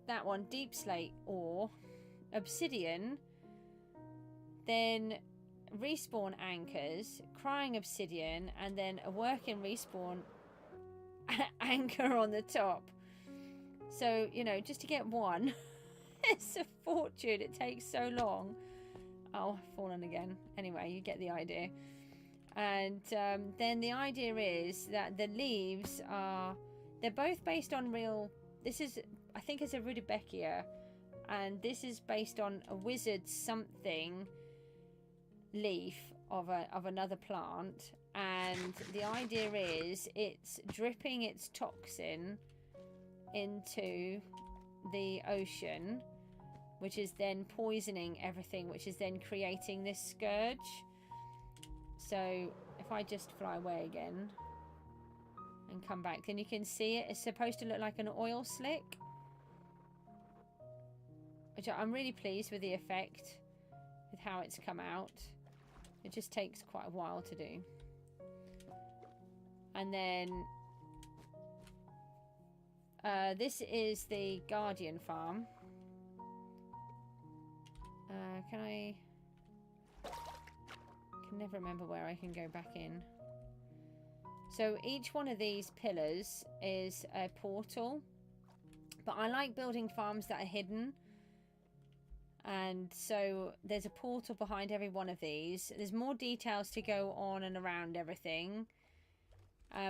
that one, deep slate ore, obsidian, then respawn anchors, crying obsidian, and then a working respawn anchor on the top. So, you know, just to get one, it's a fortune. It takes so long. Oh, I've fallen again. Anyway, you get the idea. And then the idea is that the leaves are, they're both based on real, this is, I think it's a rudbeckia, and this is based on a wizard something leaf of another plant. And the idea is it's dripping its toxin into the ocean, which is then poisoning everything, which is then creating this scourge. So if I just fly away again and come back, then you can see it. It's supposed to look like an oil slick, which I'm really pleased with the effect, with how it's come out. It just takes quite a while to do. And then this is the Guardian farm. I can never remember where I can go back in. So each one of these pillars is a portal, but I like building farms that are hidden, and so there's a portal behind every one of these. There's more details to go on and around everything,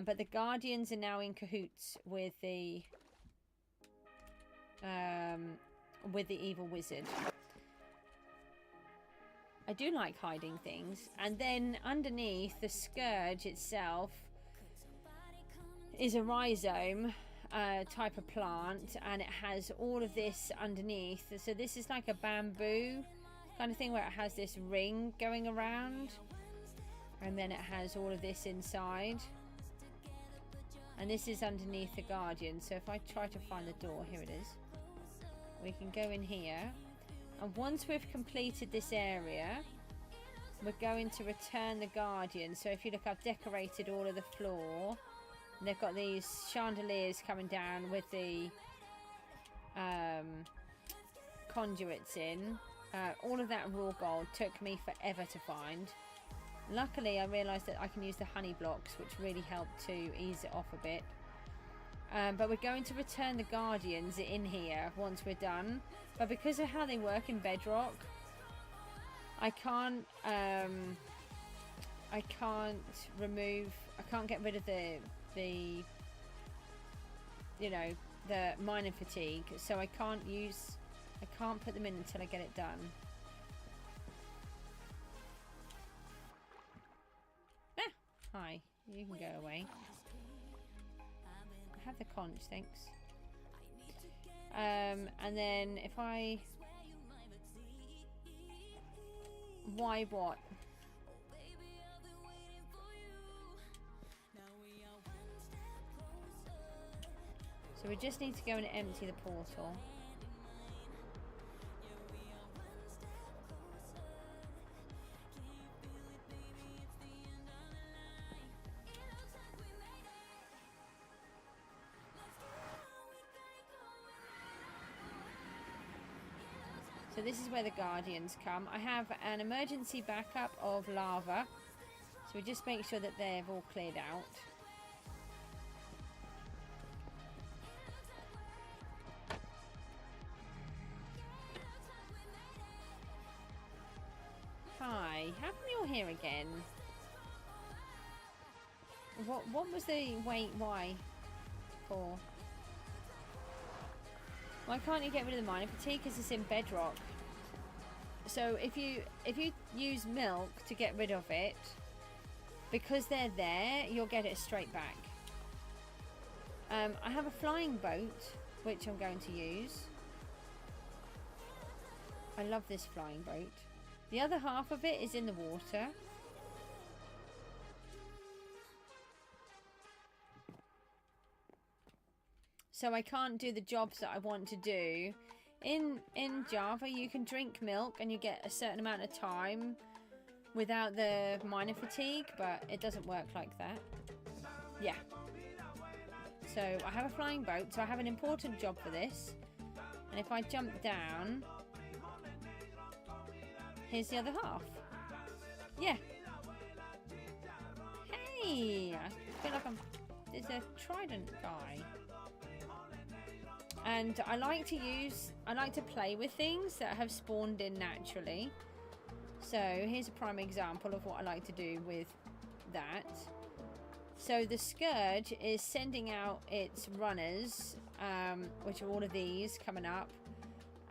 but the Guardians are now in cahoots with the evil wizard. I do like hiding things. And then underneath, the scourge itself is a rhizome type of plant, and it has all of this underneath. So this is like a bamboo kind of thing where it has this ring going around, and then it has all of this inside. And this is underneath the Guardian. So if I try to find the door, here it is. We can go in here. And once we've completed this area, we're going to return the Guardian. So if you look, I've decorated all of the floor. And they've got these chandeliers coming down with the conduits in. All of that raw gold took me forever to find. Luckily, I realised that I can use the honey blocks, which really helped to ease it off a bit. But we're going to return the guardians in here once we're done. But because of how they work in Bedrock, I can't get rid of the you know, the mining fatigue, so I can't put them in until I get it done. Ah, hi, you can go away. I have the conch, thanks. And then if I... Why what? So we just need to go and empty the portal. So this is where the guardians come. I have an emergency backup of lava. So we just make sure that they've all cleared out. Hi, how come you're here again? What was the wait why for? Why can't you get rid of the mining fatigue? Because it's in Bedrock. So if you use milk to get rid of it, because they're there, you'll get it straight back. I have a flying boat, which I'm going to use. I love this flying boat. The other half of it is in the water. So I can't do the jobs that I want to do. In Java, you can drink milk and you get a certain amount of time without the mining fatigue, but it doesn't work like that. Yeah. So I have a flying boat, so I have an important job for this. And if I jump down... Here's the other half. Yeah. Hey! I feel like there's a trident guy. And I like to play with things that have spawned in naturally. So here's a prime example of what I like to do with that. So the Scourge is sending out its runners, which are all of these coming up.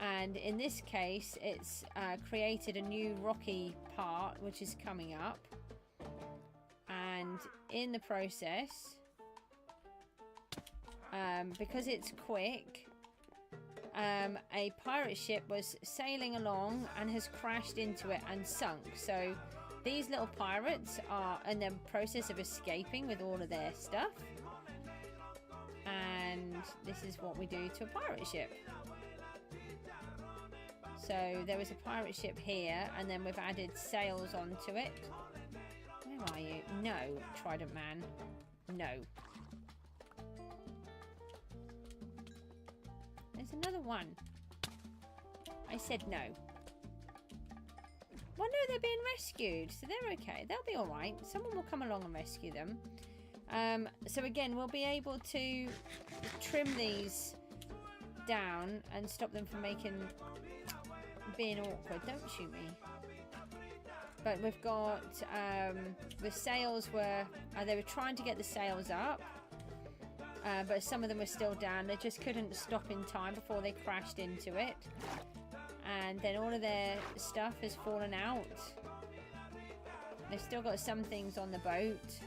And in this case, it's created a new rocky part, which is coming up. And in the process, because it's quick, a pirate ship was sailing along and has crashed into it and sunk. So these little pirates are in the process of escaping with all of their stuff. And this is what we do to a pirate ship. So there was a pirate ship here, and then we've added sails onto it. Where are you? No, Trident Man. No. There's another one. I said no. Well, no, they're being rescued, so they're okay. They'll be alright. Someone will come along and rescue them. So again, we'll be able to trim these down and stop them from being awkward. Don't shoot me. But we've got the sails they were trying to get the sails up, but some of them were still down. They just couldn't stop in time before they crashed into it, and then all of their stuff has fallen out. They've still got some things on the boat,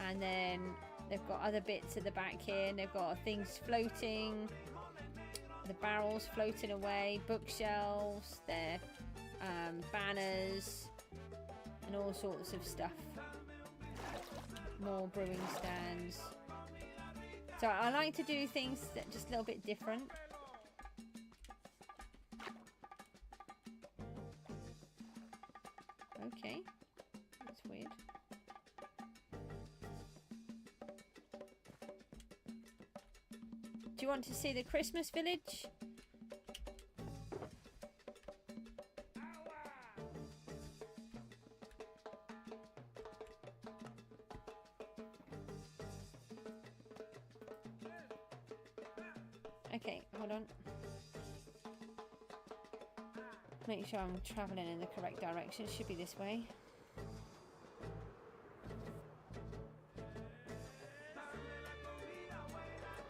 and then they've got other bits at the back here, and they've got things floating, the barrels floating away, bookshelves, their banners, and all sorts of stuff. More brewing stands. So I like to do things that are just a little bit different. Okay, that's weird. Do you want to see the Christmas village? Okay, hold on. Make sure I'm travelling in the correct direction. It should be this way.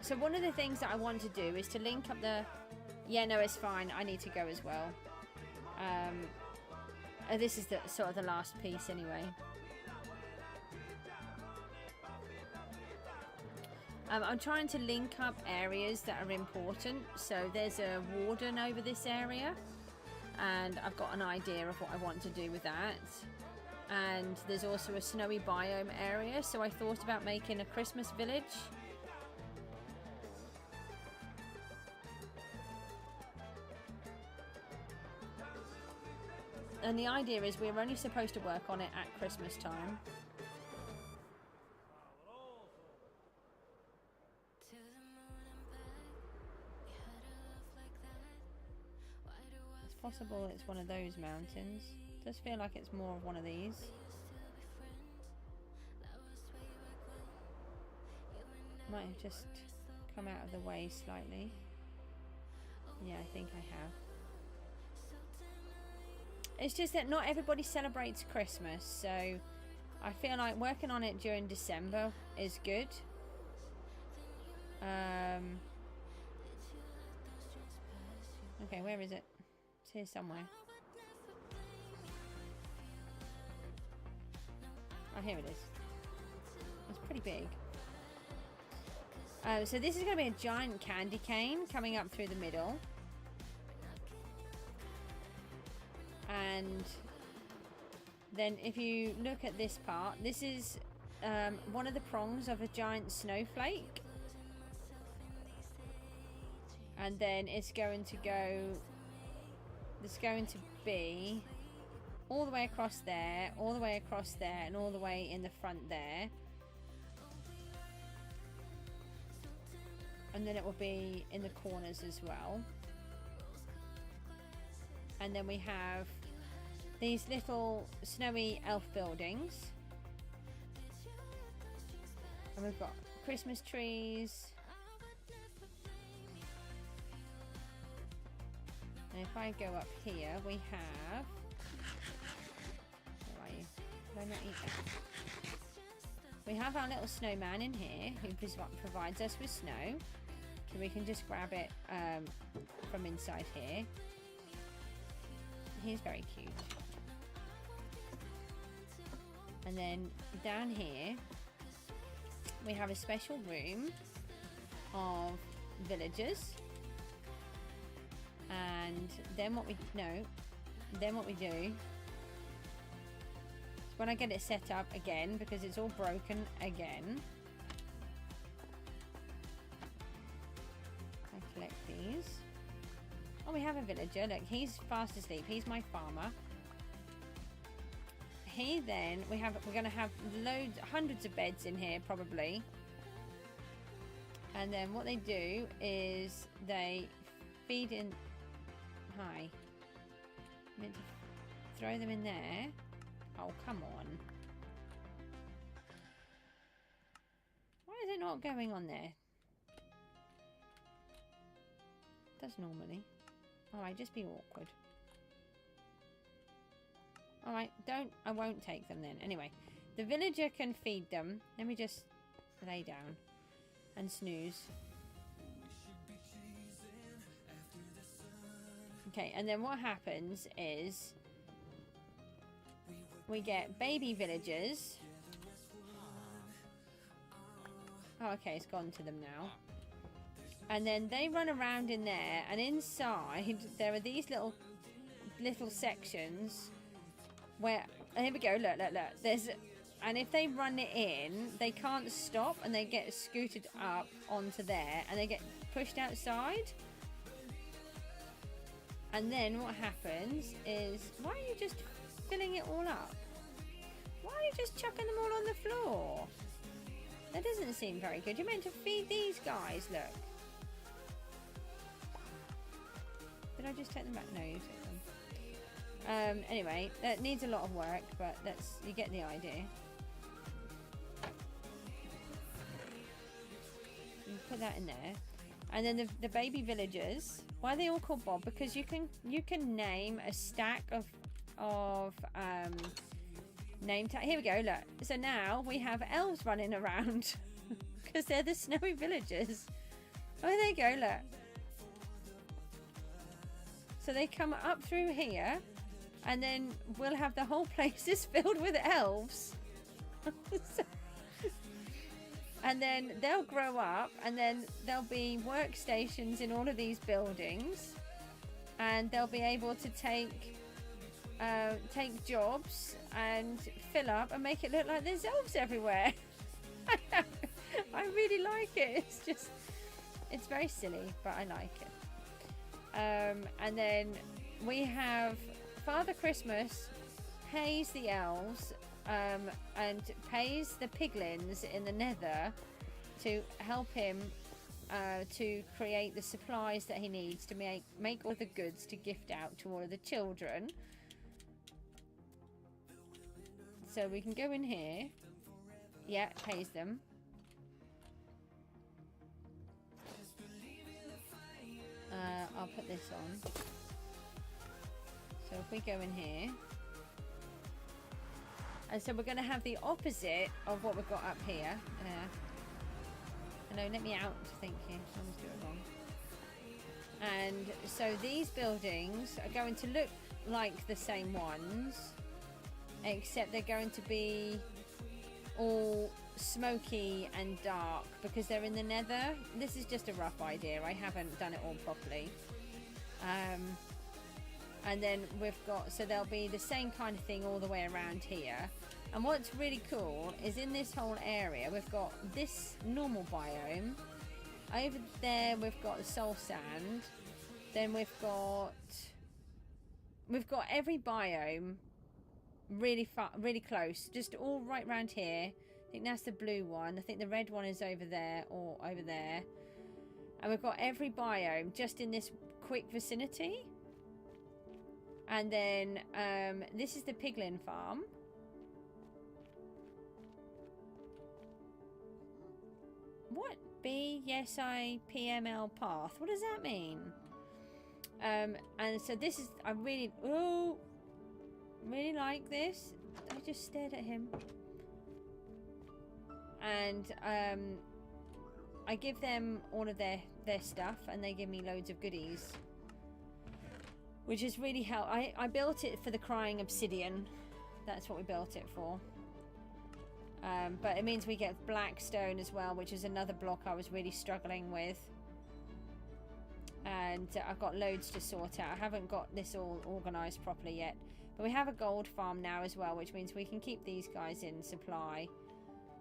So one of the things that I want to do is to link up the... Yeah, no, it's fine. I need to go as well. This is the sort of the last piece anyway. I'm trying to link up areas that are important. So there's a warden over this area, and I've got an idea of what I want to do with that. And there's also a snowy biome area, so I thought about making a Christmas village. And the idea is we're only supposed to work on it at Christmas time. It's possible it's one of those mountains. It does feel like it's more of one of these. Might have just come out of the way slightly. Yeah, I think I have. It's just that not everybody celebrates Christmas, so I feel like working on it during December is good. Okay, where is it? It's here somewhere. Oh, here it is. It's pretty big. So this is going to be a giant candy cane coming up through the middle. And then if you look at this part, this is one of the prongs of a giant snowflake. And then it's going to go, there's going to be all the way across there, all the way across there, and all the way in the front there. And then it will be in the corners as well. And then we have these little snowy elf buildings. And we've got Christmas trees. And if I go up here, we have... Where are you? Did I not eat that? We have our little snowman in here who provides us with snow. So we can just grab it from inside here. He's very cute. And then down here we have a special room of villagers. And then what we do is when I get it set up again, because it's all broken again, I collect these. Oh, we have a villager. Look, he's fast asleep. He's my farmer. We're going to have hundreds of beds in here probably. And then what they do is they feed in. Hi. I meant to throw them in there. Oh, come on. Why is it not going on there? It does normally. Alright, just be awkward. Alright, I won't take them then. Anyway, the villager can feed them. Let me just lay down and snooze. Okay, and then what happens is we get baby villagers. Oh, okay, it's gone to them now. And then they run around in there, and inside there are these little sections where, and here we go, look, there's, and if they run it in, they can't stop, and they get scooted up onto there, and they get pushed outside. And then what happens is, why are you just filling it all up? Why are you just chucking them all on the floor? That doesn't seem very good. You're meant to feed these guys, look. Did I just take them back? No, you took them. Anyway, that needs a lot of work, but you get the idea. You put that in there. And then the baby villagers. Why are they all called Bob? Because you can name a stack of name tag. Here we go, look. So now we have elves running around because they're the snowy villagers. Oh, there you go, look. So they come up through here, and then we'll have the whole place is filled with elves. And then they'll grow up, and then there'll be workstations in all of these buildings, and they'll be able to take jobs and fill up and make it look like there's elves everywhere. I really like it. It's very silly, but I like it. And then we have Father Christmas pays the elves and pays the piglins in the nether to help him to create the supplies that he needs to make all the goods to gift out to all of the children. So we can go in here. Yeah, it pays them. I'll put this on. So if we go in here, and so we're going to have the opposite of what we've got up here. No, let me out. Thank you. I almost do it wrong. And so these buildings are going to look like the same ones, except they're going to be all smoky and dark because they're in the nether. This is just a rough idea. I haven't done it all properly. And then we've got, so there'll be the same kind of thing all the way around here. And what's really cool is in this whole area we've got this normal biome. Over there we've got the soul sand. Then we've got every biome really close, just all right around here. I think that's the blue one. I think the red one is over there or over there. And we've got every biome just in this quick vicinity. And then this is the piglin farm. What? BSIPML path? What does that mean? And so this is, I really like this. I just stared at him. And I give them all of their stuff, and they give me loads of goodies, which has really helped. I built it for the crying obsidian. That's what we built it for. But it means we get black stone as well, which is another block I was really struggling with. And I've got loads to sort out. I haven't got this all organised properly yet. But we have a gold farm now as well, which means we can keep these guys in supply,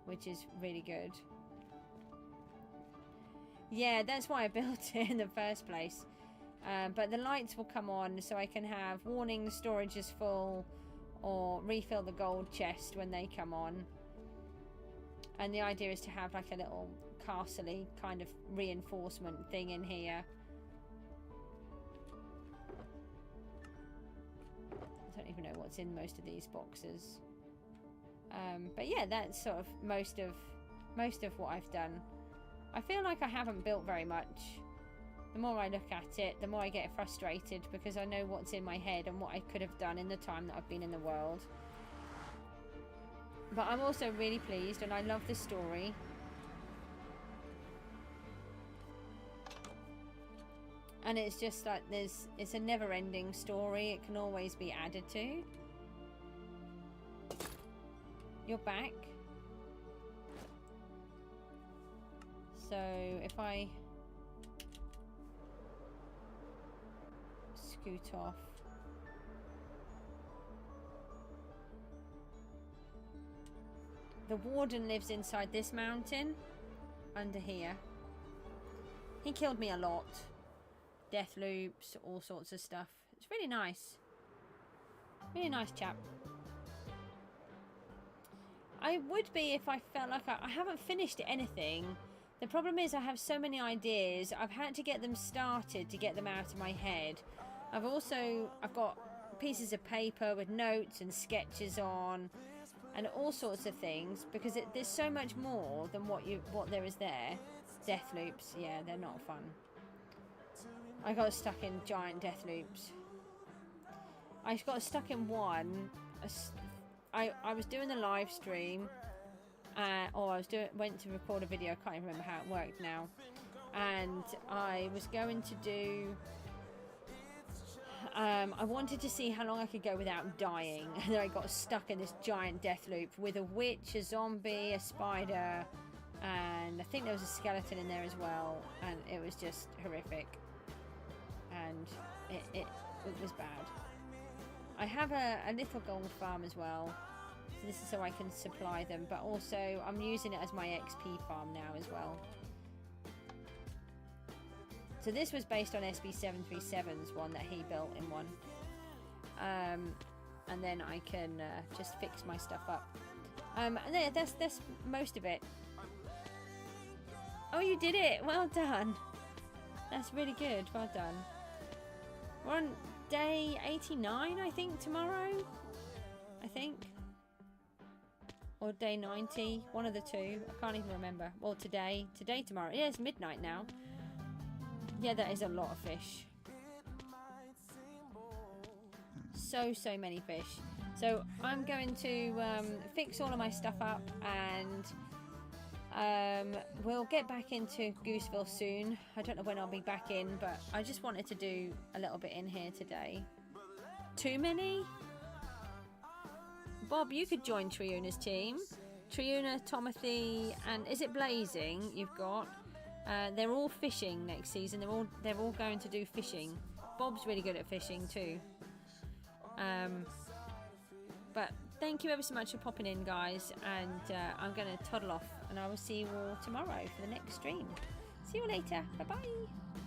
which is really good. Yeah, that's why I built it in the first place. But the lights will come on, so I can have warning the storage is full, or refill the gold chest when they come on. And the idea is to have like a little castle-y kind of reinforcement thing in here. I don't even know what's in most of these boxes. But yeah, that's sort of most of what I've done. I feel like I haven't built very much. The more I look at it, the more I get frustrated because I know what's in my head and what I could have done in the time that I've been in the world. But I'm also really pleased, and I love the story. And it's just like it's a never-ending story. It can always be added to. You're back. So if I scoot off. The warden lives inside this mountain, under here. He killed me a lot. Death loops, all sorts of stuff. It's really nice. Really nice chap. I would be if I felt like I haven't finished anything. The problem is I have so many ideas. I've had to get them started to get them out of my head. I've got pieces of paper with notes and sketches on, and all sorts of things, because there's so much more than what there is there. Death loops, yeah, they're not fun. I got stuck in giant death loops. I got stuck in one. I was doing the live stream, or I was went to record a video. I can't even remember how it worked now. And I was going to do. I wanted to see how long I could go without dying, and then I got stuck in this giant death loop with a witch, a zombie, a spider, and I think there was a skeleton in there as well, and it was just horrific, and it was bad. I have a little gold farm as well, so this is so I can supply them, but also I'm using it as my XP farm now as well. So this was based on SB737's one that he built in one. And then I can just fix my stuff up. And then that's most of it. Oh, you did it! Well done. That's really good. Well done. We're on day 89, I think, tomorrow. I think. Or day 90. One of the two. I can't even remember. Well, today, tomorrow. Yeah, it's midnight now. Yeah, that is a lot of fish. So many fish. So I'm going to fix all of my stuff up, and we'll get back into Gooseville soon. I don't know when I'll be back in, but I just wanted to do a little bit in here today. Too many? Bob, you could join Triuna's team. Triuna, Tomothy, and is it Blazing you've got? They're all fishing next season. They're all going to do fishing. Bob's really good at fishing too. But thank you ever so much for popping in, guys. And I'm going to toddle off, and I will see you all tomorrow for the next stream. See you later. Bye bye.